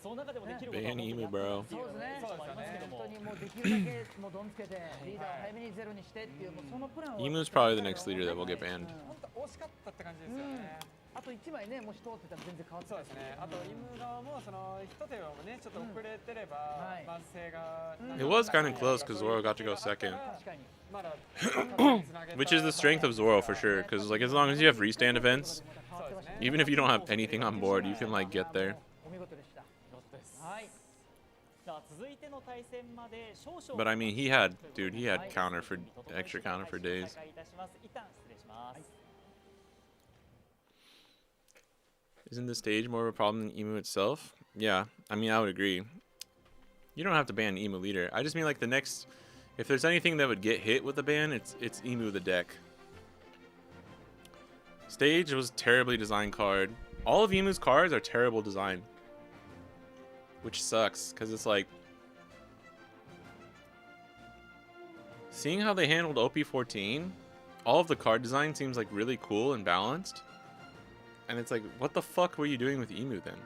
その中でもできることはもっとやったっていうのがありますけども。本当にもうできるだけもうドンつけてリーダーを早めにゼロにしてっていうもうそのプランを。Emu's probably the next leader that will get banned. 本当惜しかったって感じですよね。あと1枚ね、もし通ってたら全然変わってた。そうですね。あとイム側もその一手をねちょっと遅れてれば慢性が。It was kind of close because Zoro got to go second. 確かに。Which is the strength of Zoro for sure, because like as long as you have restand events, even if you don't have anything on board, you can like get there. But I mean, he had counter for extra counter for days. Isn't the stage more of a problem than Emu itself? Yeah, I mean, I would agree. You don't have to ban Emu leader. I just mean like the next, if there's anything that would get hit with the ban, it's Emu the deck. Stage was terribly designed card. All of Emu's cards are terrible design, which sucks because it's like seeing how they handled OP14. All of the card design seems like really cool and balanced. And it's like, what the fuck were you doing with Emu then?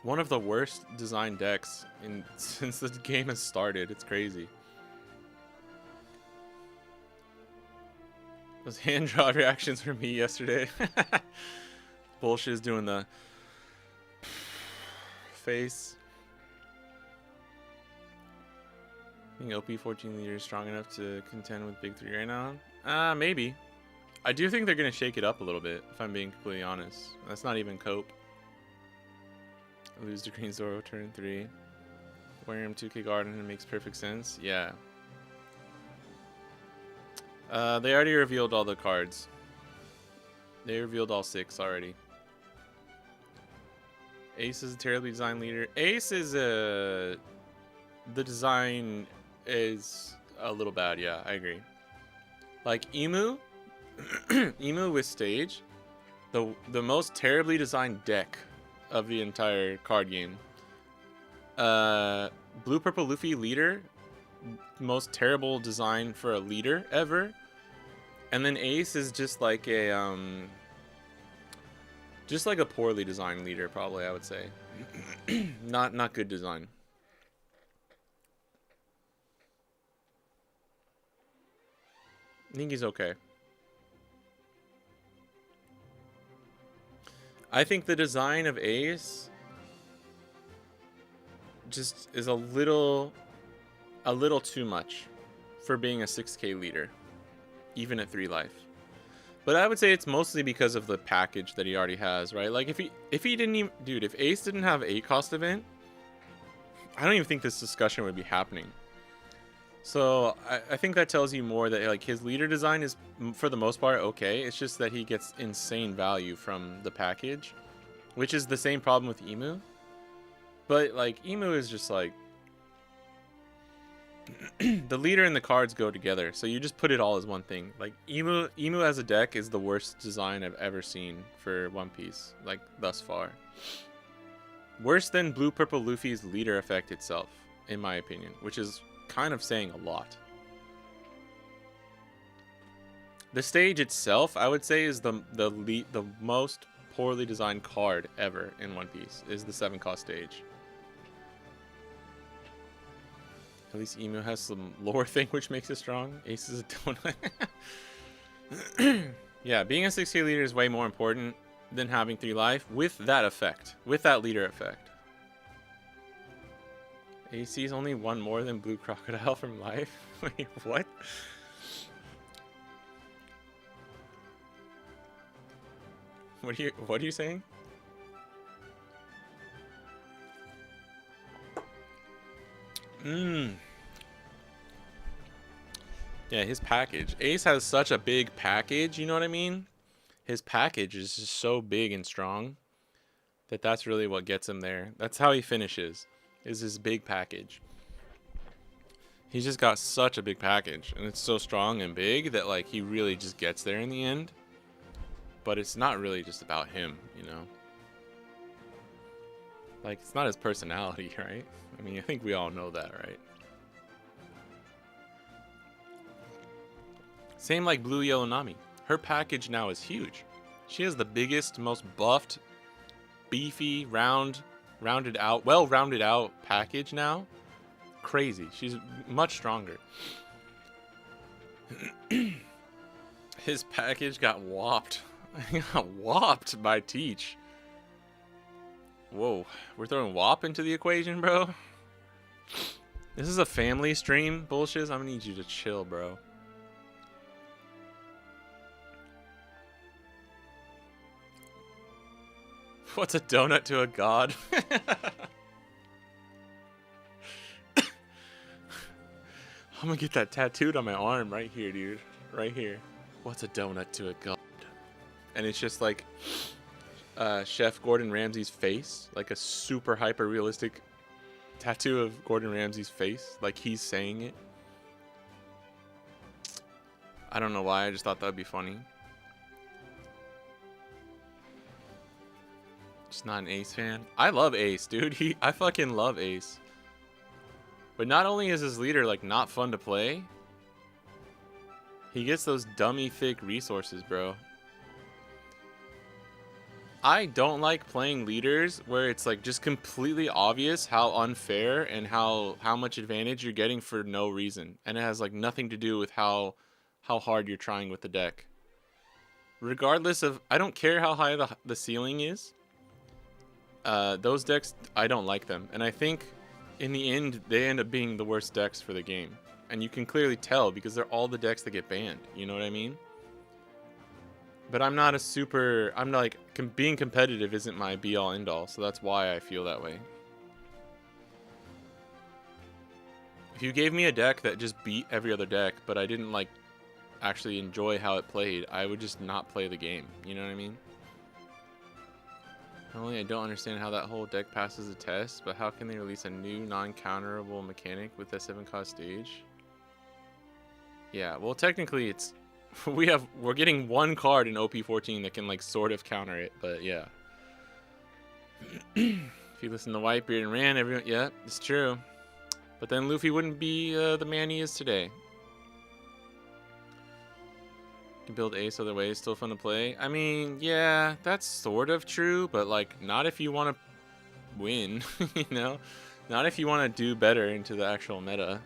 One of the worst designed decks since the game has started. It's crazy. Those hand draw reactions from me yesterday. Bullshit is doing the face. I think OP14 leader is strong enough to contend with Big 3 right now? Maybe. I do think they're going to shake it up a little bit, if I'm being completely honest. That's not even cope. Lose to Green Zoro turn 3. Wearing him 2k Garden, it makes perfect sense. Yeah. They already revealed all the cards. They revealed all 6 already. Ace is a terribly designed leader. Ace is the design is a little bad, yeah, I agree. Like Emu, Emu with stage, the most terribly designed deck of the entire card game. Blue Purple Luffy leader, most terrible design for a leader ever. And then Ace is just like a poorly designed leader, probably, I would say. not good design. I think he's okay. I think the design of Ace just is a little too much for being a 6k leader, even at 3 life. But I would say it's mostly because of the package that he already has, right? Like if he didn't even, dude, if Ace didn't have a cost event, I don't even think this discussion would be happening. So I think that tells you more that like his leader design is for the most part okay. It's just that he gets insane value from the package, which is the same problem with Emu. But like Emu is just like the leader and the cards go together, so you just put it all as one thing. Like Emu as a deck is the worst design I've ever seen for One Piece, like thus far. Worse than Blue Purple Luffy's leader effect itself, in my opinion, which is kind of saying a lot. The stage itself, I would say, is the most poorly designed card ever in One Piece, is the 7-cost stage. At least Emu has some lore thing which makes it strong. Ace is a donut. Yeah, being a 6K leader is way more important than having 3 life with that effect. With that leader effect. AC is only 1 more than Blue Crocodile from life? Wait, what? What are you saying? Yeah, his package. Ace has such a big package, you know what I mean? His package is just so big and strong that that's really what gets him there. That's how he finishes, is his big package. He's just got such a big package, and it's so strong and big that like he really just gets there in the end. But it's not really just about him, you know? Like, it's not his personality, right? I mean, I think we all know that, right? Same like Blue Yellow Nami. Her package now is huge. She has the biggest, most buffed, beefy, rounded out, well-rounded out package now. Crazy. She's much stronger. His package got whopped. He got whopped by Teach. Whoa, we're throwing WAP into the equation, bro? This is a family stream, bullshit. I'm gonna need you to chill, bro. What's a donut to a god? I'm gonna get that tattooed on my arm right here, dude. Right here. What's a donut to a god? And it's just like Chef Gordon Ramsay's face, like a super hyper realistic tattoo of Gordon Ramsay's face, like he's saying it. I don't know why, I just thought that would be funny. Just not an Ace fan. I love Ace, dude. I fucking love Ace. But not only is his leader like not fun to play, he gets those dummy thick resources, bro. I don't like playing leaders where it's like just completely obvious how unfair and how much advantage you're getting for no reason, and it has like nothing to do with how hard you're trying with the deck. Regardless of, I don't care how high the ceiling is. Those decks, I don't like them, and I think in the end they end up being the worst decks for the game, and you can clearly tell because they're all the decks that get banned. You know what I mean? But I'm not a super, I'm like, being competitive isn't my be-all end-all, so that's why I feel that way. If you gave me a deck that just beat every other deck, but I didn't like actually enjoy how it played, I would just not play the game. You know what I mean? Not only I don't understand how that whole deck passes the test, but how can they release a new non-counterable mechanic with a 7-cost stage? Yeah, well technically it's we're getting one card in OP13 that can like sort of counter it, but yeah. If you listen to Whitebeard and Ran, everyone, yeah, it's true. But then Luffy wouldn't be the man he is today. You can build Ace other ways, still fun to play. I mean, yeah, that's sort of true, but like not if you want to win, you know? Not if you want to do better into the actual meta.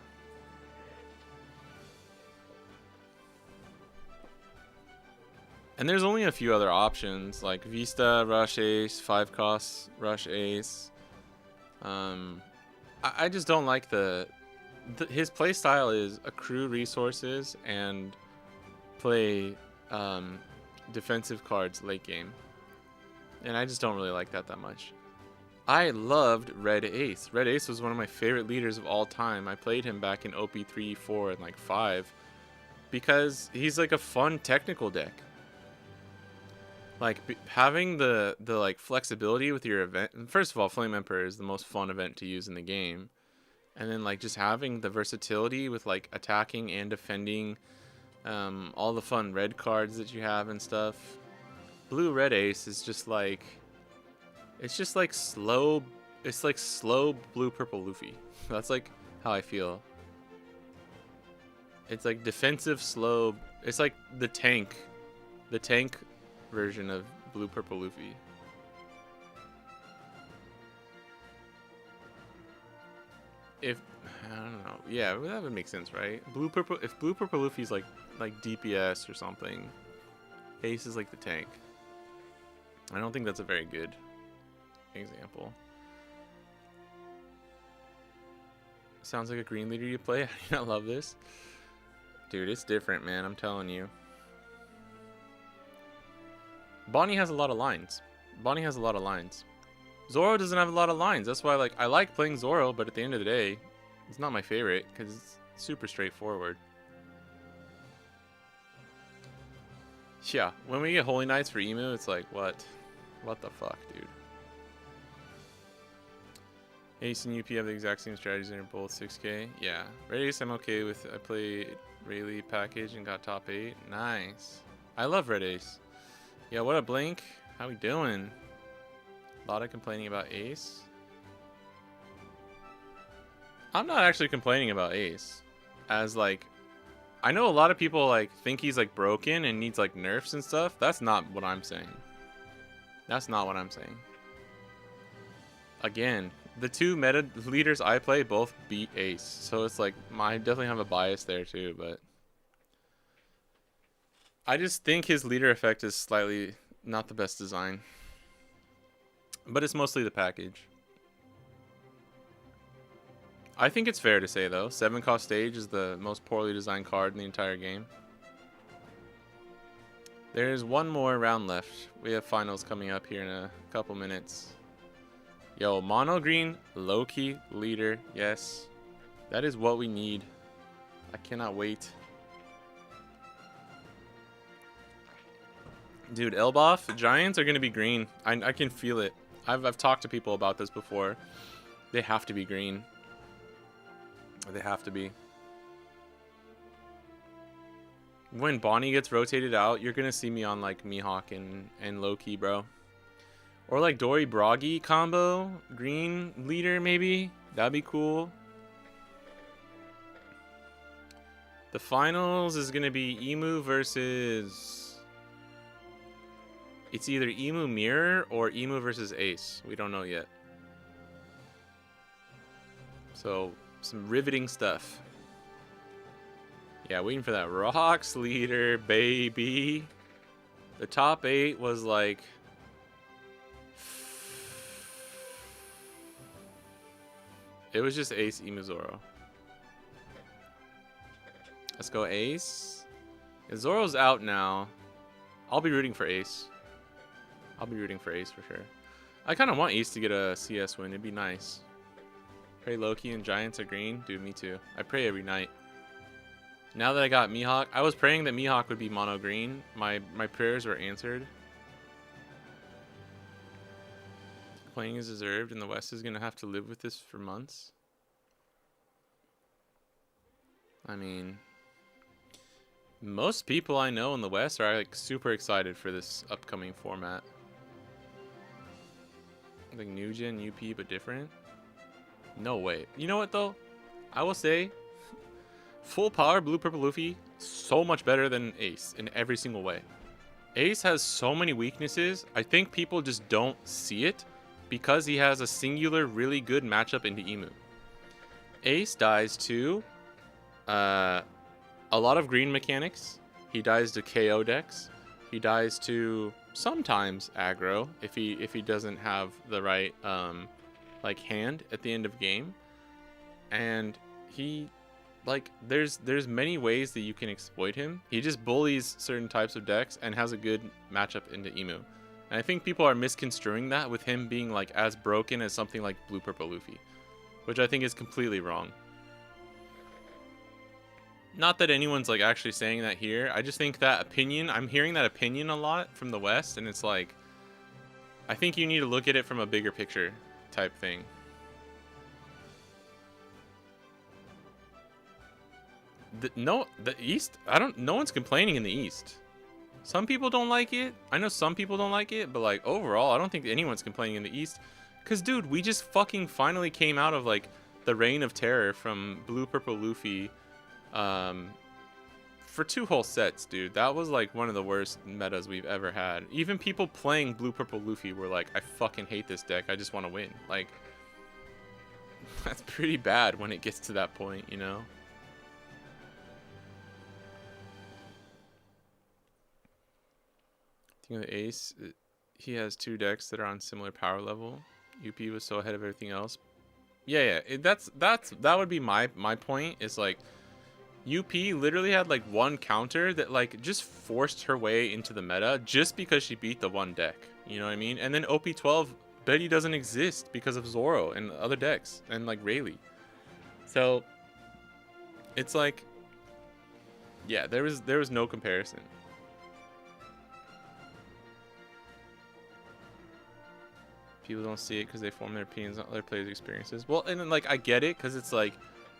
And there's only a few other options, like Vista, Rush Ace, 5 costs, Rush Ace. I just don't like his play style is accrue resources and play defensive cards late game. And I just don't really like that much. I loved Red Ace. Red Ace was one of my favorite leaders of all time. I played him back in OP3, 4, and like 5 because he's like a fun technical deck. Like having the like flexibility with your event. First of all, Flame Emperor is the most fun event to use in the game. And then like just having the versatility with like attacking and defending, all the fun red cards that you have and stuff. Blue Red Ace is just like, it's just like slow. It's like slow blue purple Luffy. That's like how I feel. It's like defensive slow. It's like the tank version of blue purple Luffy. If I don't know, yeah, that would make sense, right? Blue purple. If blue purple Luffy's like DPS or something, Ace is like the tank. I don't think that's a very good example. Sounds like a green leader you play. I do not love this, dude. It's different, man. I'm telling you. Bonnie has a lot of lines. Bonnie has a lot of lines. Zoro doesn't have a lot of lines. That's why I like playing Zoro, but at the end of the day, it's not my favorite because it's super straightforward. Yeah, when we get Holy Knights for Emu, it's like, what the fuck, dude? Ace and UP have the exact same strategies and they're both 6k. Yeah, Red Ace I'm okay with. I played Rayleigh package and got top 8. Nice. I love Red Ace. Yeah, what up, Blink? How we doing? A lot of complaining about Ace. I'm not actually complaining about Ace. As like, I know a lot of people like think he's like broken and needs like nerfs and stuff. That's not what I'm saying. That's not what I'm saying. Again, the two meta leaders I play both beat Ace. So it's like, I definitely have a bias there too, but I just think his leader effect is slightly not the best design. But it's mostly the package. I think it's fair to say though, 7-cost stage is the most poorly designed card in the entire game. There's one more round left. We have finals coming up here in a couple minutes. Yo, mono green, low-key leader, yes. That is what we need. I cannot wait. Dude, Elbaf, Giants are going to be green. I can feel it. I've talked to people about this before. They have to be green. They have to be. When Bonnie gets rotated out, you're going to see me on like Mihawk and Loki, bro. Or like Dory Broggy combo. Green leader, maybe. That'd be cool. The finals is going to be Emu versus... It's either Emu Mirror or Emu versus Ace. We don't know yet. So, some riveting stuff. Yeah, waiting for that Rocks leader, baby. The top 8 was like... It was just Ace, Emu, Zoro. Let's go Ace. If Zoro's out now, I'll be rooting for Ace. I'll be rooting for Ace for sure. I kind of want Ace to get a CS win. It'd be nice. Pray Loki and Giants are green. Dude, me too. I pray every night. Now that I got Mihawk, I was praying that Mihawk would be mono green. My prayers were answered. Playing is deserved, and the West is gonna have to live with this for months. I mean, most people I know in the West are like super excited for this upcoming format. Like new gen UP, but different. No way. You know what though? I will say, full power blue purple Luffy so much better than Ace in every single way. Ace has so many weaknesses. I think people just don't see it because he has a singular really good matchup into Emu. Ace dies to a lot of green mechanics. He dies to KO decks. He dies to sometimes aggro if he doesn't have the right like hand at the end of game. And he like there's many ways that you can exploit him. He just bullies certain types of decks and has a good matchup into Emu. And I think people are misconstruing that with him being like as broken as something like Blue Purple Luffy, which I think is completely wrong. Not that anyone's like actually saying that here. I just think that opinion, I'm hearing that opinion a lot from the West, and it's like, I think you need to look at it from a bigger picture type thing. The East, no one's complaining in the East. Some people don't like it. I know some people don't like it, but like overall, I don't think anyone's complaining in the East. Cause dude, we just fucking finally came out of like the reign of terror from Blue Purple Luffy for 2 whole sets, dude. That was like one of the worst metas we've ever had. Even people playing Blue Purple Luffy were like, I fucking hate this deck. I just want to win. Like, that's pretty bad when it gets to that point, you know? The Ace, he has 2 decks that are on similar power level. UP was so ahead of everything else. Yeah, that would be my point. Is like UP literally had like 1 counter that like just forced her way into the meta just because she beat the 1 deck. You know what I mean? And then OP12 Betty doesn't exist because of Zoro and other decks and like Rayleigh. So it's like, yeah, there was no comparison. People don't see it because they form their opinions on other players' experiences. Well, and then, like, I get it, because it's like,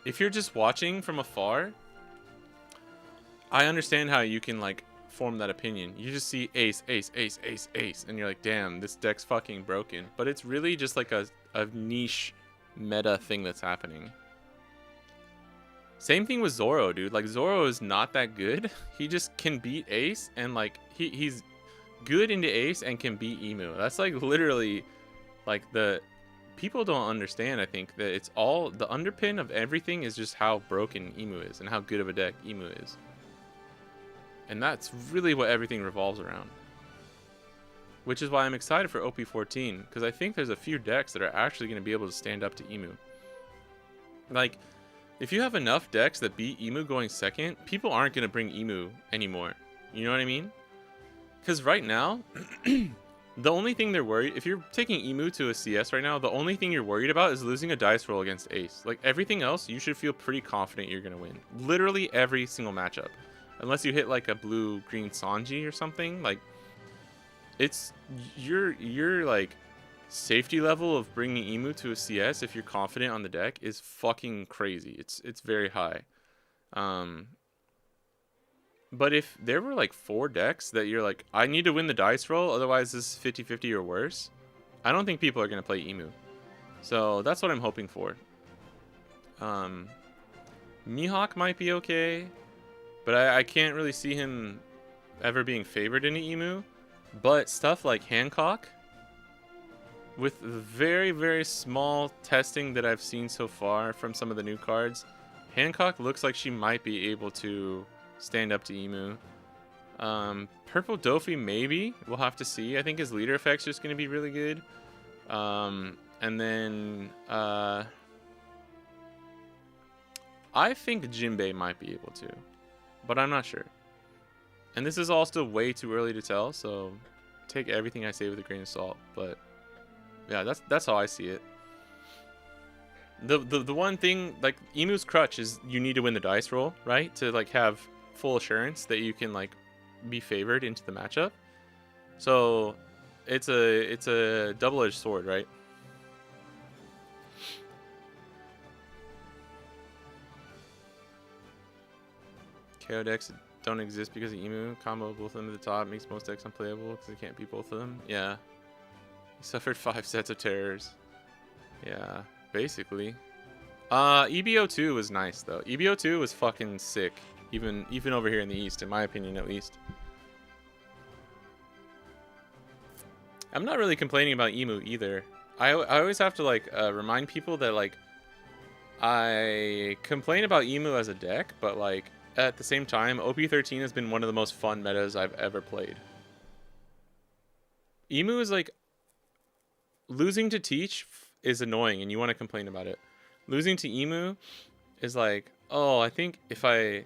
if you're just watching from afar, I understand how you can, like, form that opinion. You just see ace, ace, ace, ace, ace, and you're like, damn, this deck's fucking broken. But it's really just like a niche meta thing that's happening. Same thing with Zoro, dude. Like, Zoro is not that good. He just can beat ace, and, like, he's good into ace and can beat Emu. That's, like, literally... Like, the people don't understand, I think, that it's all the underpin of everything is just how broken Emu is and how good of a deck Emu is. And that's really what everything revolves around. Which is why I'm excited for OP14, because I think there's a few decks that are actually going to be able to stand up to Emu. Like, if you have enough decks that beat Emu going second, people aren't going to bring Emu anymore. You know what I mean? Because right now... The only thing they're worried, if you're taking Emu to a CS right now, the only thing you're worried about is losing a dice roll against Ace. Like, everything else, you should feel pretty confident you're going to win. Literally every single matchup. Unless you hit, like, a blue-green Sanji or something. Like, it's, your like, safety level of bringing Emu to a CS, if you're confident on the deck, is fucking crazy. It's very high. But if there were like 4 decks that you're like, I need to win the dice roll, otherwise this is 50-50 or worse, I don't think people are going to play Emu. So that's what I'm hoping for. Mihawk might be okay, but I can't really see him ever being favored in Emu. But stuff like Hancock, with the very, very small testing that I've seen so far from some of the new cards, Hancock looks like she might be able to stand up to Emu. Purple Dofi, maybe. We'll have to see. I think his leader effect's just going to be really good. And then I think Jinbei might be able to, but I'm not sure. And this is all still way too early to tell, so take everything I say with a grain of salt. But yeah, that's how I see it. The one thing, like, Emu's crutch is you need to win the dice roll, right? To like have full assurance that you can like be favored into the matchup. So it's a double-edged sword, right? KO decks don't exist because of Emu. Combo both of them at the top makes most decks unplayable because they can't beat both of them. Yeah. He suffered 5 sets of terrors. Yeah, basically. EBO2 was nice though. EBO2 was fucking sick. Even over here in the East, in my opinion, at least. I'm not really complaining about Emu either. I always have to like remind people that like I complain about Emu as a deck, but like at the same time, OP13 has been one of the most fun metas I've ever played. Emu is like, losing to Teach is annoying, and you want to complain about it. Losing to Emu is like, oh, I think if I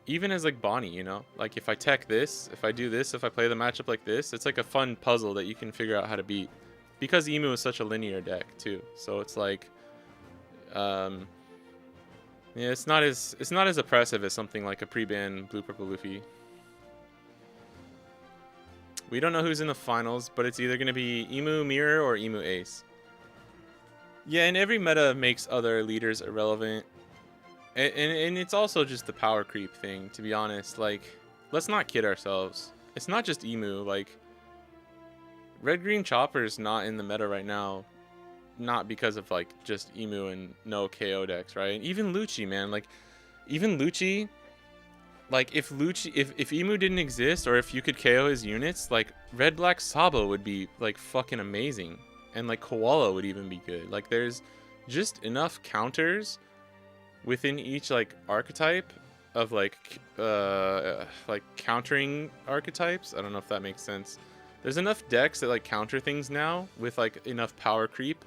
even as like Bonnie, you know, like if I tech this, if I do this, if I play the matchup like this, it's like a fun puzzle that you can figure out how to beat, because Emu is such a linear deck too. So it's like, yeah, it's not as oppressive as something like a pre-ban Blue Purple Luffy. We don't know who's in the finals, but it's either going to be Emu Mirror or Emu Ace. Yeah, and every meta makes other leaders irrelevant. And it's also just the power creep thing, to be honest. Like, let's not kid ourselves. It's not just Emu. Like, Red Green Chopper's not in the meta right now. Not because of, like, just Emu and no KO decks, right? Even Lucci, man. Like, even Lucci... Like, if Emu didn't exist, or if you could KO his units, like, Red Black Sabo would be, like, fucking amazing. And, like, Koala would even be good. Like, there's just enough counters within each, like, archetype of, like countering archetypes. I don't know if that makes sense. There's enough decks that, like, counter things now with, like, enough power creep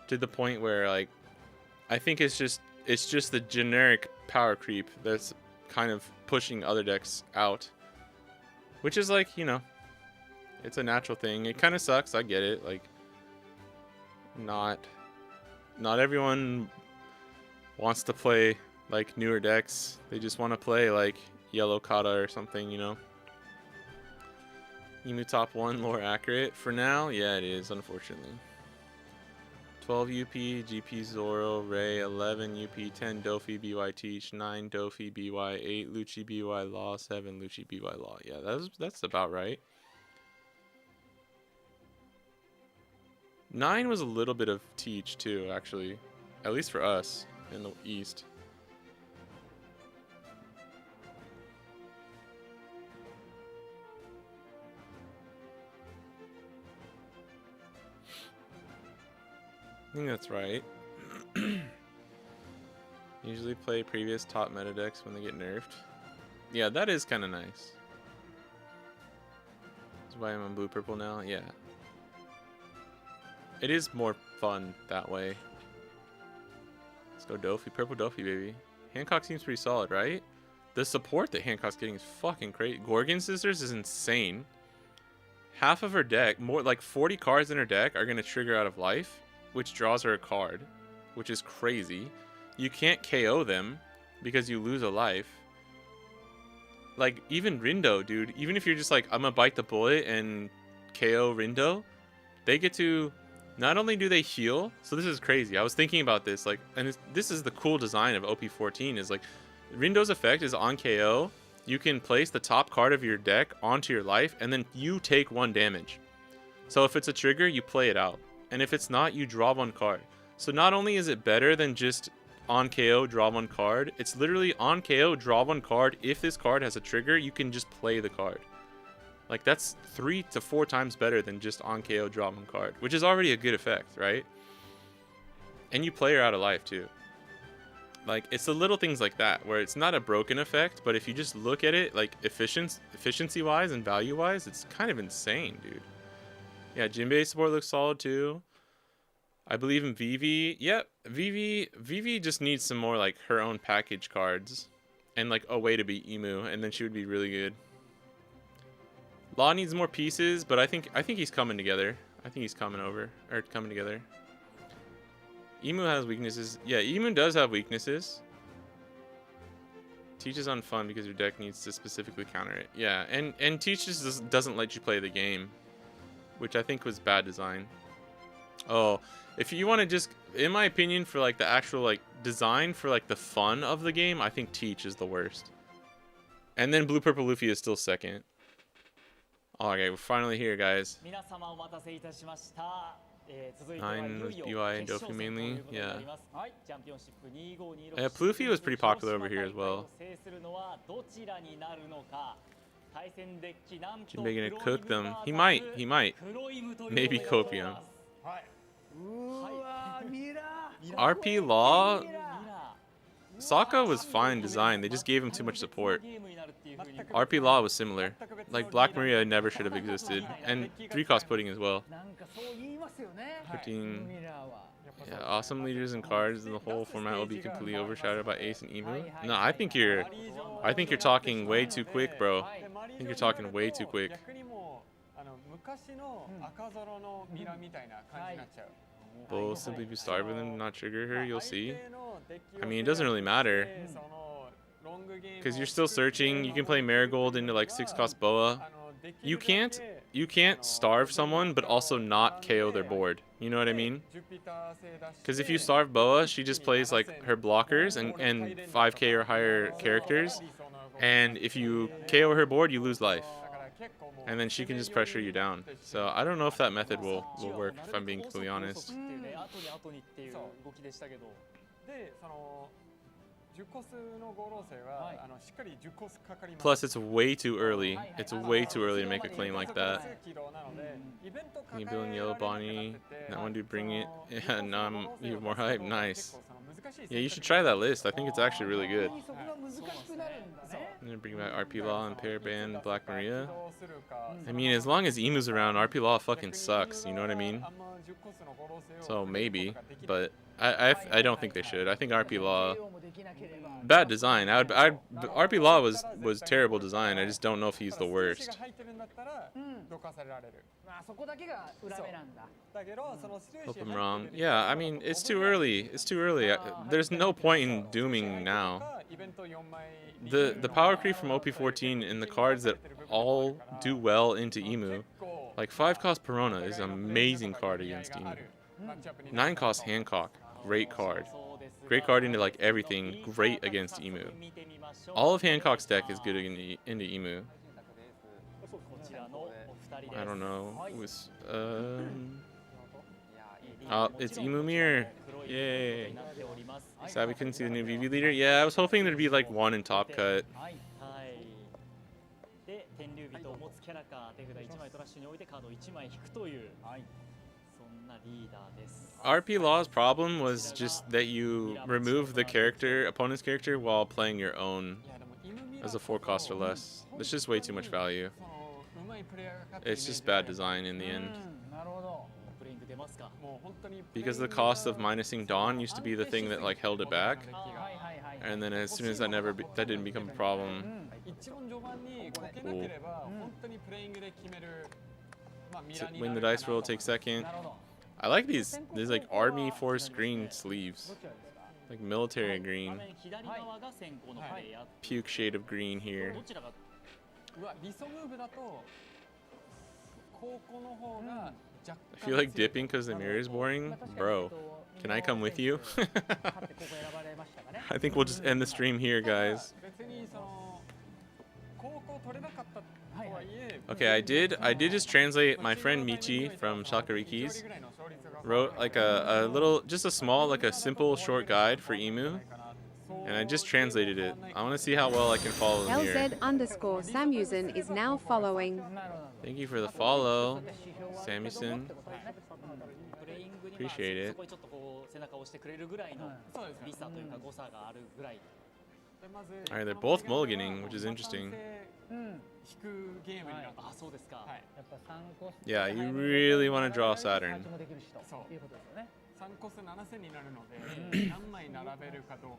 to the point where, like, I think it's just the generic power creep that's kind of pushing other decks out, which is, like, you know, it's a natural thing. It kind of sucks, I get it. Like, not everyone wants to play, like, newer decks. They just want to play, like, Yellow Kata or something, you know. Emu top 1 lore accurate for now? Yeah, it is, unfortunately. 12 UP, GP Zoro, Ray, 11 UP, 10 Dofi, BY Teach, 9 Dofi, BY, 8 Lucci, BY Law, 7 Lucci, BY Law. Yeah, that's about right. 9 was a little bit of Teach too, actually. At least for us in the East. I think that's right. Usually play previous top meta decks when they get nerfed. Yeah, that is kind of nice. That's why I'm on Blue Purple now. Yeah. It is more fun that way. Let's go Dofi. Purple Dofi, baby. Hancock seems pretty solid, right? The support that Hancock's getting is fucking great. Gorgon Sisters is insane. Half of her deck, more like 40 cards in her deck are going to trigger out of life, which draws her a card, which is crazy. You can't KO them because you lose a life. Like, even Rindo, dude, even if you're just like, I'm gonna bite the bullet and KO Rindo, they get to, not only do they heal, so this is crazy. I was thinking about this, like, and this is the cool design of OP14, is like, Rindo's effect is on KO, you can place the top card of your deck onto your life, and then you take 1 damage. So if it's a trigger, you play it out. And if it's not, you draw 1 card. So not only is it better than just on KO, draw 1 card, it's literally on KO, draw 1 card. If this card has a trigger, you can just play the card. Like, that's 3 to 4 times better than just on KO, draw 1 card, which is already a good effect, right? And you play her out of life too. Like, it's the little things like that where it's not a broken effect, but if you just look at it, like, efficiency wise and value wise, it's kind of insane, dude. Yeah, Jinbei support looks solid too. I believe in Vivi. Yep, Vivi just needs some more, like, her own package cards and, like, a way to beat Emu, and then she would be really good. Law needs more pieces, but I think he's coming together. I think he's coming together. Emu has weaknesses. Yeah, Emu does have weaknesses. Teach is unfun because your deck needs to specifically counter it. Yeah, and Teach just doesn't let you play the game, which I think was bad design. Oh, if you want to just, in my opinion, for, like, the actual, like, design for, like, the fun of the game, I think Teach is the worst. And then Blue Purple Luffy is still second. Okay, we're finally here, guys. 9 was BY and Dofi mainly, yeah. Pluffy was pretty popular over here as well. Jinbei gonna cook them. He might. Maybe Copium. RP Law, Sokka was fine design. They just gave him too much support. RP Law was similar. Like, Black Maria never should have existed, and 3-cost pudding as well. 13. Yeah, awesome leaders and cards in the whole format will be completely overshadowed by Ace and Emu. No, I think you're talking way too quick, bro. I think you're talking way too quick. Bull simply be starved with him, not trigger her, you'll see. I mean, it doesn't really matter. Because you're still searching. You can play Marigold into like 6-cost Boa. You can't starve someone but also not KO their board. You know what I mean? Because if you starve Boa, she just plays like her blockers and 5k or higher characters. And if you KO her board, you lose life. And then she can just pressure you down. So I don't know if that method will work, if I'm being completely honest. Plus, it's way too early. It's way too early to make a claim like that. Can you build in Yellow Bonnie? That one dude bring it? Yeah, no, I'm even more hype. Nice. Yeah, you should try that list. I think it's actually really good. I'm gonna bring back RP Law and Pair Band Black Maria. I mean, as long as Emu's around, RP Law fucking sucks. You know what I mean? So maybe, but I don't think they should. I think RP Law, bad design. RP Law was terrible design. I just don't know if he's the worst. Hope I'm wrong. Yeah, I mean, it's too early. It's too early. There's no point in dooming now. The power creep from OP13 and the cards that all do well into Emu, like 5-cost Perona is an amazing card against Emu. 9-cost Hancock, great card. Great card into like everything, great against Emu. All of Hancock's deck is good into Emu. I don't know. It's Emu Mirror. Yay. Sad we couldn't see the new VV leader. Yeah, I was hoping there'd be like one in Top Cut. RP Law's problem was just that you remove the opponent's character while playing your own as a 4-cost or less. That's just way too much value. It's just bad design in the end. Because the cost of minusing Dawn used to be the thing that like held it back, and then as soon as that didn't become a problem. Cool. Win the dice roll, take second. I like these like Army Force green sleeves, like military green. Puke shade of green here. I feel like dipping because the mirror is boring. Bro, can I come with you? I think we'll just end the stream here, guys. Okay, I did just translate. My friend Michi from Shakarikis wrote like just a small, like a simple short guide for Emu. And I just translated it. I want to see how well I can follow the mirror. LZ_Samuelson is now following. Thank you for the follow, Samuelson. Appreciate it. Alright, they're both mulliganing, which is interesting. Yeah, you really want to draw Saturn.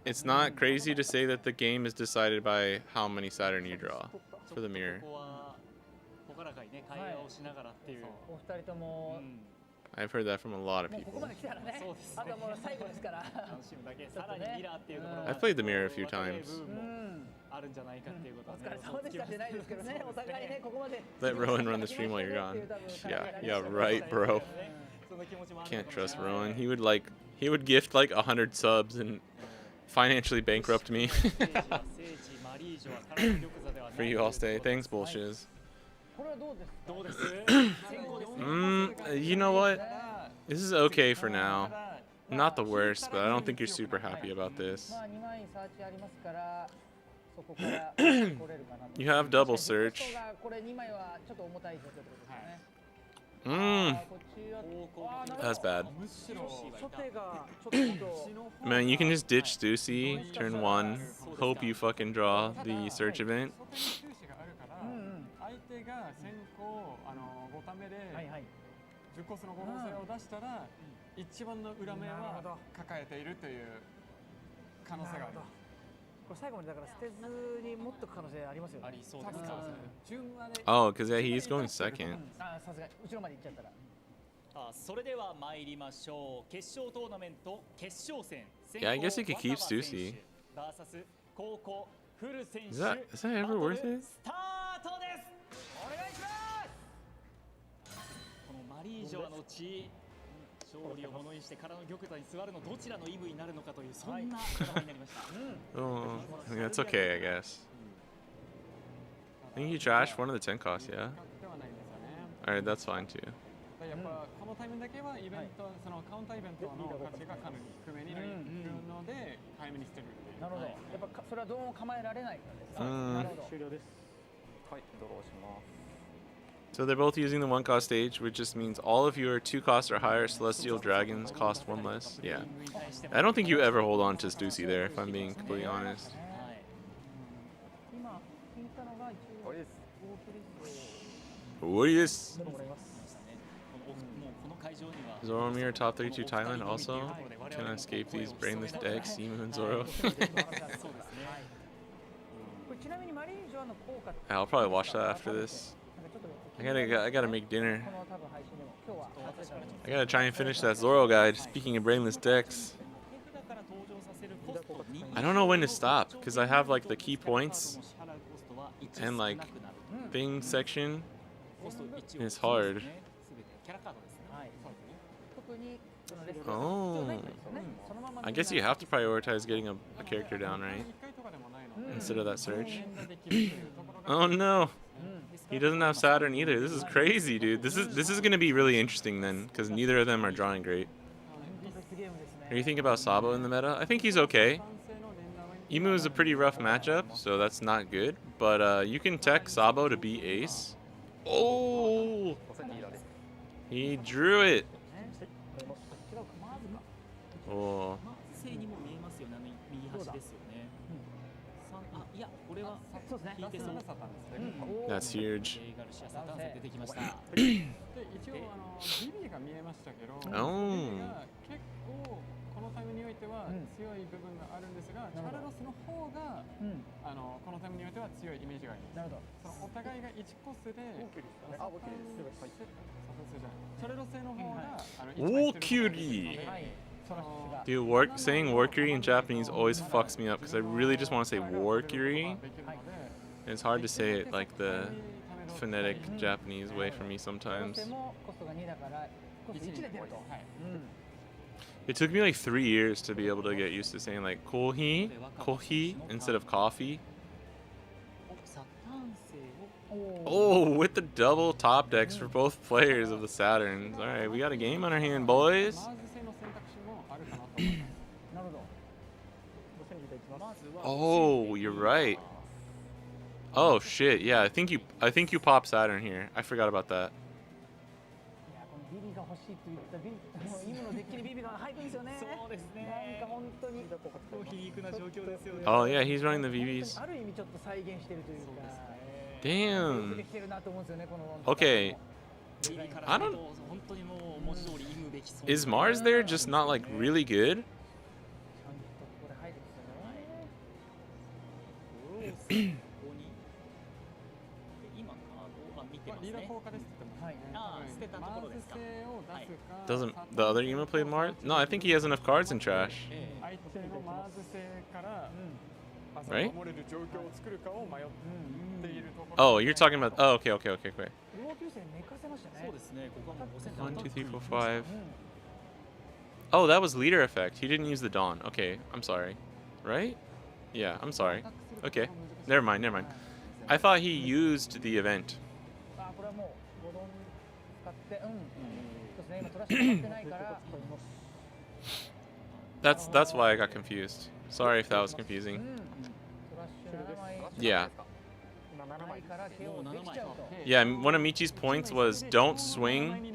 It's not crazy to say that the game is decided by how many Saturn you draw for the mirror. I've heard that from a lot of people. I've played the mirror a few times. Let Rowan run the stream while you're gone. Yeah, right, bro. Can't trust Rowan. He would gift like 100 subs and financially bankrupt me. For you all stay. Thanks, bullshiz. You know what? This is okay for now. Not the worst, but I don't think you're super happy about this. You have double search. That's bad. Man, you can just ditch Stussy, turn 1, hope you fucking draw the search event. 一番の裏面は抱えているという可能性があります。これ最後までだから捨てずに持っとく可能性ありますよね。ありそうです多分か。順番で Oh, because yeah, he's going second. あ、さすがに後ろまで行っちゃったら。それでは参りましょう。決勝トーナメント決勝戦。 Yeah, I guess he could keep Stussy. VS 高校フル選手。 Is that ever worth it? スタートです。お願いします。このマリージョアの地、勝利をものにしてからの玉座に座るのどちらのイブになるのかというそんな戦いになりました。Oh, that's okay, I guess. I think you trashed one of the 10 costs, yeah? ではないんですよね。 Alright, that's fine too. やっぱこのタイムだけはイベント、そのカウンターイベントの価値がかなり低めにいるので早めに捨てるっていう。なるほど。やっぱそれはどうも構えられないからですか。なるほど。終了です。はい、ドローします。 So they're both using the 1 cost stage, which just means all of your 2 costs or higher celestial dragons cost 1 less. Yeah. I don't think you ever hold on to Stussy there, if I'm being completely honest. 今聞いたのが一応終わりです。What is this? もらいます。 Zoromir, top 32 Thailand also? Can I escape these brainless decks, Emu and Zoro? これちなみにマリージョアの効果って I'll probably watch that after this. なんかちょっと I gotta make dinner. この多分配信でも今日は外れたので I gotta try and finish that Zoro guide. Speaking of brainless decks, I don't know when to stop because I have like the key points and like thing section. It's hard. はい特にそのレスト Oh, ねそのまま I guess you have to prioritize getting a character down, right? 1回とかでもないので Instead of that search. 連打できるというところが Oh no, he doesn't have Saturn either. This is crazy, dude. This is gonna be really interesting then, because neither of them are drawing great. 別ゲームですね What do you think about Sabo in the meta? I think he's okay. 男性の連打は Emu is a pretty rough matchup, so that's not good. But you can tech Sabo to be ace. Oh, 5000リーダーです。 he drew it. 違うかまずか Oh, 正にも見えますよね。右端ですよね。あ、いや、これはそうですね引いてそう。サタンですね。 that's huge. ガルシアサタンセ出てきました。で一応ビビが見えましたけど、ビビが Oh. 結構このタイムにおいては強い部分があるんですが、チャルロスの方がうんこのタイムにおいては強いイメージがあります。なるほどそのお互いが1コスで、あ、OK です。はい。チャルロスの方がウォーキュリーはいその人が Dude, saying Workery in Japanese always fucks me up because I really just want to say Workery. And it's hard to say it like the phonetic Japanese way for me その sometimes. 手もコストが2だからコスト1で出るとうん It took me like 3 years to be able to get used to saying like kohi instead of coffee. サタンセを Oh, with the double top decks for both players of the Saturns. All right, we got a game on our hand, boys. マーズ製の選択肢もあるかなと思います。なるほど Oh, you're right. Oh shit, yeah, I think you pop Saturn here. I forgot about that. いやこのビビが欲しいと言ったビビもう今のデッキにビビが入るんですよねそうですね。なんか本当に皮肉な状況ですよね。 Oh yeah, he's running the VVs. ある意味ちょっと再現してるというかよく Damn. できてるなと思うんですよねこの Okay. から見ると本当にもう文字通りイムべきそう。 Is Mars there just not like really good? ちゃんとここで入るんですよねここに今カードを見てますリーダーね。効果ですって言ってますね。あー捨てたところですか。マーズ製を出すか Doesn't the other emo play Mars? No, I think he has enough cards in trash. 相手のマーズ製から朝 Right? 守れる状況を作るかを迷っているところ。 Oh, you're talking about. Oh, okay. 動級生寝かせましたねそうですね。ここはもう5000 1, 2, 3, 4, 5. Oh, that was leader effect. He didn't use the dawn. Okay, I'm sorry. Right? Yeah, I'm sorry. Okay, never mind. I thought he used the event. あこれはもう5ドン使ってそうですね今トラッシュ使ってないから That's why I got confused. Sorry if that was confusing. トラッシュ7枚 Yeah. ないから KO できちゃうと Yeah, one of Michi's points was don't swing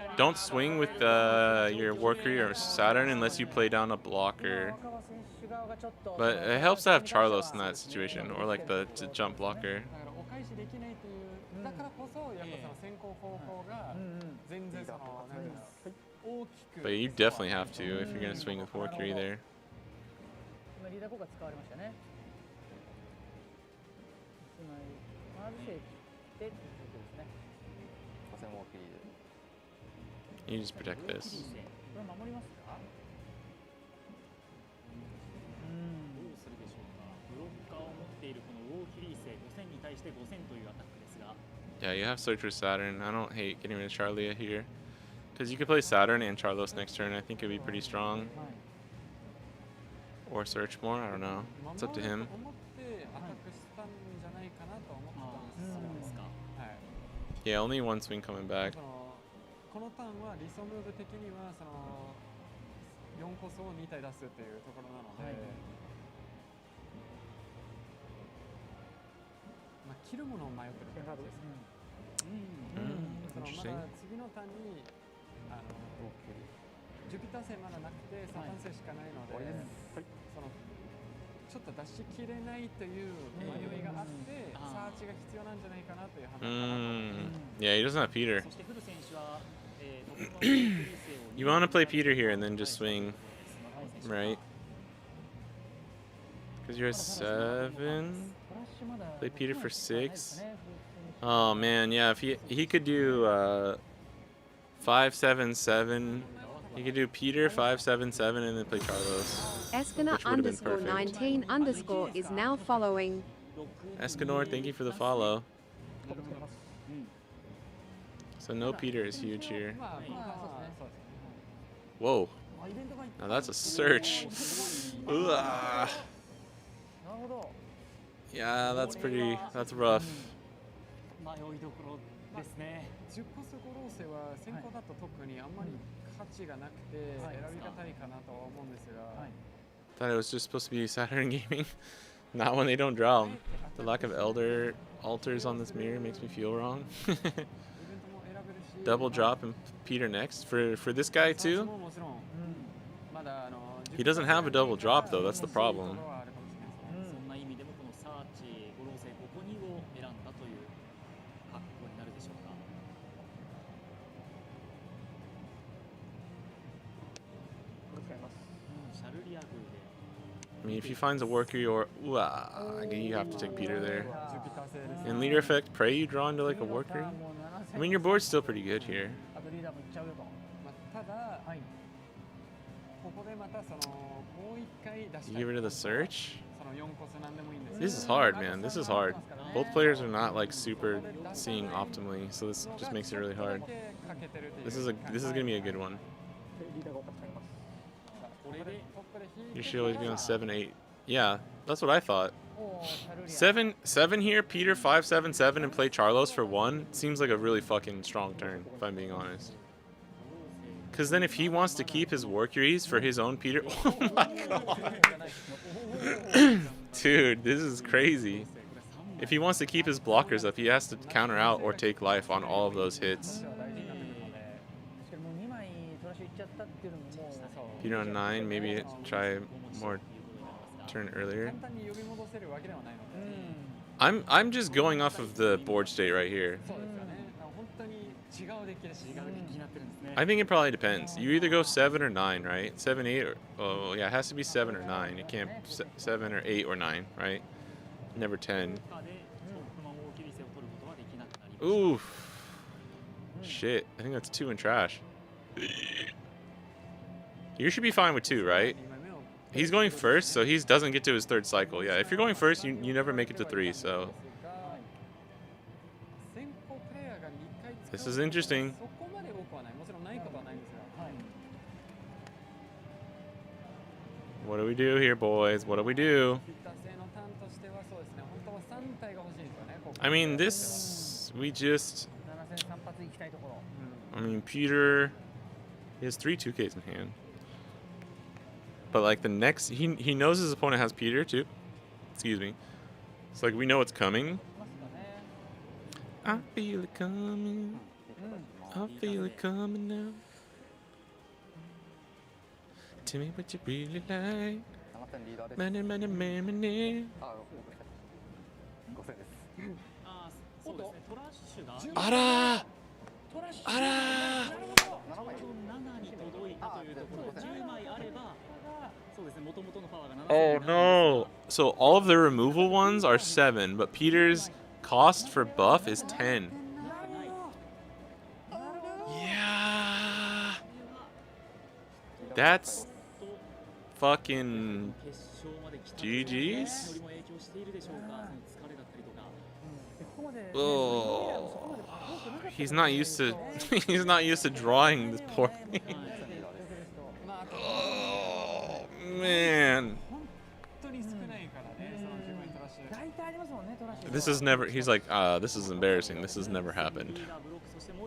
with your Workery or Saturn unless you play down a blocker. 若葉選手側がちょっと But it helps to have Charlos in that situation, or like the jump blocker. だからお返しできないというだからこそやっぱその先行後攻が全然そのなんていうの But you definitely have to if you're gonna swing with Valkyrie there. 今リーダー効果使われましたね。1枚まずしてっていうことですね。 You just protect this. これ守りますか？どうするでしょうか。ブロッカーを持っているこのウォーキリー星5000に対して5000というアタックですが。 Yeah, you have Search with Saturn. I don't hate getting rid of Charlia here. Because you could play Saturn and Charlos next turn. I think it'd be pretty strong. Or Search more. I don't know. It's up to him. Yeah, only one swing coming back. このターンは理想ムーブ的にはその4コスを2体出すっていうところなので、まあ切るものを迷ってる感じですね。そのまだ次のターンにジュピター星まだなくてサタン星しかないので、そのちょっと出し切れないという迷いがあって、サーチが必要なんじゃないかなという判断。Yeah, he doesn't have Peter. You want to play Peter here and then just swing, right? Because you're at 7. Play Peter for 6. Oh man, yeah. If he could do 5-7-7. He could do Peter 5-7-7 and then play Carlos. Escanor underscore 19 underscore is now following. Escanor, thank you for the follow. So no Peter is huge here. Whoa. Now that's a search. Ugh. Yeah, that's rough. 10コス5ローセは先行だと特にあんまり価値がなくて選びがたいかなとは思うんですが。 Thought it was just supposed to be Saturn gaming. Not when they don't draw 'em. The lack of Elder altars on this mirror makes me feel wrong. Double drop and Peter next for this guy too. He doesn't have a double drop though. That's the problem. I mean, if he finds a worker or you have to take Peter there. And leader effect, pray you draw into like a worker. I mean, your board's still pretty good here. You get rid of the search? This is hard, man. This is hard. Both players are not like super seeing optimally, so this just makes it really hard. This is gonna be a good one. You should always be on 7-8. Yeah, that's what I thought. 7 here, Peter 5-7-7 and play Charlos for 1 seems like a really fucking strong turn, if I'm being honest. Because then if he wants to keep his Workuries for his own Peter... Oh my god! Dude, this is crazy. If he wants to keep his blockers up, he has to counter out or take life on all of those hits. Peter on 9, maybe try more turn earlier. I'm just going off of the board state right here. I think it probably depends. You either go 7 or 9, right? 7, 8, or oh yeah, it has to be 7 or 9. It can't 7 or 8 or 9, right? Never 10. Ooh, shit. I think that's 2 in trash. You should be fine with 2, right? He's going first, so he doesn't get to his 3rd cycle. Yeah, if you're going first, you never make it to 3, so... This is interesting. What do we do here, boys? What do we do? I mean, this... We just... I mean, Peter... He has 3 2Ks in hand. But like the next, he knows his opponent has Peter too. Excuse me. It's like we know it's coming. I feel it coming. I feel it coming now. Tell me what you really like. Money, money, money, money. Ara! あらー。7に届いたというところで10枚あれば、そうですね、元々のパワーが Oh no! So all of the removal ones are 7, but Peter's cost for buff is 10. Yeah. That's fucking GG's. Oh, he's not used to he's not used to drawing this poorly. Oh man. This is never. He's like, this is embarrassing. This has never happened.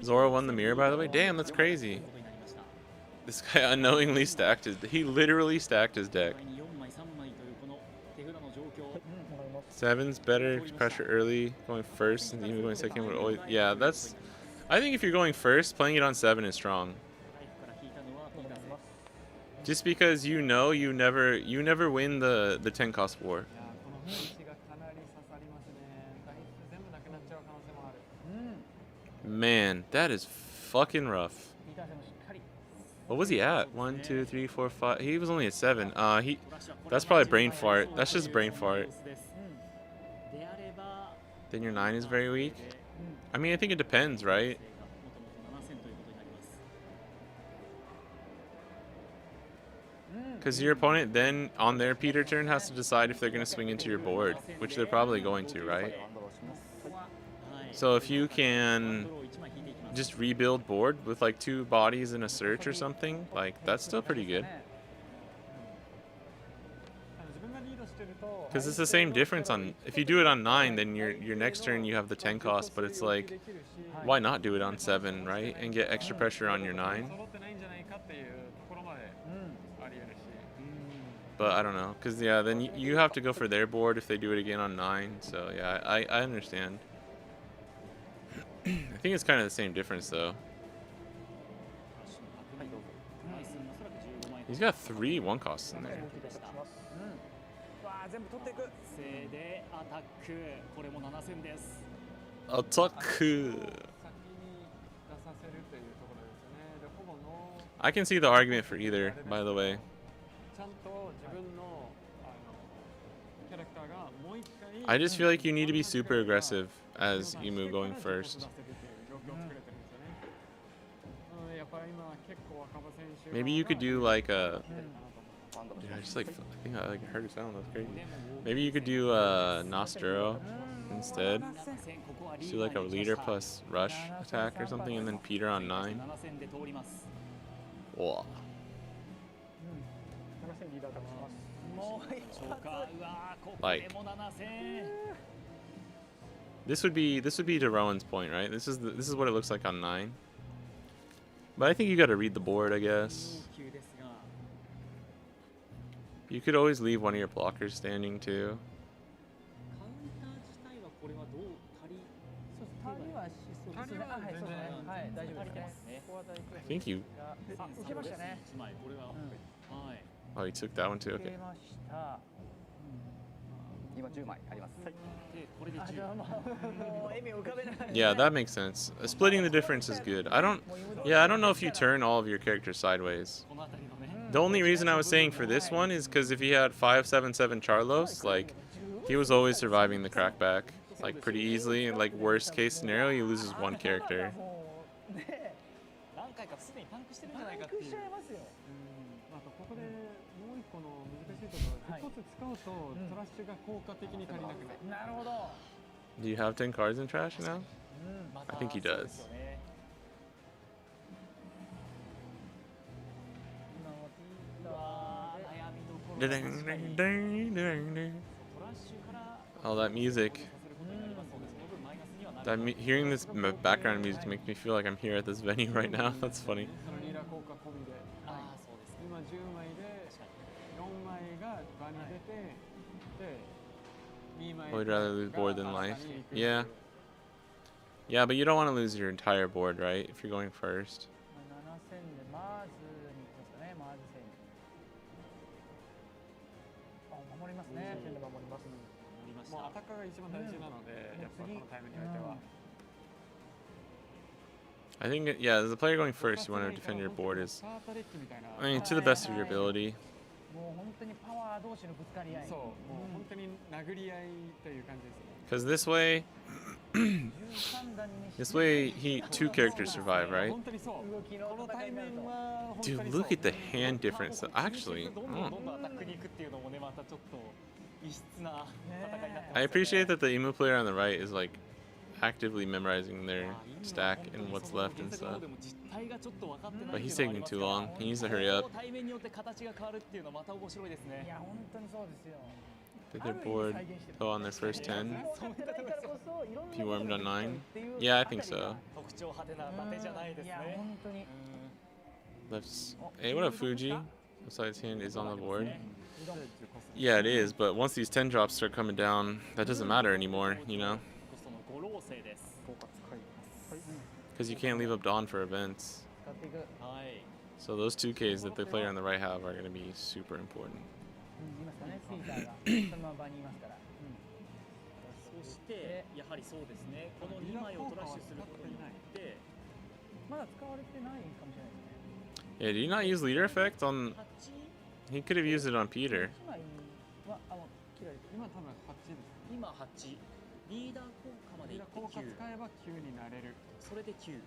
Zora won the mirror, by the way. Damn, that's crazy. This guy unknowingly stacked his. He literally stacked his deck. 7's better. Pressure early. Going first and even going second would always. Yeah, that's. I think if you're going first, playing it on 7 is strong. Just because you know you never win the 10 cost war. Man, that is fucking rough. What was he at? 1, 2, 3, 4, 5. He was only at 7. That's probably brain fart. That's just brain fart. Then your 9 is very weak. I mean, I think it depends, right? Because your opponent then, on their Peter turn, has to decide if they're going to swing into your board, which they're probably going to, right? So if you can just rebuild board with like 2 bodies and a search or something, like that's still pretty good. Because it's the same difference on, if you do it on 9, then your next turn you have the 10 cost, but it's like, why not do it on 7, right? And get extra pressure on your 9. But I don't know, because yeah, then you have to go for their board if they do it again on 9, so yeah, I understand. I think it's kind of the same difference though. He's got 3 1 costs in there. Attack. I can see the argument for either, by the way. I just feel like you need to be super aggressive as Imu going first. Maybe you could do like a. Dude, I think I like heard it sound. That's crazy. Maybe you could do a Nostro instead. Just do like a leader plus rush attack or something, and then Peter on 9. Whoa. Like this would be to Rowan's point, right? This is what it looks like on 9. But I think you got to read the board, I guess. You could always leave one of your blockers standing too. I think you. Oh, he took that one too. Okay. Yeah, that makes sense. Splitting the difference is good. I don't know if you turn all of your characters sideways. The only reason I was saying for this one is because if he had 5/7/7 Charlos, like he was always surviving the crackback like pretty easily, and like worst case scenario he loses 1 character. Do you have 10 cards in trash now? I think he does. Oh, that music. Hearing this background music makes me feel like I'm here at this venue right now. That's funny. Would rather lose board than life. Yeah. Yeah, but you don't want to lose your entire board, right? If you're going first. I think, yeah, as a player going first, you want to defend your board is, I mean, to the best of your ability. もう本当にパワー同士のぶつかり合い。そう、もう本当に殴り合いという感じですね。Because this way, this way, two characters survive, right? 本当にそう。この対面は本当 Dude, にそう。 look at the hand difference. Actually, どんどんどんどんアタックに行くっていうのもねまたちょっと異質な戦いになってます I appreciate that the emu player on the right is like actively memorizing their stack and what's left and stuff. But he's taking too long. He needs to hurry up. 対面によって形が変わるっていうのはまた面白いですね。いや本当にそうですよ。 Did their board go on their first 10? He warmed on 9? Yeah, I think so. 特徴派手な伊達じゃないですいやね。本当に。 Let's. Hey, what up, Fuji? Besides hand is on the board. Yeah, it is, but once these 10 drops start coming down, that doesn't matter anymore, you know? その五老星です。 Because you can't leave up Dawn for events. 使っていく。はい。 So those 2Ks that the player on the right have are going to be super important. いますかね。ピーターがそのまま場にいますから。そしてやはりそうですね。この2枚をトラッシュすることによってまだ使われてないかもしれないですね。 Yeah, did he not use leader effect on... 8 He could have used it on Peter. 1枚は切られてる。今多分8です。今8リーダー効果までいって効果使9えば9になれる。それで9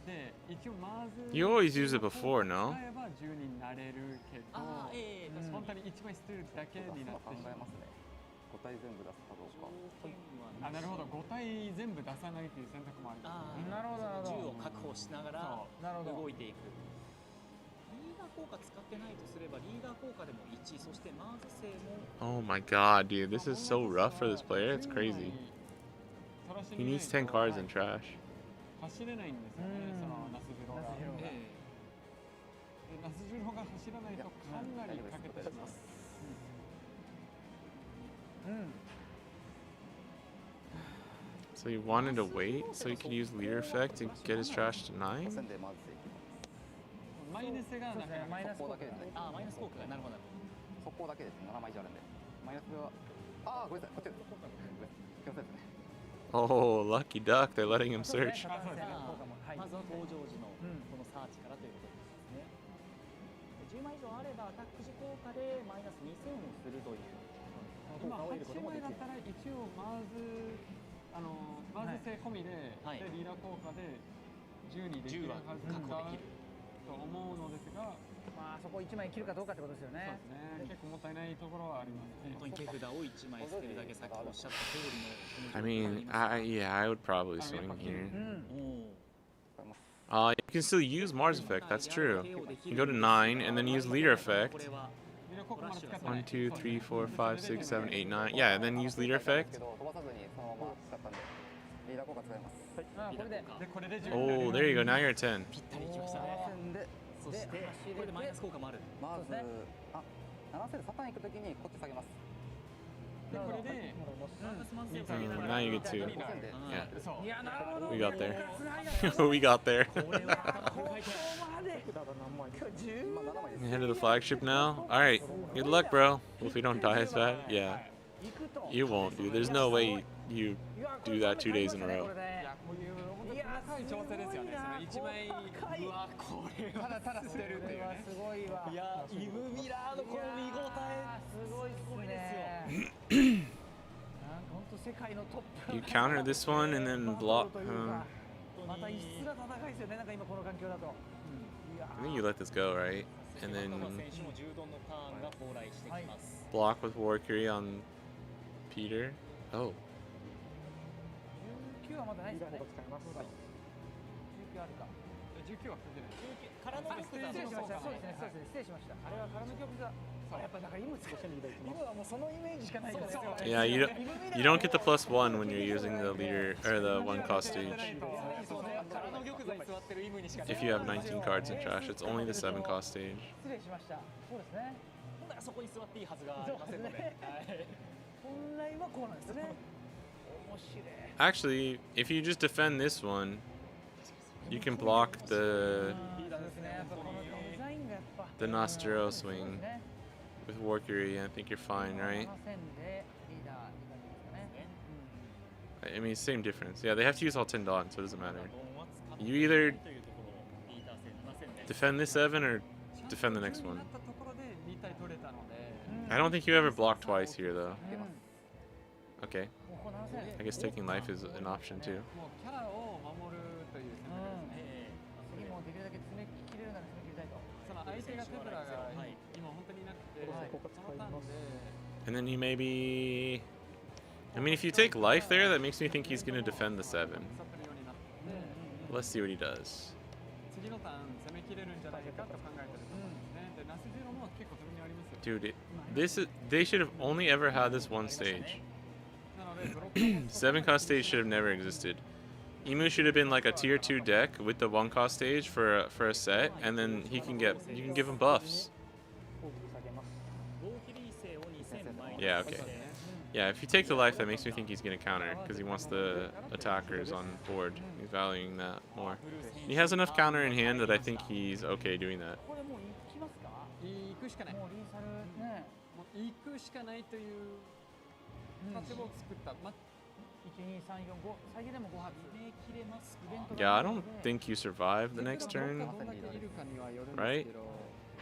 で、一応まず You always use it before, no? 使えば10になれるけど、ああええ確か本に当に1枚捨てるだけになってしまう。 5体全部出すかどうか。あ、なるほど。5体全部出さないという選択もあります。なるほどなるほど。 10を確保しながらなるほど。動いていくリーダー効果使ってないとすればリーダー効果でも1そしてマーズ星も Oh my god, dude. This is so rough for this player. It's crazy. He needs 10 cards in trash. 走れないんですよね。そのナスジロが。えナスジロが走らないとかなりかけてしまう。 So he wanted to wait so he could use leader effect to get his trash to 9? 線でまずいきます。マイナスがなかなかマイナス効果速攻だけですね。あマイナス効果がなるほど速攻だけです。7枚以上あるんで。マイナスはああごめんなさい。こっちです。気をつけてね。 Oh, lucky duck. They're letting him search. まずは登場時のこのサーチからということですね10枚以上あればアタック時効果でマイナス2000をするという効今果を得ること8もできる枚だったら一応まずまず性込みで、はいでリーダー効果で10にできるはずだ10は確保できると思うのですが、まあそこ1枚切るかどうかってことですよね。そうですね。結構もったいないところはありますね。本当に手札を1枚捨てるだけさっきおっしゃった通りの I mean, yeah, I would probably swing here. うん。 You can still use Mars effect. That's true. You go to 9 and then use leader effect. リーダー効果まで使ってな 1, い。 2, 3, 4, 5, 6, 7, 8, 9. Yeah, and then use leader け effect. ど飛ばさずにそのまま使ったんでリーダー効果使います。あこれで。でこれで10 Oh, there you go. Now you're at 10. ぴったりいきましたねでそしてこれでマイナス効果もあるまずあ7線でサタン行くときにこっち下げます。でこれで Now you get 2. 5線で Yeah, そう。いやなるほど。 we got there. We got there. ここまで。今7枚です。 Head to the flagship now. All right. Good luck, bro. Well, if we don't die as bad, yeah. 行くと。 You won't, dude. There's no way you do that 2 days in a row. いやこういう本当に細かい調整ですよね。その1枚うわこれただただ捨てるっていうね。すごいわ。いやイブミラーのこの見応えすごいですね。すなんか本当世界のトップ。 You counter this one and then block. また異質な戦いですよね。なんか今この環境だと。 I think you let this go, right? And then 選手も重丼のターンが到来してきます block with Warcury on Peter. Oh. 19はまだないですかね。19あるか。 19は出てない。空の失礼しました。そうですね。そうですね。失礼しました。あれは空の曲が。やっぱだから今はもうそのイメージしかないからですよ。 Yeah, you don't get the +1 when you're using the leader or the 1 cost stage. 空の玉座に座ってるイムにしか If you have 19 cards in trash, it's only the 7 cost stage. 失礼しました。そうですね。ほんならそこに座っていいはずがありませんのではい本来はこうなんですね。面白い。 Actually, if you just defend this one, you can block the デ Nostro swing with Warcury. I think you're fine, right? I mean, same difference. Yeah, they have to use all 10 dogs, so it doesn't matter. You either defend this 7 or defend the next one. I don't think you ever block twice here, though. Okay. I guess taking life is an option, too. もうキャラを守るという選択ですね。次もできるだけ詰め切れるなら詰め切りたいと。その相手がテプラが今本当にいなくて、そのターンで And then he maybe... I mean, if you take life there, that makes me think he's going to defend the 7. 刺さるようになって、 Let's see what he does. 次のターン攻め切れるんじゃないかと考えてると思うんですね。で、ナスジロも結構自分にありますよ。 Dude, they should have only ever had this one stage. なのでブロックも 7 cost stage should have never existed. Emu should have been like a tier 2 deck with the 1 cost stage for a set, and then you can give him buffs. Yeah, okay. Yeah, if you take the life, that makes me think he's gonna counter because he wants the attackers on board. He's valuing that more. He has enough counter in hand that I think he's okay doing that. これもう行きますか？行くしかない。もうリーサルね。もう行くしかないという立場を作った。ま、 1,2,3,4,5最低でも5発。Yeah, I don't think you survive the next turn, どんだけいるかにはよるんです right? けど、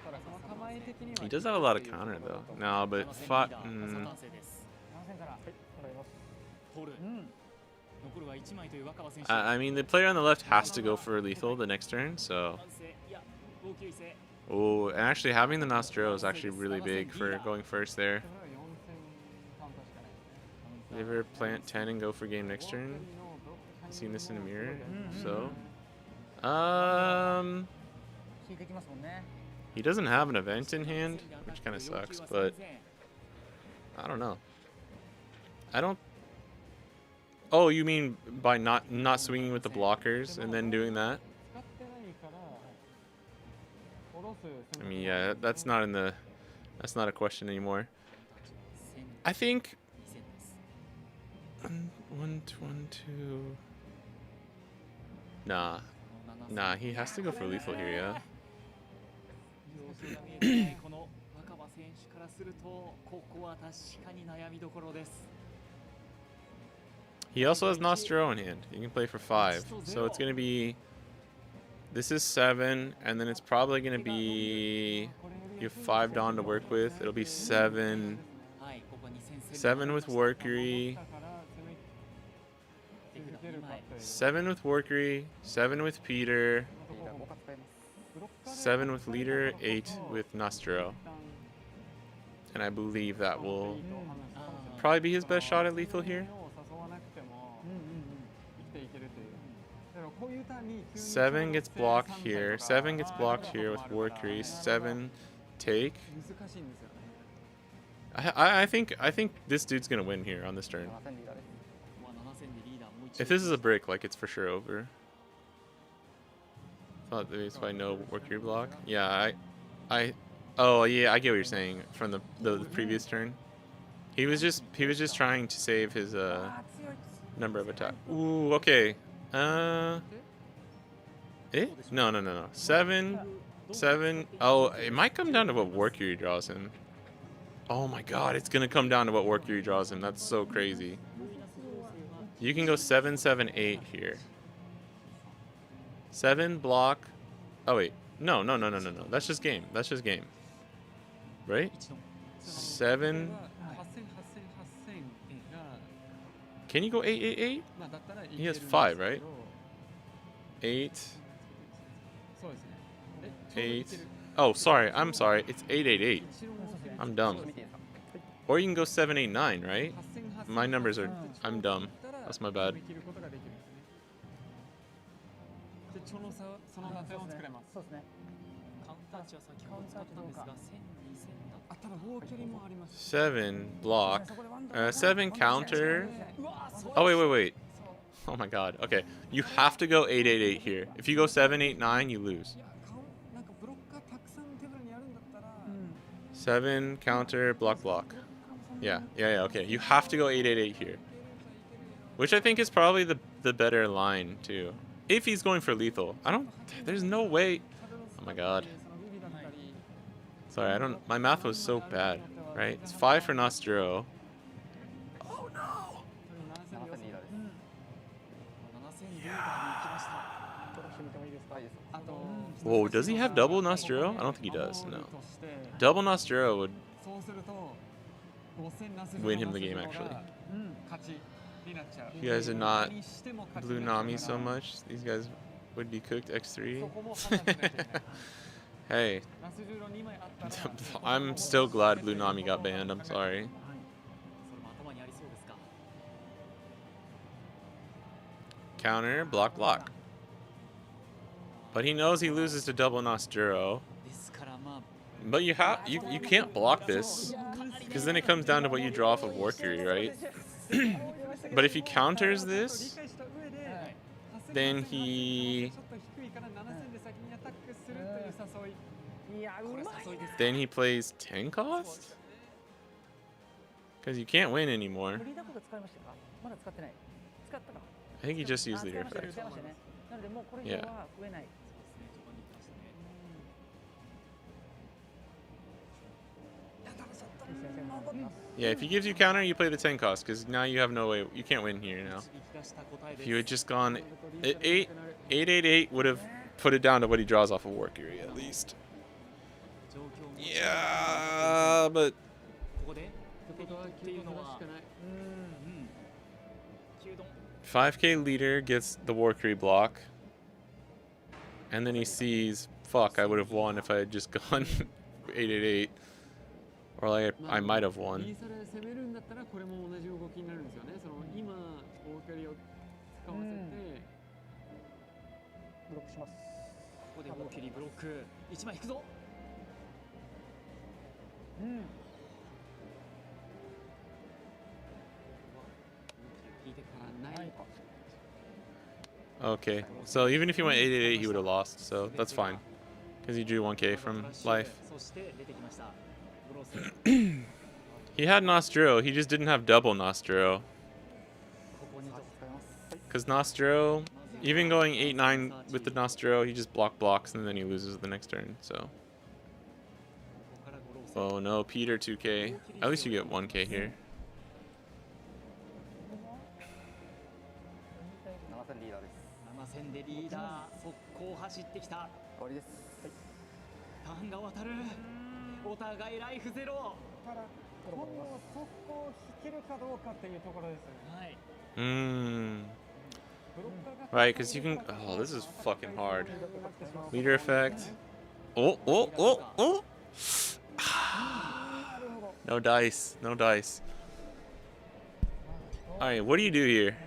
ただその構え的には He does have a lot of counter though. No, but7戦から。I mean, the player on the left has to go for lethal the next turn, so. Oh, and actually having the Nostro is actually really big for going first there. これは4000カウンターしかないですね。 They ever plant 10 and go for game next turn? Seen this in the mirror, so. 引いてきますもんね。 He doesn't have an event in hand, which kind of sucks, but I don't know. I don't. Oh, you mean by not swinging with the blockers and then doing that? 使ってないから下ろす。 I mean, yeah, that's not a question anymore. I think 1, 2. Nah, he has to go for lethal here, yeah. この若葉選手からするとここは確かに悩みどころです。 He also has Nostro in hand. He can play for 5. So it's going to be... This is 7, and then it's probably going to be... You have 5 Dawn to work with. It'll be 7. 7 with Workery. 7 with Workery. 7 with Peter. 7 with Leader. 8 with Nostro. And I believe that will probably be his best shot at lethal here. 7 gets blocked here. 7 gets blocked here with Workery. 7 take. I think this dude's gonna win here on this turn. If this is a brick, like it's for sure over. Thought that's why no Workery block. Yeah, oh yeah, I get what you're saying from the previous turn. He was just trying to save his number of attack. Ooh, okay. No. 7. Oh, it might come down to what Workery draws him. Oh my god, it's gonna come down to what Workery draws him. That's so crazy. You can go 7, 7, 8 here. 7 block. Oh wait, no. That's just game. Right? 7. Can you go 8, 8, 8? He has 5, right? 8. 8. Oh, sorry. I'm sorry. It's 8, 8, 8. I'm dumb. Or you can go 7, 8, 9, right? My numbers are... I'm dumb. That's my bad. その打点を作れます。そうですね。カウンター値は先ほど使ったんですが1000、2000だ。あ、ただ防距離もあります。 7 block. 7 counter. Oh, wait. Oh my god. Okay. You have to go 8, 8, 8 here. If you go 7, 8, 9, you lose. なんかブロッカーたくさんテーブルにあるんだったら。 7 counter block. Yeah, okay. You have to go 8, 8, 8 here. Which I think is probably the better line too. If he's going for lethal. There's no way. Oh my god. Sorry, my math was so bad, right? It's 5 for Nostro. Oh no! Whoa, does he have double Nostro? I don't think he does, no. Double Nostro would win him the game, actually. You guys are not blue Nami so much. These guys would be cooked X3. Hey, I'm still glad blue Nami got banned. I'm sorry. Counter, block, block. But he knows he loses to double Nostro. But you can't block this, because then it comes down to what you draw off of Warcury, right? But if he counters this, then he plays 10 cost? Because you can't win anymore. I think he just used leader effect. Yeah. Yeah, if he gives you counter, you play the 10 cost, because now you have no way, you can't win here now. If you had just gone 888 would have put it down to what he draws off of Warcury at least. Yeah, but 5k leader gets the Warcury block, and then he sees, fuck, I would have won if I had just gone 888. Or like I might have won. Okay, so even if he went 888, he would have lost, so that's fine. Because he drew 1k from life. He had Nostro, he just didn't have double Nostro. Because Nostro, even going 8-9 with the Nostro, he just blocks and then he loses the next turn, so. Oh no, Peter 2k. At least you get 1k here. Right, because you can. Oh, this is fucking hard. Leader effect. Oh. No dice. No dice. Alright, what do you do here?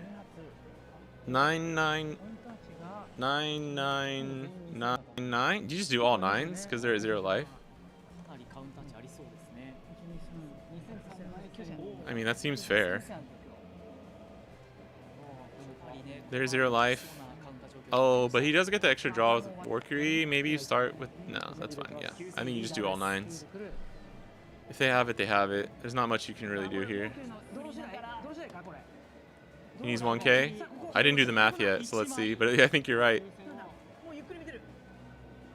9-9. 9-9-9-9. Do you just do all 9s because they're at 0 life? I mean, that seems fair. There's 0 life. Oh, but he does get the extra draw with Warcury. Maybe you start with... No, that's fine, yeah. I think you just do all 9s. If they have it, they have it. There's not much you can really do here. He needs 1k? I didn't do the math yet, so let's see. But I think you're right.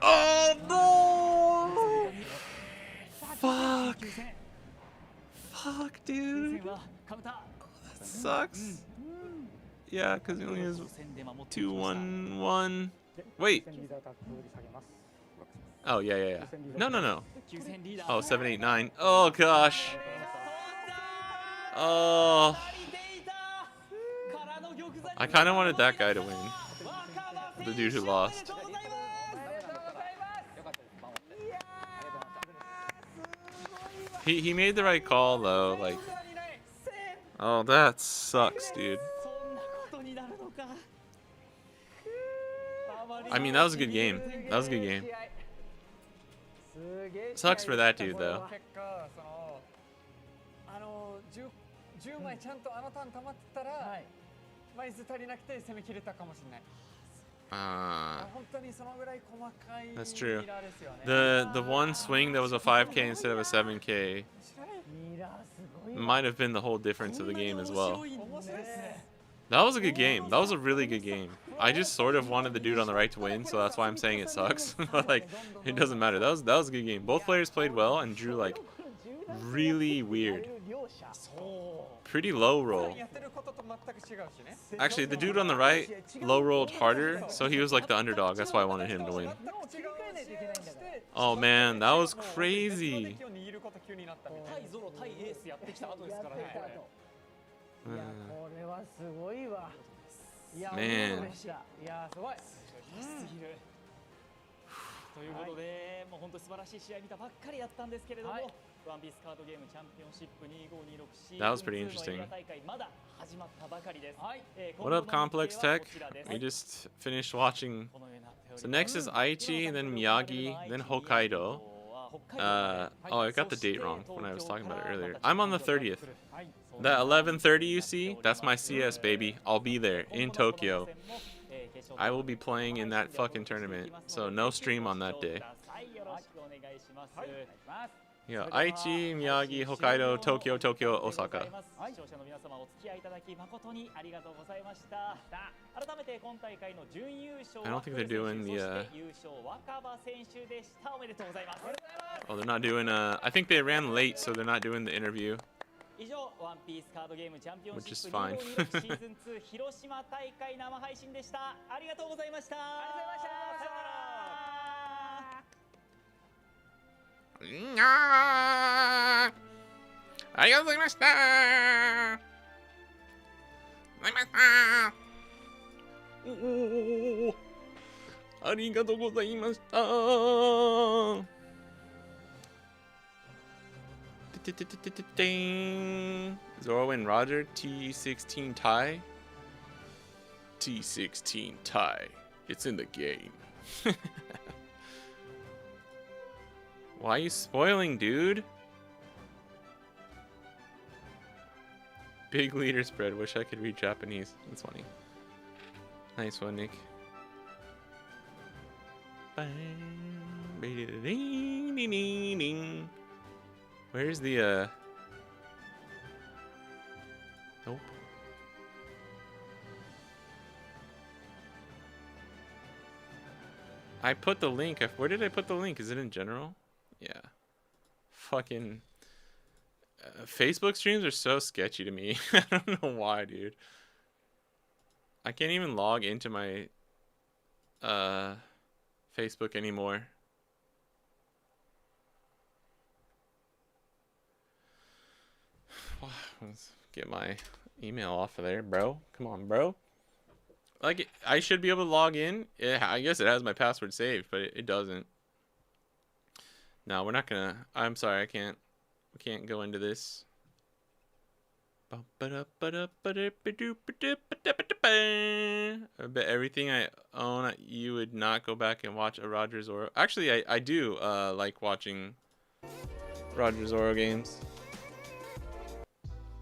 Oh, no! Fuck. Fuck, dude. That sucks. Yeah, because he only has 2-1-1. Wait. Oh, yeah. No. Oh, 7-8-9. Oh, gosh. Oh. I kind of wanted that guy to win. The dude who lost. He made the right call, though. Like, oh, that sucks, dude. I mean, that was a good game. That was a good game. Sucks for that dude, though. That's true. The one swing that was a 5k instead of a 7k might have been the whole difference of the game as well. That was a good game. That was a really good game. I just sort of wanted the dude on the right to win, so that's why I'm saying it sucks. But like, it doesn't matter. That was a good game. Both players played well and drew like really weird. そう Pretty low roll. やってることと全く違うしね。 Actually, the dude on the right low rolled harder, so he was like the underdog. That's why I wanted him to win. Oh man, that was crazy. 握ること急になったみたいな。対ゾロ対エースやってきた後ですからね。いやこれはすごいわ。いや Man. お見事でした。いやすごい。すぎる。ということで、もう本当に素晴らしい試合見たばっかりだったんですけれども、ワンピースカードゲームチャンピオンシップ2526シーズン That was pretty 2の interesting. エリア大会まだ始まったばかりです。 What up, Complex Tech? We just finished watching. So next is Aichi, then Miyagi, then Hokkaido. Oh, I got the date wrong when I was talking about it earlier. I'm on the 30th. That 11:30 you see, that's my CS, baby. I'll be there in Tokyo. I will be playing in that fucking tournament, so no stream on that day. Yeah, Aichi, Miyagi, Hokkaido, Tokyo, Tokyo, Osaka. 視聴者の皆様お付き合いいただき誠にありがとうございました。改めて今大会の準優勝 I don't think they're doing the, そして優勝若葉選手でした。おめでとうございます。 Oh, they're not doing, I think they ran late, so they're not doing the interview. 以上ワンピースカードゲームチャンピオン Which シ is ップ fine. 2026シーズン2広島大会生配信でした。ありがとうございました。ありがとうございました。さよなら。ありがとうございました。ありがとうございました。Zoro and Roger, T16 tie. T16 tie. It's in the game. Why are you spoiling, dude? Big leader spread. Wish I could read Japanese. That's funny. Nice one, Nick. Where's the Nope. I put the link. Where did I put the link? Is it in general? Yeah. Fucking Facebook streams are so sketchy to me. I don't know why, dude. I can't even log into my Facebook anymore. Let's get my email off of there, bro. Come on, bro. Like, I should be able to log in. Yeah, I guess it has my password saved, but it doesn't. No, we're not gonna. I'm sorry, I can't. We can't go into this. I bet everything I own, you would not go back and watch a Roger Zoro. Actually, I do like watching Roger Zoro games.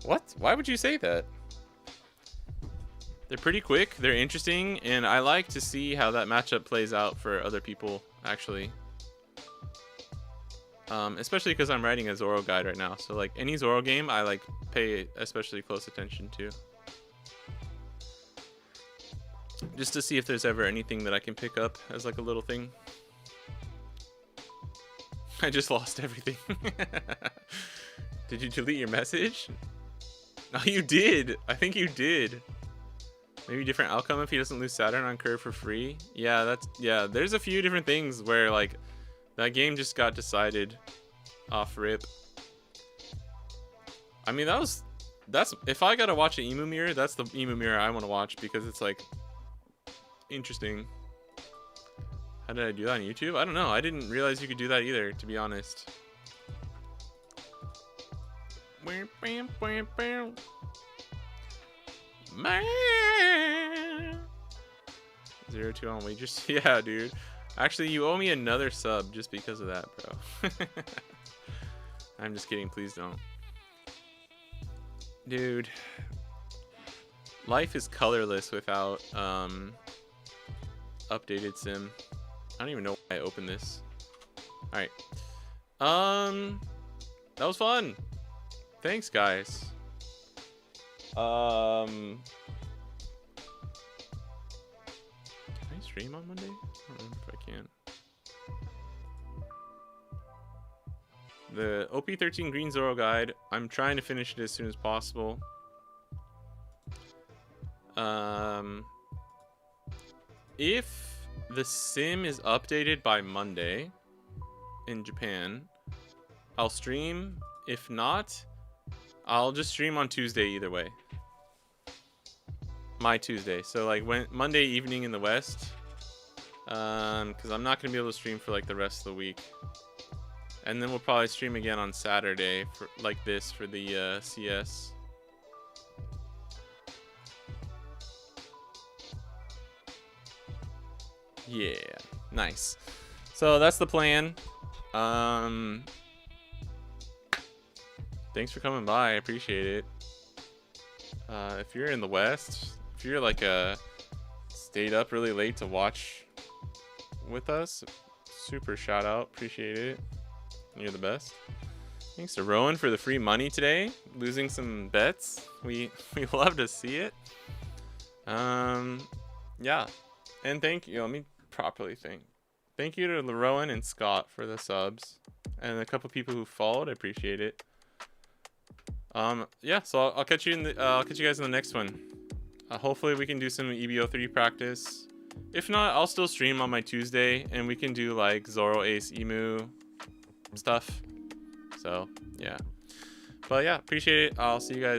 What? Why would you say that? They're pretty quick, they're interesting, and I like to see how that matchup plays out for other people, actually. Especially because I'm writing a Zoro guide right now, so like any Zoro game I like pay especially close attention to. Just to see if there's ever anything that I can pick up as like a little thing. I just lost everything. Did you delete your message? No, you did. I think you did. Maybe different outcome if he doesn't lose Saturn on curve for free. Yeah, there's a few different things where like that game just got decided off rip. I mean, that's if I gotta watch an Emu Mirror, that's the Emu Mirror I want to watch because it's like interesting. How did I do that on YouTube? I don't know. I didn't realize you could do that either, to be honest. Man. 0-2 on wagers. Yeah, dude. Actually, you owe me another sub just because of that, bro. I'm just kidding. Please don't. Dude. Life is colorless without updated sim. I don't even know why I opened this. Alright. That was fun. Thanks, guys. Can I stream on Monday? I don't know if I can. The OP13 Green Zoro guide. I'm trying to finish it as soon as possible. If the sim is updated by Monday in Japan, I'll stream. If not, I'll just stream on Tuesday either way. My Tuesday. So like Monday evening in the West. Because I'm not going to be able to stream for like the rest of the week. And then we'll probably stream again on Saturday for like this for the CS. Yeah, nice. So that's the plan. Thanks for coming by. I appreciate it. If you're in the West, if you're like stayed up really late to watch with us, super shout out. Appreciate it. You're the best. Thanks to Rowan for the free money today. Losing some bets. We love to see it. Yeah. And thank you. Let me properly thank. Thank you to Rowan and Scott for the subs. And a couple people who followed. I appreciate it. Yeah, so I'll catch you in the I'll catch you guys in the next one. Hopefully we can do some EBO3 practice. If not, I'll still stream on my Tuesday and we can do like Zoro Ace Emu stuff. So yeah, but yeah, appreciate it. I'll see you guys